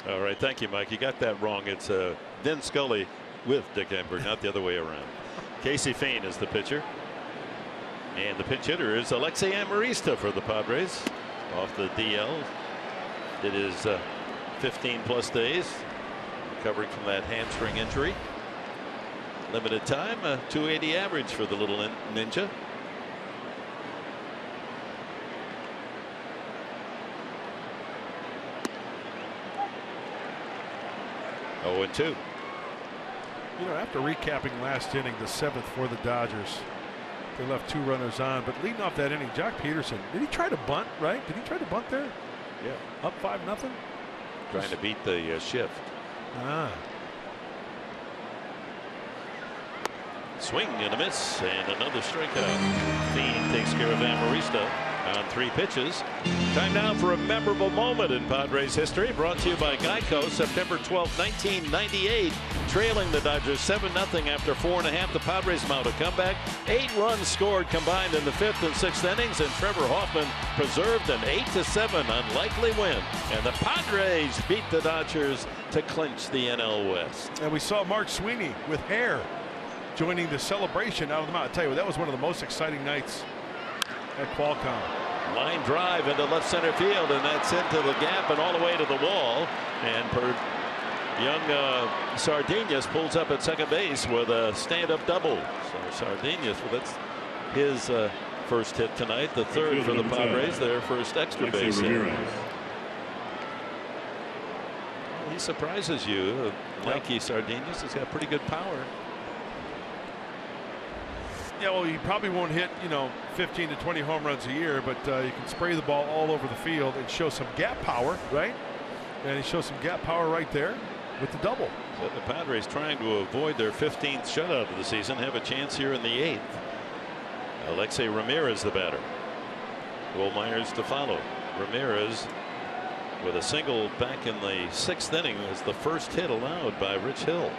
S15: All right, thank you, Mike. You got that wrong. It's Vin Scully with Dick Enberg, not the other way around. Casey Fain is the pitcher. And the pinch hitter is Alexei Amarista for the Padres. Off the DL. Did his 15+ days. Recovering from that hamstring injury. Limited time, a 280 average for the little ninja. Oh, and 2.
S13: You know, after recapping last inning, the 7th for the Dodgers, they left 2 runners on. But leading off that inning, Jock Peterson, did he try to bunt, right? Did he try to bunt there?
S15: Yeah.
S13: Up 5-0?
S15: Trying to beat the shift.
S13: Ah.
S15: Swing and a miss, and another strikeout. Fain takes care of Amarista on 3 pitches. Time now for a memorable moment in Padres history, brought to you by Geico. September 12, 1998, trailing the Dodgers 7-0 after 4.5. The Padres mount a comeback. 8 runs scored combined in the 5th and 6th innings, and Trevor Hoffman preserved an 8-7 unlikely win. And the Padres beat the Dodgers to clinch the NL West.
S13: And we saw Mark Sweeney with hair joining the celebration out of the mound. I tell you, that was one of the most exciting nights at Qualcomm.
S15: Line drive into left center field, and that's into the gap and all the way to the wall. And young Sardinas pulls up at second base with a stand-up double. So Sardinas, well, that's his first hit tonight, the 3rd for the Padres, their first extra base hit. He surprises you. Mikey Sardinas has got pretty good power.
S13: Yeah, well, he probably won't hit, 15 to 20 home runs a year, but you can spray the ball all over the field and show some gap power, right? And he shows some gap power right there with the double.
S15: So the Padres, trying to avoid their 15th shutout of the season, have a chance here in the 8th. Alexei Ramirez, the batter. Will Myers to follow. Ramirez with a single back in the 6th inning was the first hit allowed by Rich Hill.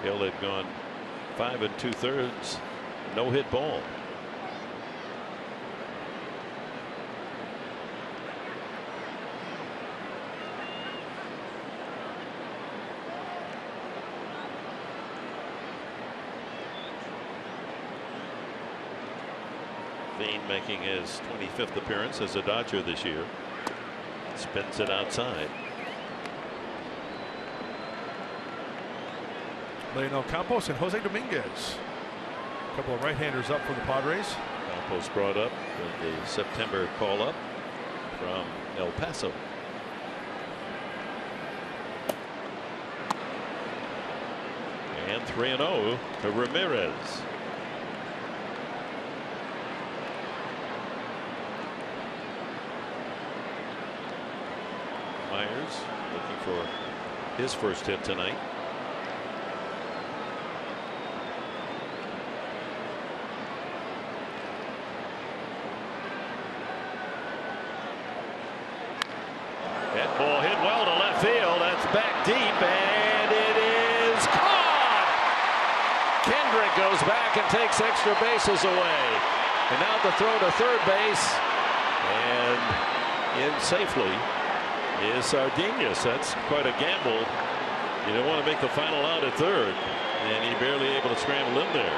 S15: Hill had gone 5 2/3, no hit ball. Fain making his 25th appearance as a Dodger this year. Spins it outside.
S13: Leonel Campos and Jose Dominguez. A couple of right-handers up for the Padres.
S15: Campos brought up with the September call-up from El Paso. And 3-0 to Ramirez. Myers looking for his first hit tonight. That ball hit well to left field. That's back deep, and it is caught. Kendrick goes back and takes extra bases away. And now the throw to third base. And in safely is Sardinas. That's quite a gamble. You don't want to make the final out at third. And he barely able to scramble in there.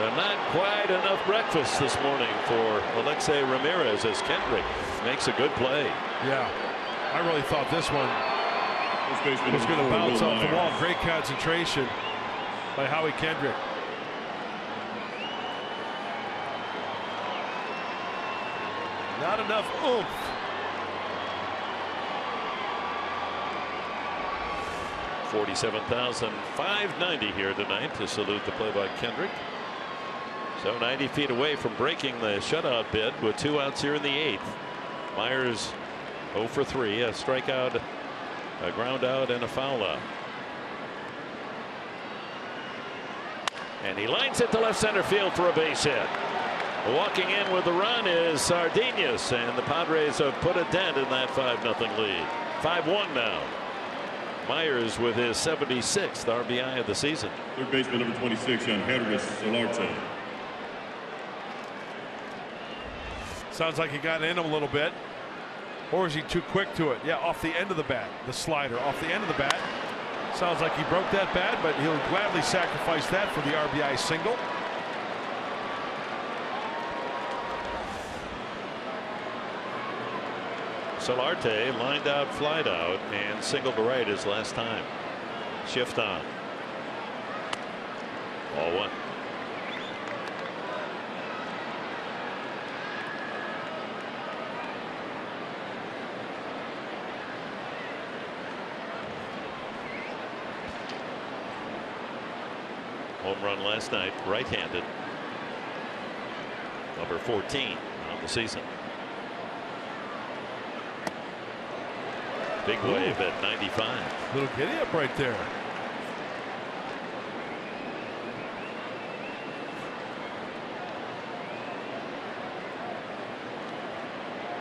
S15: Now, not quite enough breakfast this morning for Alexei Ramirez as Kendrick makes a good play.
S13: Yeah, I really thought this one was going to bounce off the wall. Great concentration by Howie Kendrick. Not enough oomph.
S15: $47,590 here tonight to salute the play by Kendrick. So 90 feet away from breaking the shutout bid with 2 outs here in the 8th. Myers 0 for 3, a strikeout, a ground out, and a foul out. And he lines it to left center field for a base hit. Walking in with the run is Sardinas, and the Padres have put a dent in that 5-0 lead. 5-1 now. Myers with his 76th RBI of the season.
S8: Third baseman number 26, Yankees Solarte.
S13: Sounds like he got in him a little bit. Or is he too quick to it? Yeah, off the end of the bat. The slider off the end of the bat. Sounds like he broke that bat, but he'll gladly sacrifice that for the RBI single.
S15: Solarte lined out, flied out, and singled to right his last time. Shift on. Ball one. Home run last night, right-handed. Number 14 on the season. Big wave at 95.
S13: Little giddy up right there.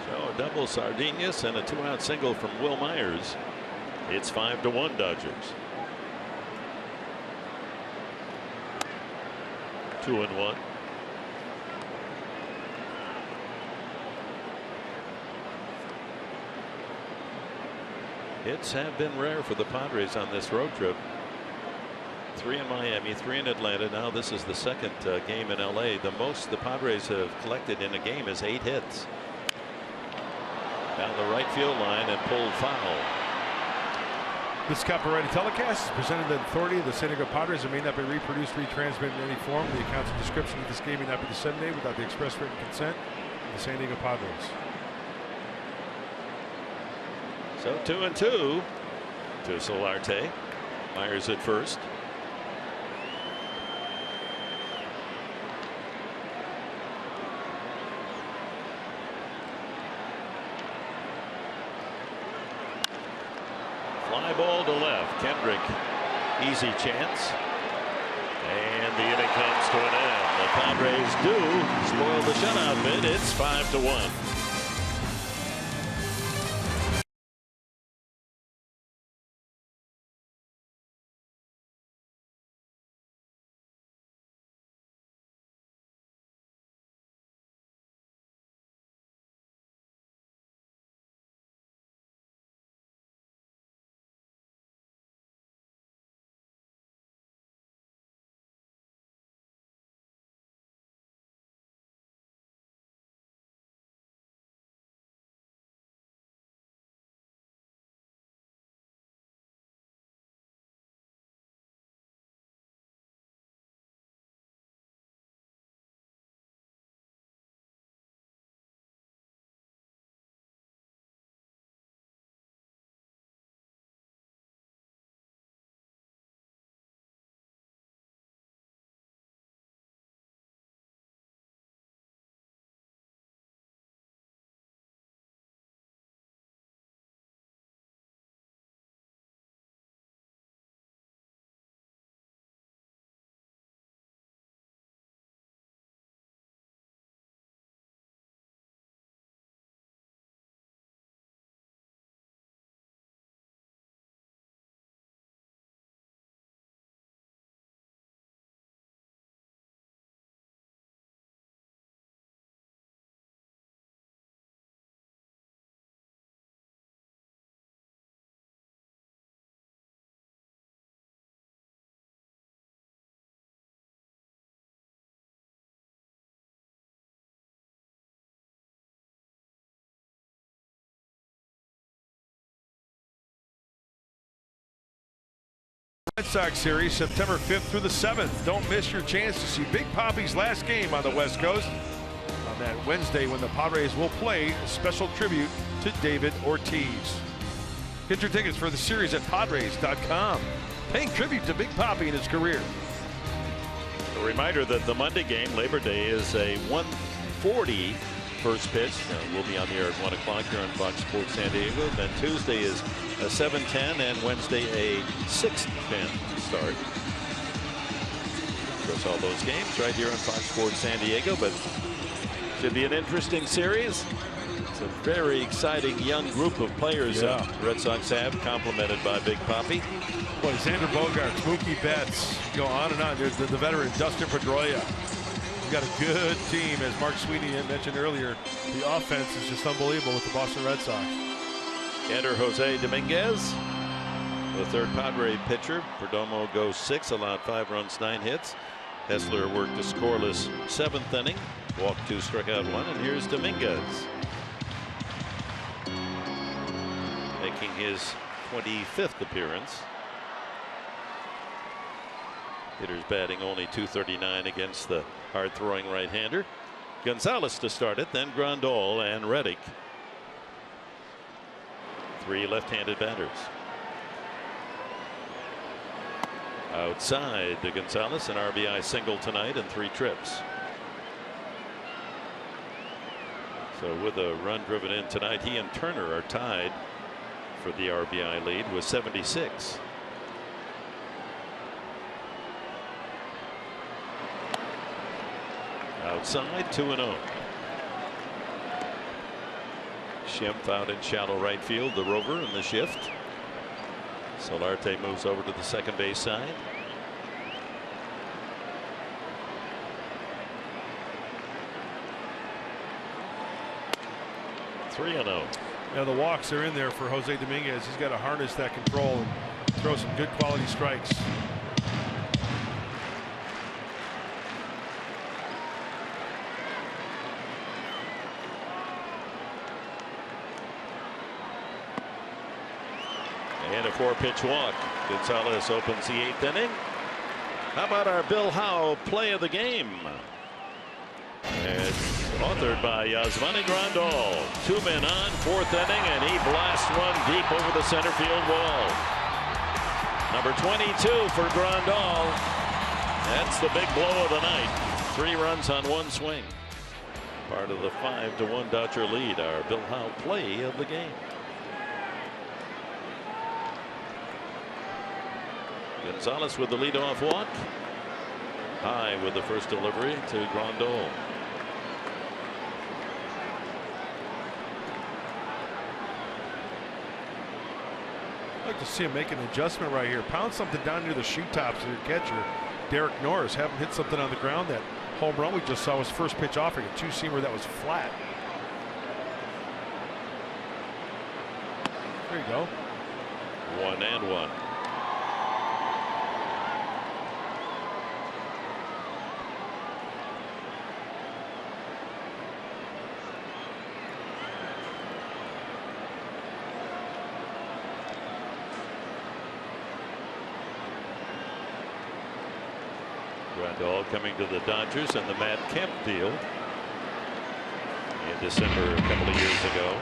S15: So a double Sardinius and a 2-out single from Will Myers. It's 5-1 Dodgers. 2-1. Hits have been rare for the Padres on this road trip. 3 in Miami, 3 in Atlanta. Now this is the second game in LA. The most the Padres have collected in a game is 8 hits. Down the right field line and pulled foul.
S13: This copyrighted telecast is presented by the authority of the San Diego Padres and may not be reproduced, retransmitted in any form. The accounts and description of this game may not be disseminated without the express written consent of the San Diego Padres.
S15: So 2-2 to Solarte. Myers at first. Fly ball to left. Kendrick, easy chance. And the inning comes to an end. The Padres do spoil the shutout bid. It's 5-1.
S13: Red Sox series September 5th through the 7th. Don't miss your chance to see Big Papi's last game on the West Coast on that Wednesday when the Padres will play a special tribute to David Ortiz. Get your tickets for the series at Padres.com. Paying tribute to Big Papi in his career.
S15: A reminder that the Monday game, Labor Day, is a 1:40 first pitch. We'll be on the air at 1 o'clock here on Fox Sports San Diego. Then Tuesday is a 7:10 and Wednesday a 6:10 start. Of course, all those games right here on Fox Sports San Diego, but should be an interesting series. It's a very exciting young group of players the Red Sox have, complemented by Big Papi.
S13: Boy, Xander Bogaerts, Mookie Betts, go on and on. There's the veteran Dustin Pedroia. We've got a good team, as Mark Sweeney mentioned earlier. The offense is just unbelievable with the Boston Red Sox.
S15: Enter Jose Dominguez, the third Padre pitcher. Perdomo goes 6, allowed 5 runs, 9 hits. Hessler worked a scoreless 7th inning, walked 2, struck out 1, and here's Dominguez, making his 25th appearance. Hitters batting only .239 against the hard-throwing right-hander. Gonzalez to start it, then Grandal and Reddick. 3 left-handed batters. Outside to Gonzalez, an RBI single tonight and 3 trips. So with a run driven in tonight, he and Turner are tied for the RBI lead with 76. Outside, 2-0. Schimpf out in shallow right field, the rover in the shift. Solarte moves over to the second base side. .3-0.
S13: Now the walks are in there for Jose Dominguez. He's got to harness that control and throw some good quality strikes.
S15: And a 4-pitch walk. Gonzalez opens the 8th inning. How about our Bill Howe play of the game? It's authored by Yasmani Grandal. 2 men on, 4th inning, and he blasts one deep over the center field wall. Number 22 for Grandal. That's the big blow of the night. 3 runs on 1 swing. Part of the 5-1 Dodger lead. Our Bill Howe play of the game. Gonzalez with the leadoff walk. High with the first delivery to Grandal.
S13: I'd like to see him make an adjustment right here. Pound something down near the shoe tops of your catcher, Derek Norris. Have him hit something on the ground. That home run we just saw was first pitch offering, a 2-seamer that was flat. There you go.
S15: 1-1. Grandal coming to the Dodgers and the Matt Kemp deal in December a couple of years ago.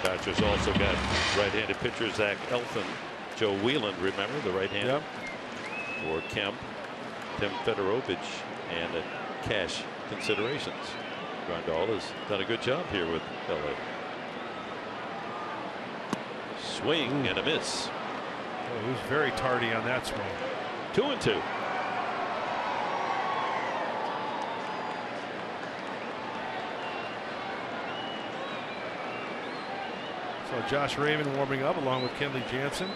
S15: Dodgers also got right-handed pitcher Zach Elfin, Joe Wheeland, remember, the right-hander, for Kemp, Tim Fedorovich, and cash considerations. Grandal has done a good job here with LA. Swing and a miss.
S13: Oh, he was very tardy on that swing.
S15: 2-2.
S13: So Josh Raymond warming up along with Kenley Jansen.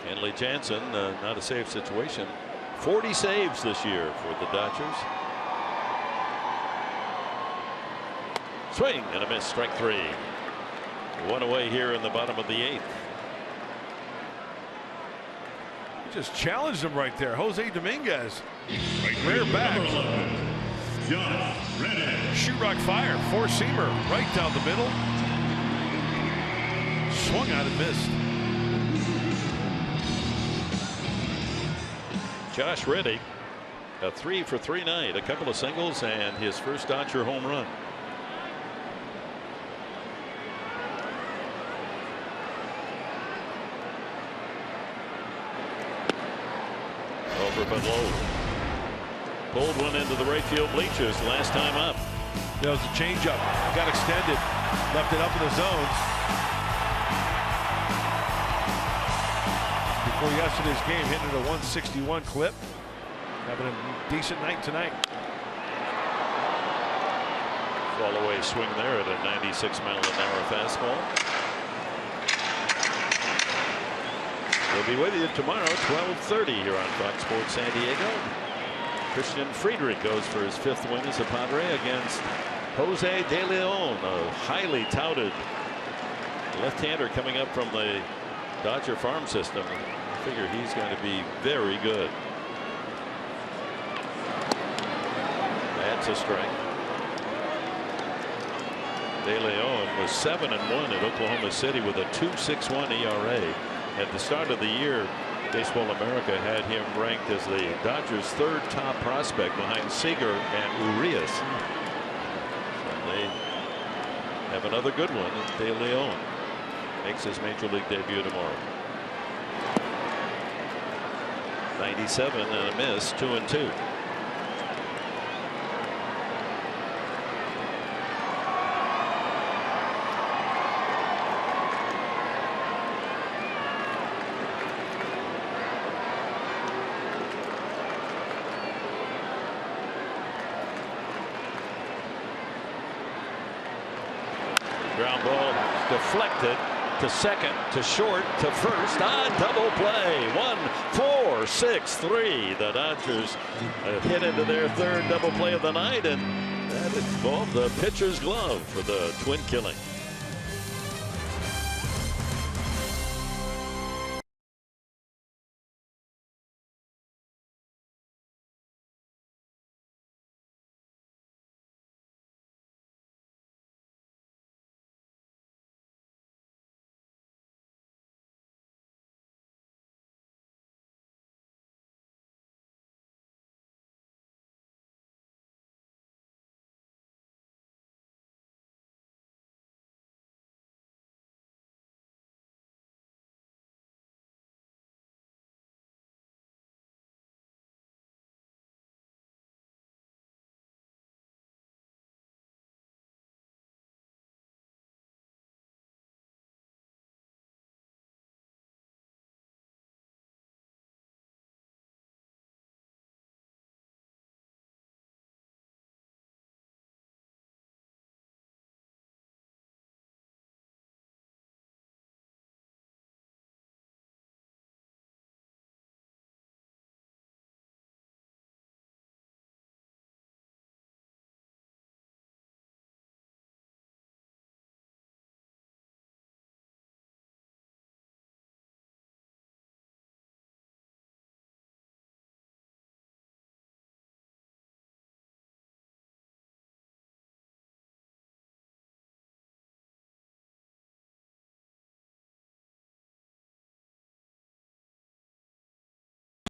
S15: Kenley Jansen, not a safe situation. 40 saves this year for the Dodgers. Swing and a miss, strike 3. 1 away here in the bottom of the 8th.
S13: He just challenged him right there. Jose Dominguez. Rear back. Shoot-rock fire. 4-seamer right down the middle. Swung out and missed.
S15: Josh Reddick, a 3-for-3 night. A couple of singles and his first Dodger home run. Over but low. Pulled one into the right field bleachers last time up.
S13: That was a changeup. Got extended. Left it up in the zones. Before yesterday's game, hitting at a 161 clip. Having a decent night tonight.
S15: Fall away swing there at a 96-mile-an-hour fastball. We'll be with you tomorrow, 12:30 here on Fox Sports San Diego. Christian Friedrich goes for his 5th win as a Padre against Jose De Leon, a highly touted left-hander coming up from the Dodger farm system. I figure he's going to be very good. That's a strike. De Leon was 7-1 at Oklahoma City with a 2.61 ERA. At the start of the year, Baseball America had him ranked as the Dodgers' 3rd top prospect behind Seager and Urias. And they have another good one. De Leon makes his major league debut tomorrow. 97 and a miss, 2-2. Ground ball deflected to second, to short, to first, on double play. 1-4-6-3. The Dodgers hit into their 3rd double play of the night, and that involved the pitcher's glove for the twin killing.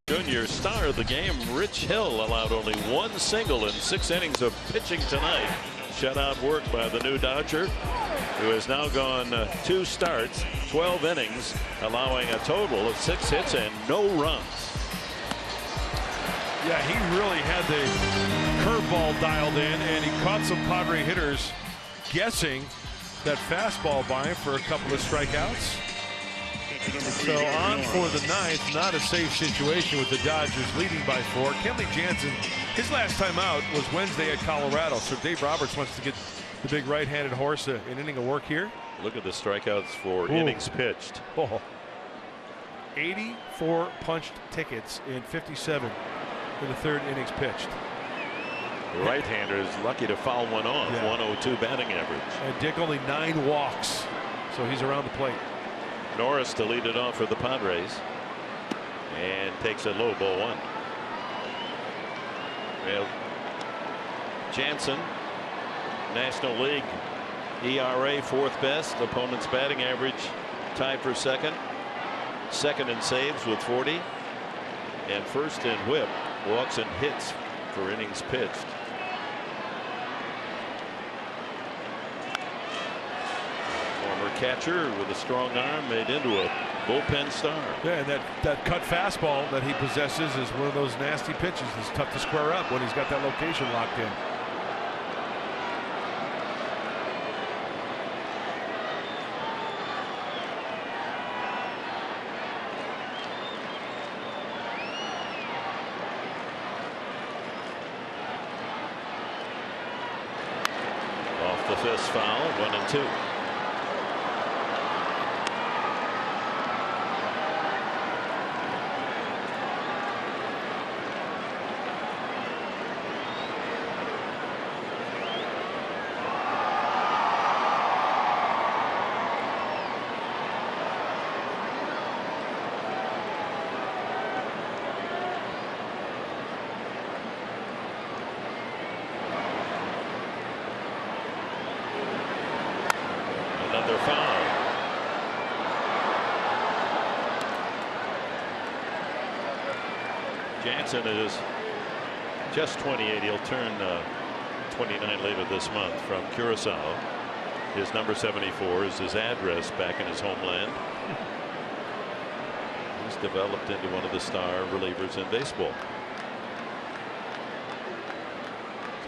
S15: Junior star of the game, Rich Hill, allowed only 1 single in 6 innings of pitching tonight. Shutout work by the new Dodger, who has now gone 2 starts, 12 innings, allowing a total of 6 hits and no runs.
S13: Yeah, he really had the curveball dialed in, and he caught some Padre hitters guessing that fastball by him for a couple of strikeouts. So on for the 9th, not a safe situation with the Dodgers leading by 4. Kenley Jansen, his last time out was Wednesday at Colorado. So Dave Roberts wants to get the big right-handed horse an inning of work here.
S15: Look at the strikeouts for innings pitched.
S13: 84 punched tickets in 57 in the 3rd innings pitched.
S15: The right-hander is lucky to foul one off. 102 batting average.
S13: And Dick only 9 walks, so he's around the plate.
S15: Norris to lead it off for the Padres, and takes a low, ball 1. Well, Jansen, National League ERA 4th best, opponent's batting average tied for 2nd, 2nd in saves with 40, and 1st in whip, walks and hits for innings pitched. Catcher with a strong arm made into a bullpen star.
S13: Yeah, and that cut fastball that he possesses is one of those nasty pitches. It's tough to square up when he's got that location locked in.
S15: the fist foul, 1-2. Another foul. Jansen is just 28. He'll turn 29 later this month from Curacao. His number 74 is his address back in his homeland. He's developed into one of the star relievers in baseball.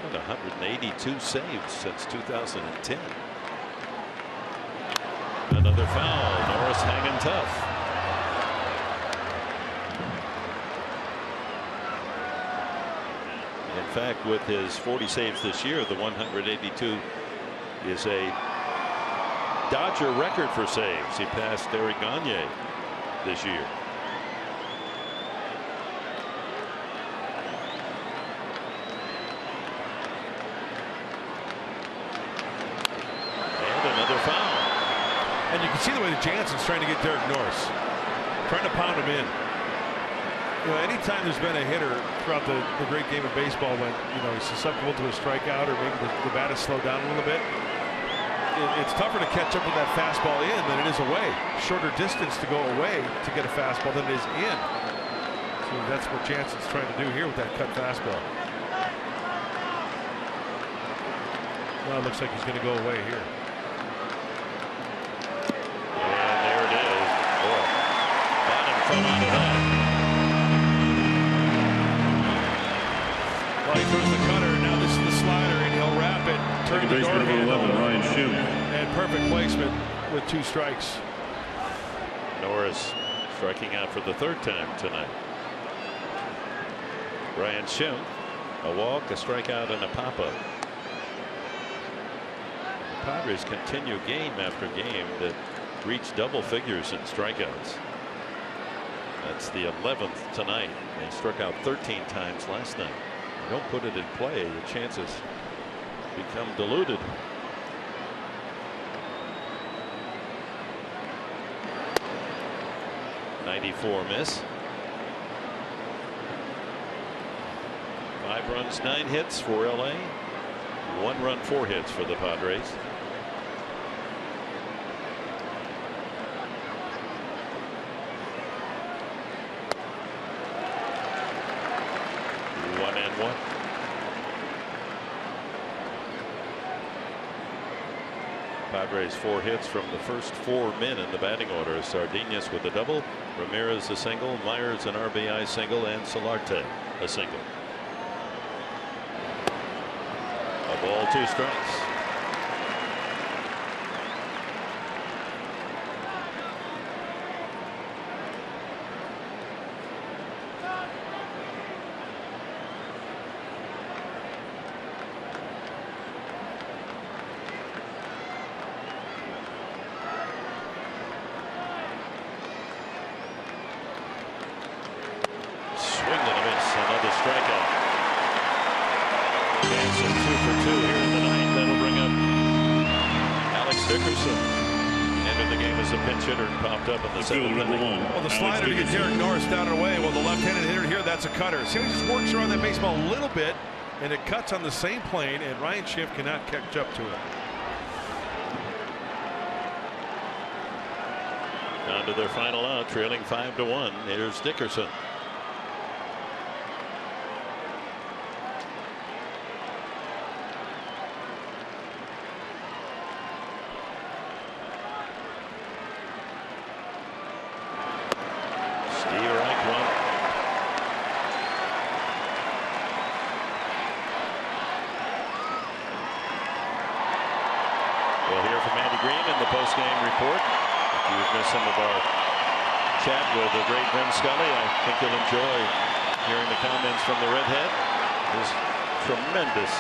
S15: He's got 182 saves since 2010. Another foul. Norris hanging tough. In fact, with his 40 saves this year, the 182 is a Dodger record for saves. He passed Eric Gagne this year. And another foul.
S13: And you can see the way that Jansen's trying to get Derek Norris, trying to pound him in. You know, anytime there's been a hitter throughout the great game of baseball when, you know, he's susceptible to a strikeout or maybe the bat is slowed down a little bit, it's tougher to catch up with that fastball in than it is away. Shorter distance to go away to get a fastball than it is in. So that's what Jansen's trying to do here with that cut fastball. Well, it looks like he's going to go away here.
S15: From out of that.
S13: Well, he throws the cutter. Now this is the slider, and he'll wrap it. Turn the door handle. And perfect placement with 2 strikes.
S15: Norris striking out for the 3rd time tonight. Ryan Schimpf, a walk, a strikeout, and a pop-up. The Padres continue game after game to reach double figures in strikeouts. That's the 11th tonight. They struck out 13 times last night. You don't put it in play, the chances become diluted. .94 miss. 5 runs, 9 hits for LA. 1 run, 4 hits for the Padres. Padres 4 hits from the first 4 men in the batting order. Sardinas with a double, Ramirez a single, Myers an RBI single, and Solarte a single. A ball, 2 strikes.
S13: Well, the slider to get Derek Norris down and away. Well, the left-handed hitter here, that's a cutter. See, he just works around that baseball a little bit, and it cuts on the same plane, and Ryan Schimpf cannot catch up to it.
S15: Down to their final out, trailing 5-1. Here's Dickerson. Some of our chat with the great Vin Scully. I think you'll enjoy hearing the comments from the redhead. His tremendous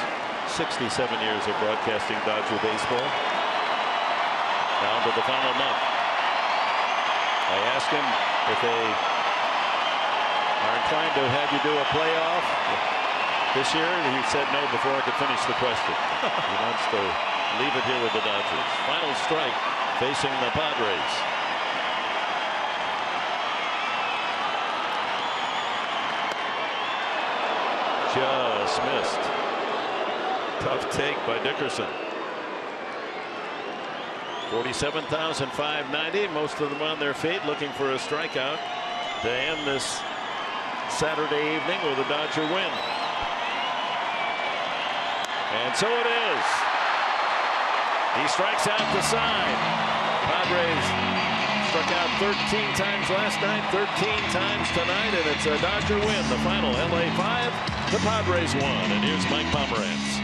S15: 67 years of broadcasting Dodger baseball. Down to the final month. I asked him if they are inclined to have you do a playoff this year. He said no before I could finish the question. He wants to leave it here with the Dodgers. Final strike facing the Padres. Just missed. Tough take by Dickerson. 47,590. Most of them on their feet looking for a strikeout to end this Saturday evening with a Dodger win. And so it is. He strikes out the side. Padres struck out 13 times last night, 13 times tonight, and it's a Dodger win. The final, LA 5, the Padres 1. And here's Mike Pomerantz.